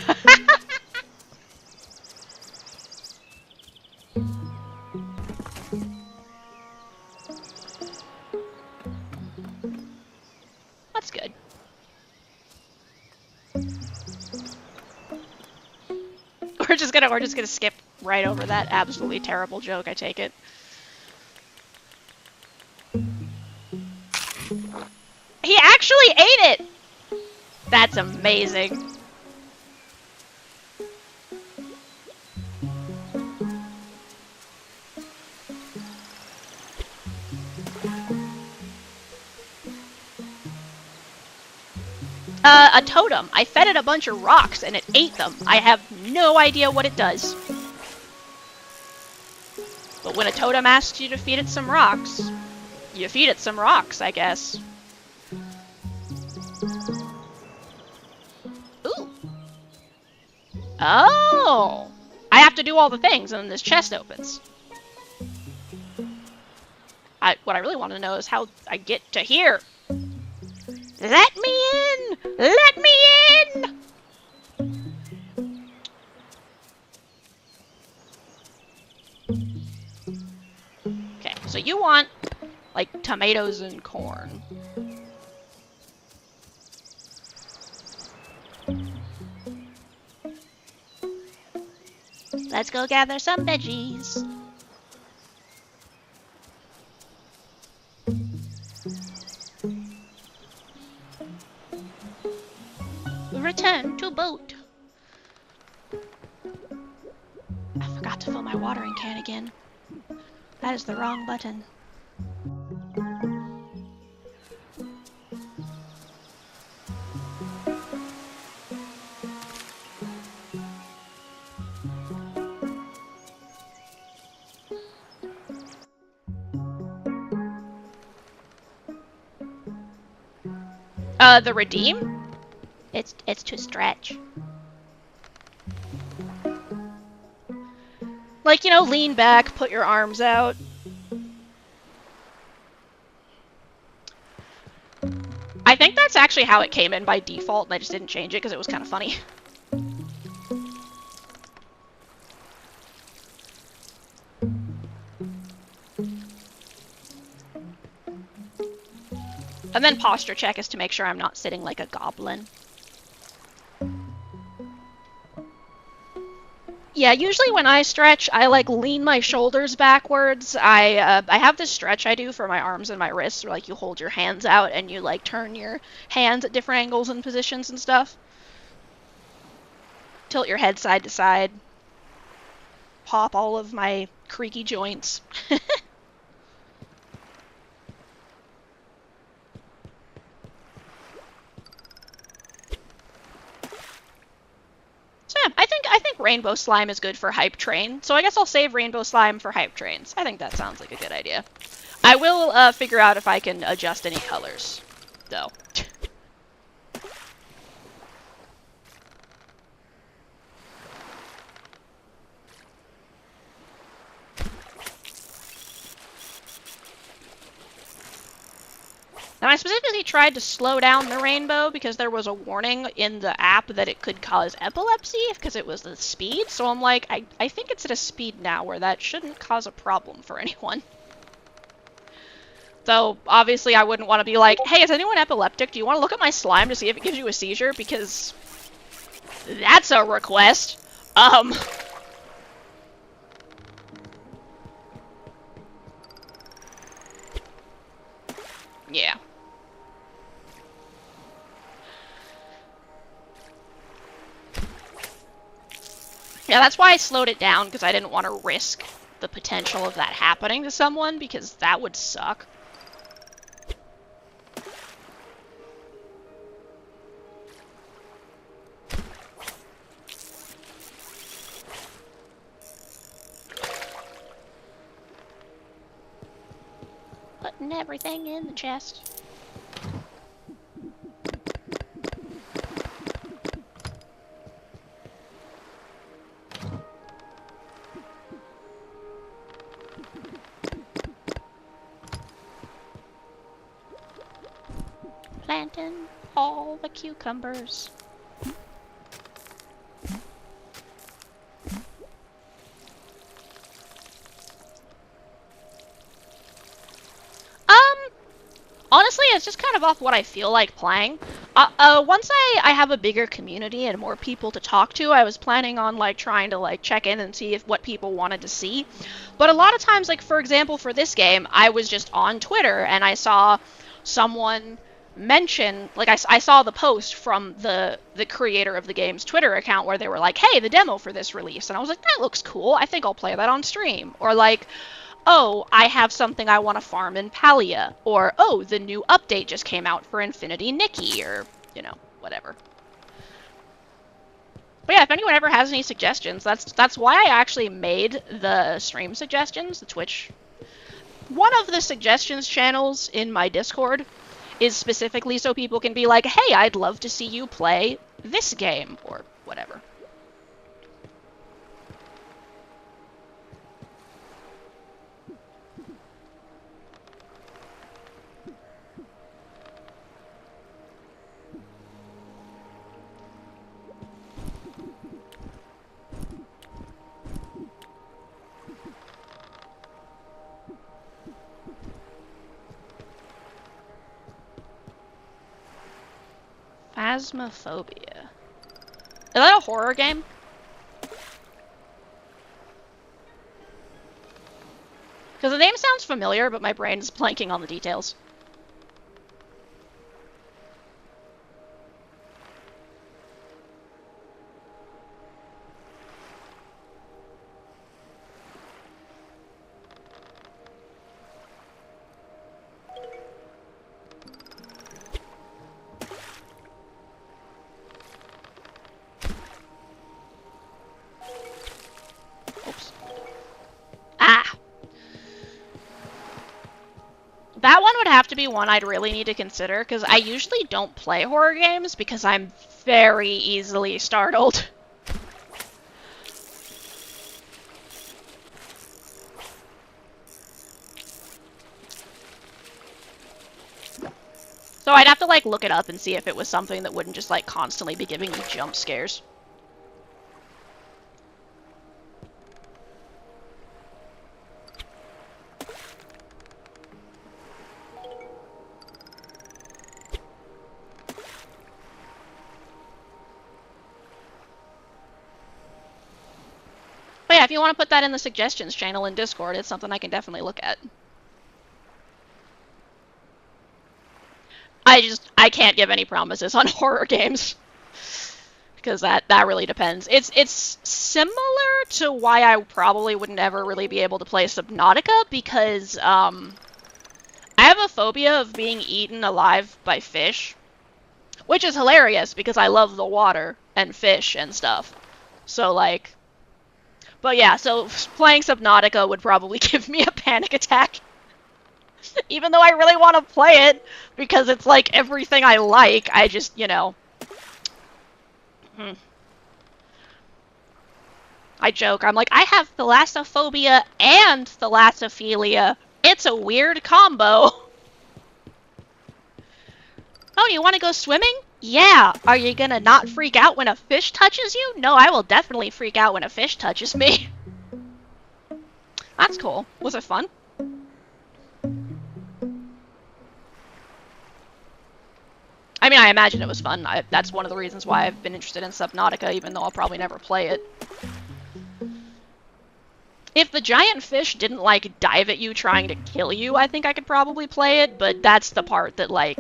That's good. We're just gonna skip right over that absolutely terrible joke, I take it. He actually ate it! That's amazing. A totem. I fed it a bunch of rocks and it ate them. I have no idea what it does. But when a totem asks you to feed it some rocks, you feed it some rocks, I guess. Ooh. Oh! I have to do all the things and then this chest opens. What I really want to know is how I get to here. Let me in! Let me in! Okay, so you want, like, tomatoes and corn. Let's go gather some veggies. Return to boat. I forgot to fill my watering can again. That is the wrong button. The redeem? It's to stretch. Like, you know, lean back, put your arms out. I think that's actually how it came in by default, and I just didn't change it because it was kind of funny. And then posture check is to make sure I'm not sitting like a goblin. Yeah, usually when I stretch, I like lean my shoulders backwards. I have this stretch I do for my arms and my wrists, where like you hold your hands out and you like turn your hands at different angles and positions and stuff. Tilt your head side to side. Pop all of my creaky joints. Yeah, I think Rainbow Slime is good for Hype Train, so I guess I'll save Rainbow Slime for Hype Trains. I think that sounds like a good idea. I will figure out if I can adjust any colors, though. Now, I specifically tried to slow down the rainbow because there was a warning in the app that it could cause epilepsy because it was the speed. So I'm like, I think it's at a speed now where that shouldn't cause a problem for anyone. So obviously I wouldn't want to be like, hey, is anyone epileptic? Do you want to look at my slime to see if it gives you a seizure? Because that's a request. Yeah. Yeah, that's why I slowed it down, because I didn't want to risk the potential of that happening to someone, because that would suck. Putting everything in the chest. Planting all the cucumbers. Honestly, it's just kind of off what I feel like playing. Once I have a bigger community and more people to talk to, I was planning on like trying to like check in and see if what people wanted to see. But a lot of times, like for example, for this game, I was just on Twitter and I saw someone mention, like I saw the post from the creator of the game's Twitter account where they were like, hey, the demo for this release, and I was like, that looks cool, I think I'll play that on stream. Or like, oh, I have something I want to farm in Palia, or oh, the new update just came out for Infinity Nikki, or, you know, whatever. But yeah, if anyone ever has any suggestions, that's why I actually made the stream suggestions, the Twitch. One of the suggestions channels in my Discord is specifically so people can be like, hey, I'd love to see you play this game, or whatever. Phasmophobia. Is that a horror game? Because the name sounds familiar, but my brain is blanking on the details. Oops. Ah! That one would have to be one I'd really need to consider, because I usually don't play horror games because I'm very easily startled. So I'd have to, like, look it up and see if it was something that wouldn't just, like, constantly be giving me jump scares. But yeah, if you want to put that in the suggestions channel in Discord, it's something I can definitely look at. I can't give any promises on horror games. Because that really depends. It's similar to why I probably would never really be able to play Subnautica, because I have a phobia of being eaten alive by fish. Which is hilarious, because I love the water and fish and stuff. So, like... But yeah, so playing Subnautica would probably give me a panic attack. Even though I really want to play it, because it's like everything I like, I just, you know... I joke, I'm like, I have thalassophobia and thalassophilia. It's a weird combo. Oh, you want to go swimming? Yeah. Are you gonna not freak out when a fish touches you? No, I will definitely freak out when a fish touches me. That's cool. Was it fun? I mean, I imagine it was fun. That's one of the reasons why I've been interested in Subnautica, even though I'll probably never play it. If the giant fish didn't, like, dive at you trying to kill you, I think I could probably play it, but that's the part that, like...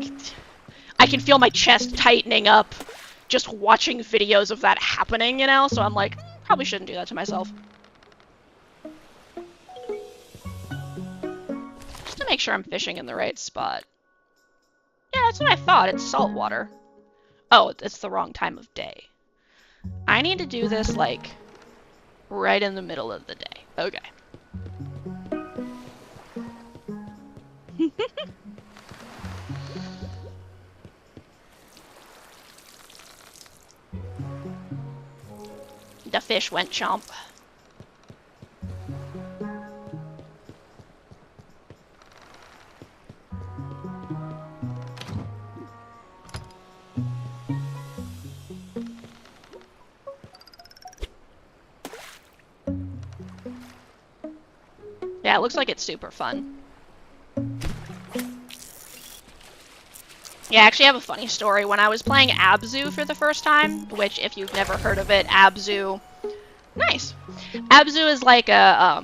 I can feel my chest tightening up just watching videos of that happening, you know? So I'm like, probably shouldn't do that to myself. Just to make sure I'm fishing in the right spot. Yeah, that's what I thought. It's saltwater. Oh, it's the wrong time of day. I need to do this, like, right in the middle of the day. Okay. The fish went chomp. Yeah, it looks like it's super fun. Yeah, I actually have a funny story. When I was playing Abzu for the first time, which, if you've never heard of it, Abzu... Nice! Abzu is like a,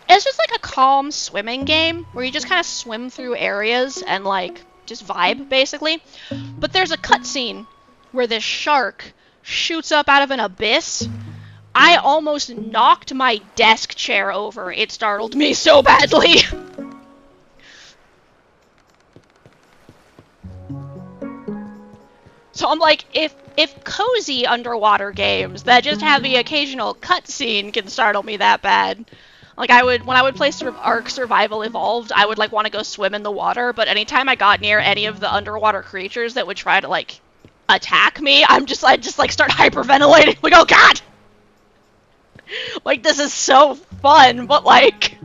it's just like a calm swimming game, where you just kind of swim through areas and, like, just vibe, basically. But there's a cutscene where this shark shoots up out of an abyss. I almost knocked my desk chair over. It startled me so badly. So I'm like, if cozy underwater games that just have the occasional cutscene can startle me that bad. Like, when I would play Ark Survival Evolved, I would, like, want to go swim in the water, but anytime I got near any of the underwater creatures that would try to, like, attack me, I'd just, like, start hyperventilating. Like, oh god! Like, this is so fun, but, like,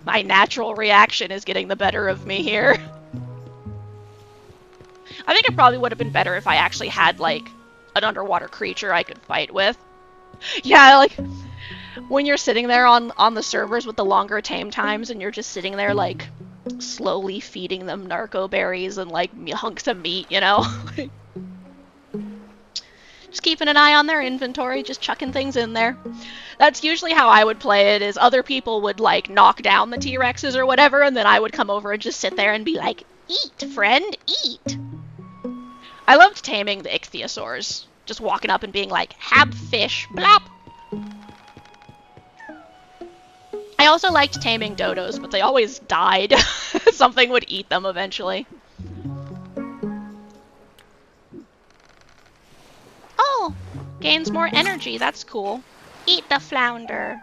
my natural reaction is getting the better of me here. I think it probably would have been better if I actually had, like, an underwater creature I could fight with. Yeah, like, when you're sitting there on the servers with the longer tame times and you're just sitting there, like, slowly feeding them narco berries and, like, hunks of meat, you know? Just keeping an eye on their inventory, just chucking things in there. That's usually how I would play it, is other people would, like, knock down the T-Rexes or whatever, and then I would come over and just sit there and be like, eat, friend, eat! I loved taming the ichthyosaurs. Just walking up and being like, have fish, blop! I also liked taming dodos, but they always died. Something would eat them eventually. Oh! Gains more energy, that's cool. Eat the flounder.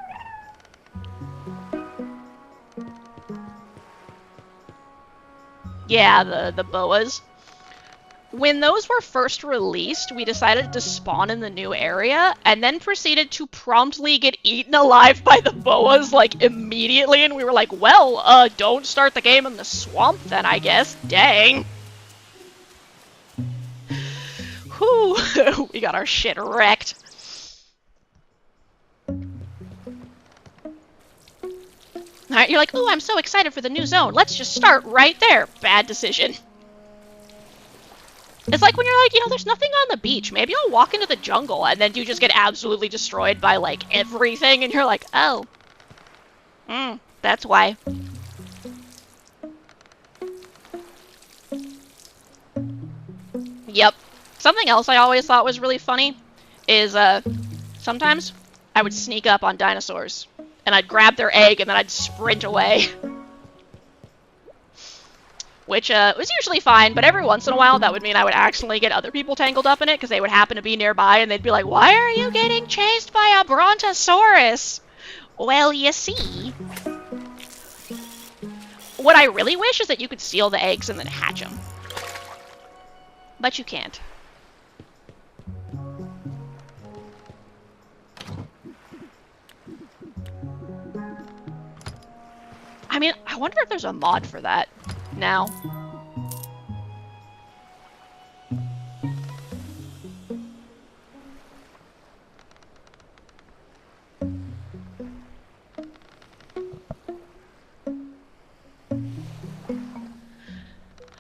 Yeah, the boas. When those were first released, we decided to spawn in the new area, and then proceeded to promptly get eaten alive by the boas, like, immediately, and we were like, well, don't start the game in the swamp then, I guess. Dang. Whew. We got our shit wrecked. Alright, you're like, ooh, I'm so excited for the new zone. Let's just start right there. Bad decision. It's like when you're like, you know, there's nothing on the beach. Maybe I'll walk into the jungle, and then you just get absolutely destroyed by, like, everything, and you're like, oh. That's why. Yep. Something else I always thought was really funny is, sometimes I would sneak up on dinosaurs, and I'd grab their egg, and then I'd sprint away. Which was usually fine, but every once in a while that would mean I would accidentally get other people tangled up in it, because they would happen to be nearby, and they'd be like, why are you getting chased by a brontosaurus? Well, you see. What I really wish is that you could steal the eggs and then hatch them. But you can't. I mean, I wonder if there's a mod for that now.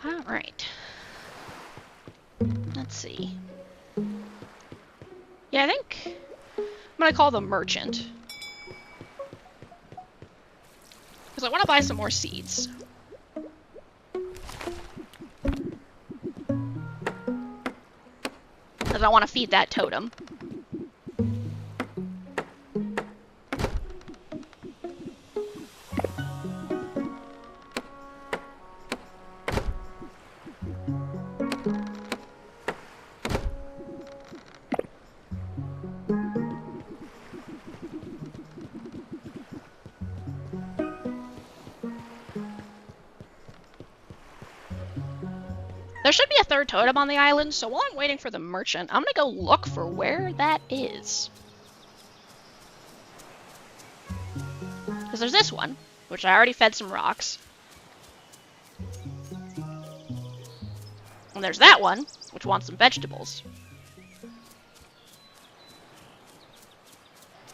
All right. Let's see. Yeah, I think I'm gonna call the merchant. Because I want to buy some more seeds. Because I want to feed that totem. There should be a third totem on the island, so while I'm waiting for the merchant, I'm gonna go look for where that is. Because there's this one, which I already fed some rocks. And there's that one, which wants some vegetables.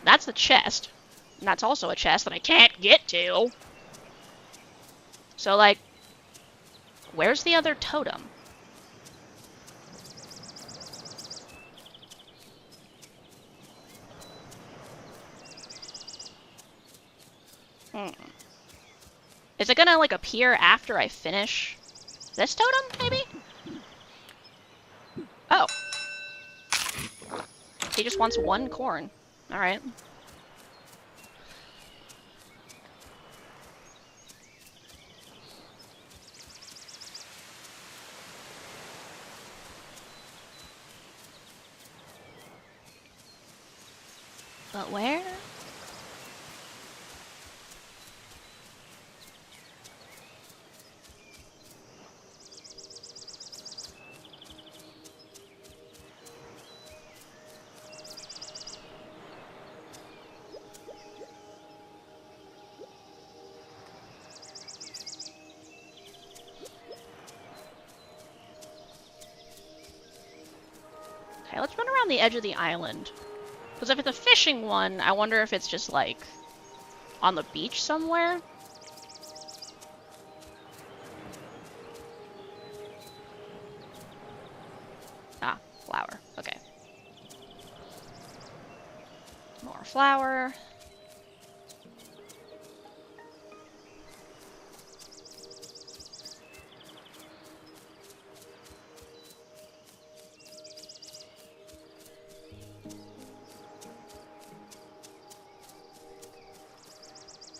That's the chest. And that's also a chest that I can't get to. So, like, where's the other totem? Is it gonna, like, appear after I finish This totem, maybe? Oh. He just wants one corn. Alright. But where? Okay, let's run around the edge of the island. Because if it's a fishing one, I wonder if it's just, like, on the beach somewhere? Ah, flour. Okay. More flour.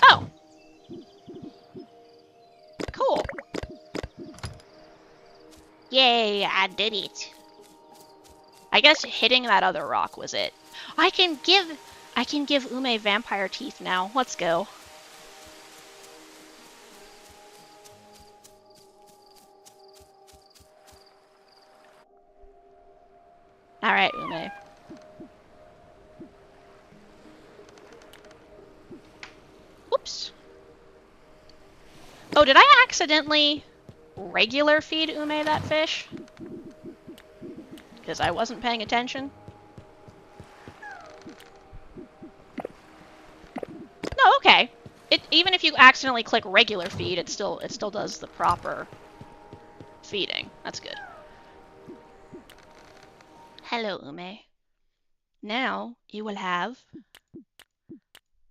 Oh! Cool. Yay, I did it. I guess hitting that other rock was it. I can give Ume vampire teeth now. Let's go. Alright, Ume. Oops. Oh, did I accidentally regular feed Ume that fish? Because I wasn't paying attention. No, okay. Even if you accidentally click regular feed, it still does the proper feeding. That's good. Hello, Ume. Now you will have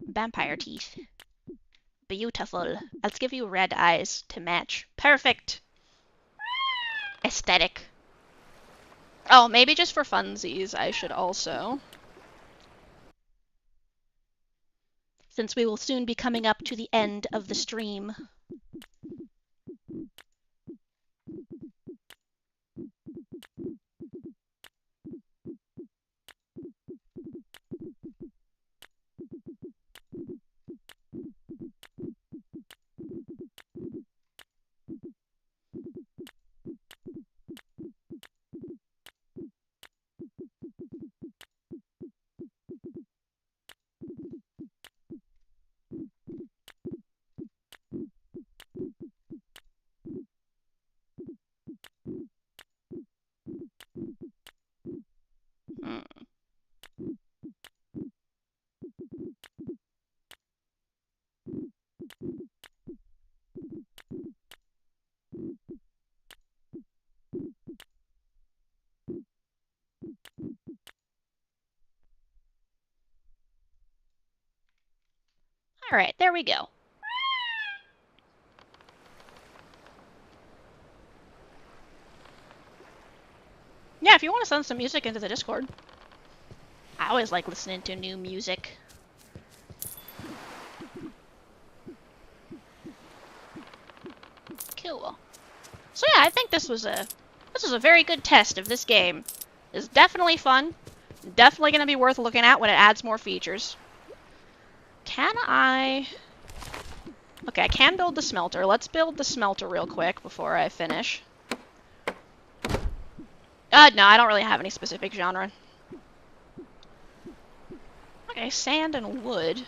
vampire teeth. Beautiful. Let's give you red eyes to match. Perfect. Aesthetic. Oh, maybe just for funsies, I should also. Since we will soon be coming up to the end of the stream. Alright, there we go. Yeah, if you want to send some music into the Discord. I always like listening to new music. Cool. So yeah, I think this was a very good test of this game. It's definitely fun. Definitely going to be worth looking at when it adds more features. Can I... Okay, I can build the smelter. Let's build the smelter real quick before I finish. No, I don't really have any specific genre. Okay, sand and wood.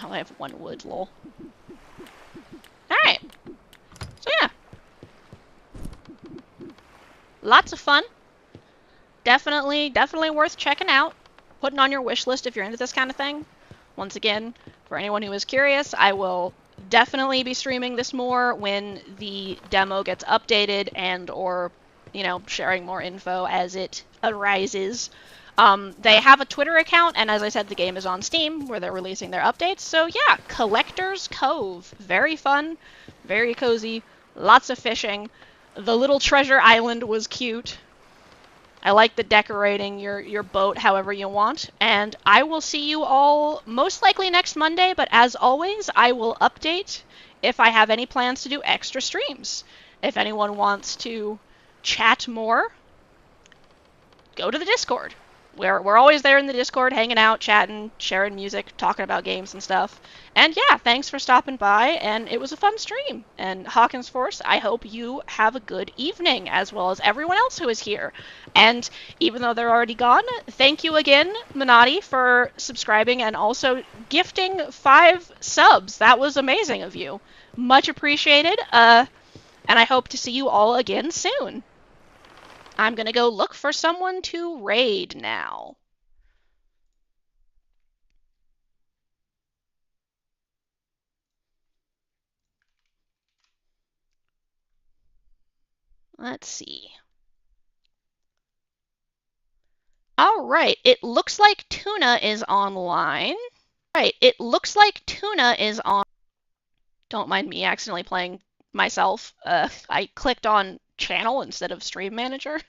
Oh, I have one wood, lol. Alright. So yeah. Lots of fun. Definitely worth checking out. Putting on your wish list if you're into this kind of thing. Once again, for anyone who is curious, I will definitely be streaming this more when the demo gets updated and or sharing more info as it arises. They have a Twitter account, and as I said, the game is on Steam where they're releasing their updates. So yeah, Collector's Cove. Very fun, very cozy, lots of fishing. The little treasure island was cute. I like the decorating your boat however you want. And I will see you all most likely next Monday, but as always, I will update if I have any plans to do extra streams. If anyone wants to chat more, go to the Discord. We're always there in the Discord, hanging out, chatting, sharing music, talking about games and stuff. And yeah, thanks for stopping by, and it was a fun stream. And Hawkins Force, I hope you have a good evening, as well as everyone else who is here. And even though they're already gone, thank you again, Mannaatti, for subscribing and also gifting 5 subs. That was amazing of you. Much appreciated. And I hope to see you all again soon. I'm gonna go look for someone to raid now. Let's see. All right, it looks like Tuna is online. Right, it looks like Tuna is on. Don't mind me accidentally playing myself. I clicked on channel instead of stream manager.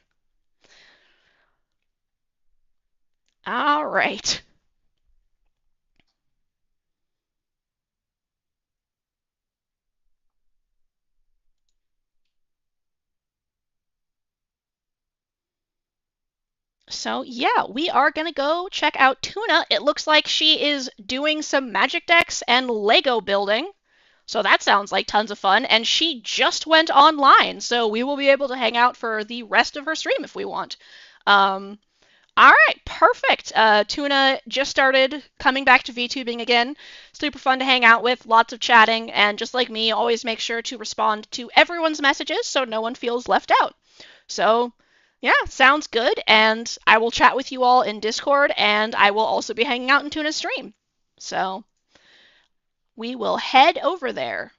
All right. So yeah, we are gonna go check out Tuna. It looks like she is doing some magic decks and Lego building. So that sounds like tons of fun. And she just went online, so we will be able to hang out for the rest of her stream if we want. All right, perfect. Tuna just started coming back to VTubing again. Super fun to hang out with, lots of chatting, and just like me, always make sure to respond to everyone's messages so no one feels left out. So yeah, sounds good. And I will chat with you all in Discord, and I will also be hanging out in Tuna's stream. So we will head over there.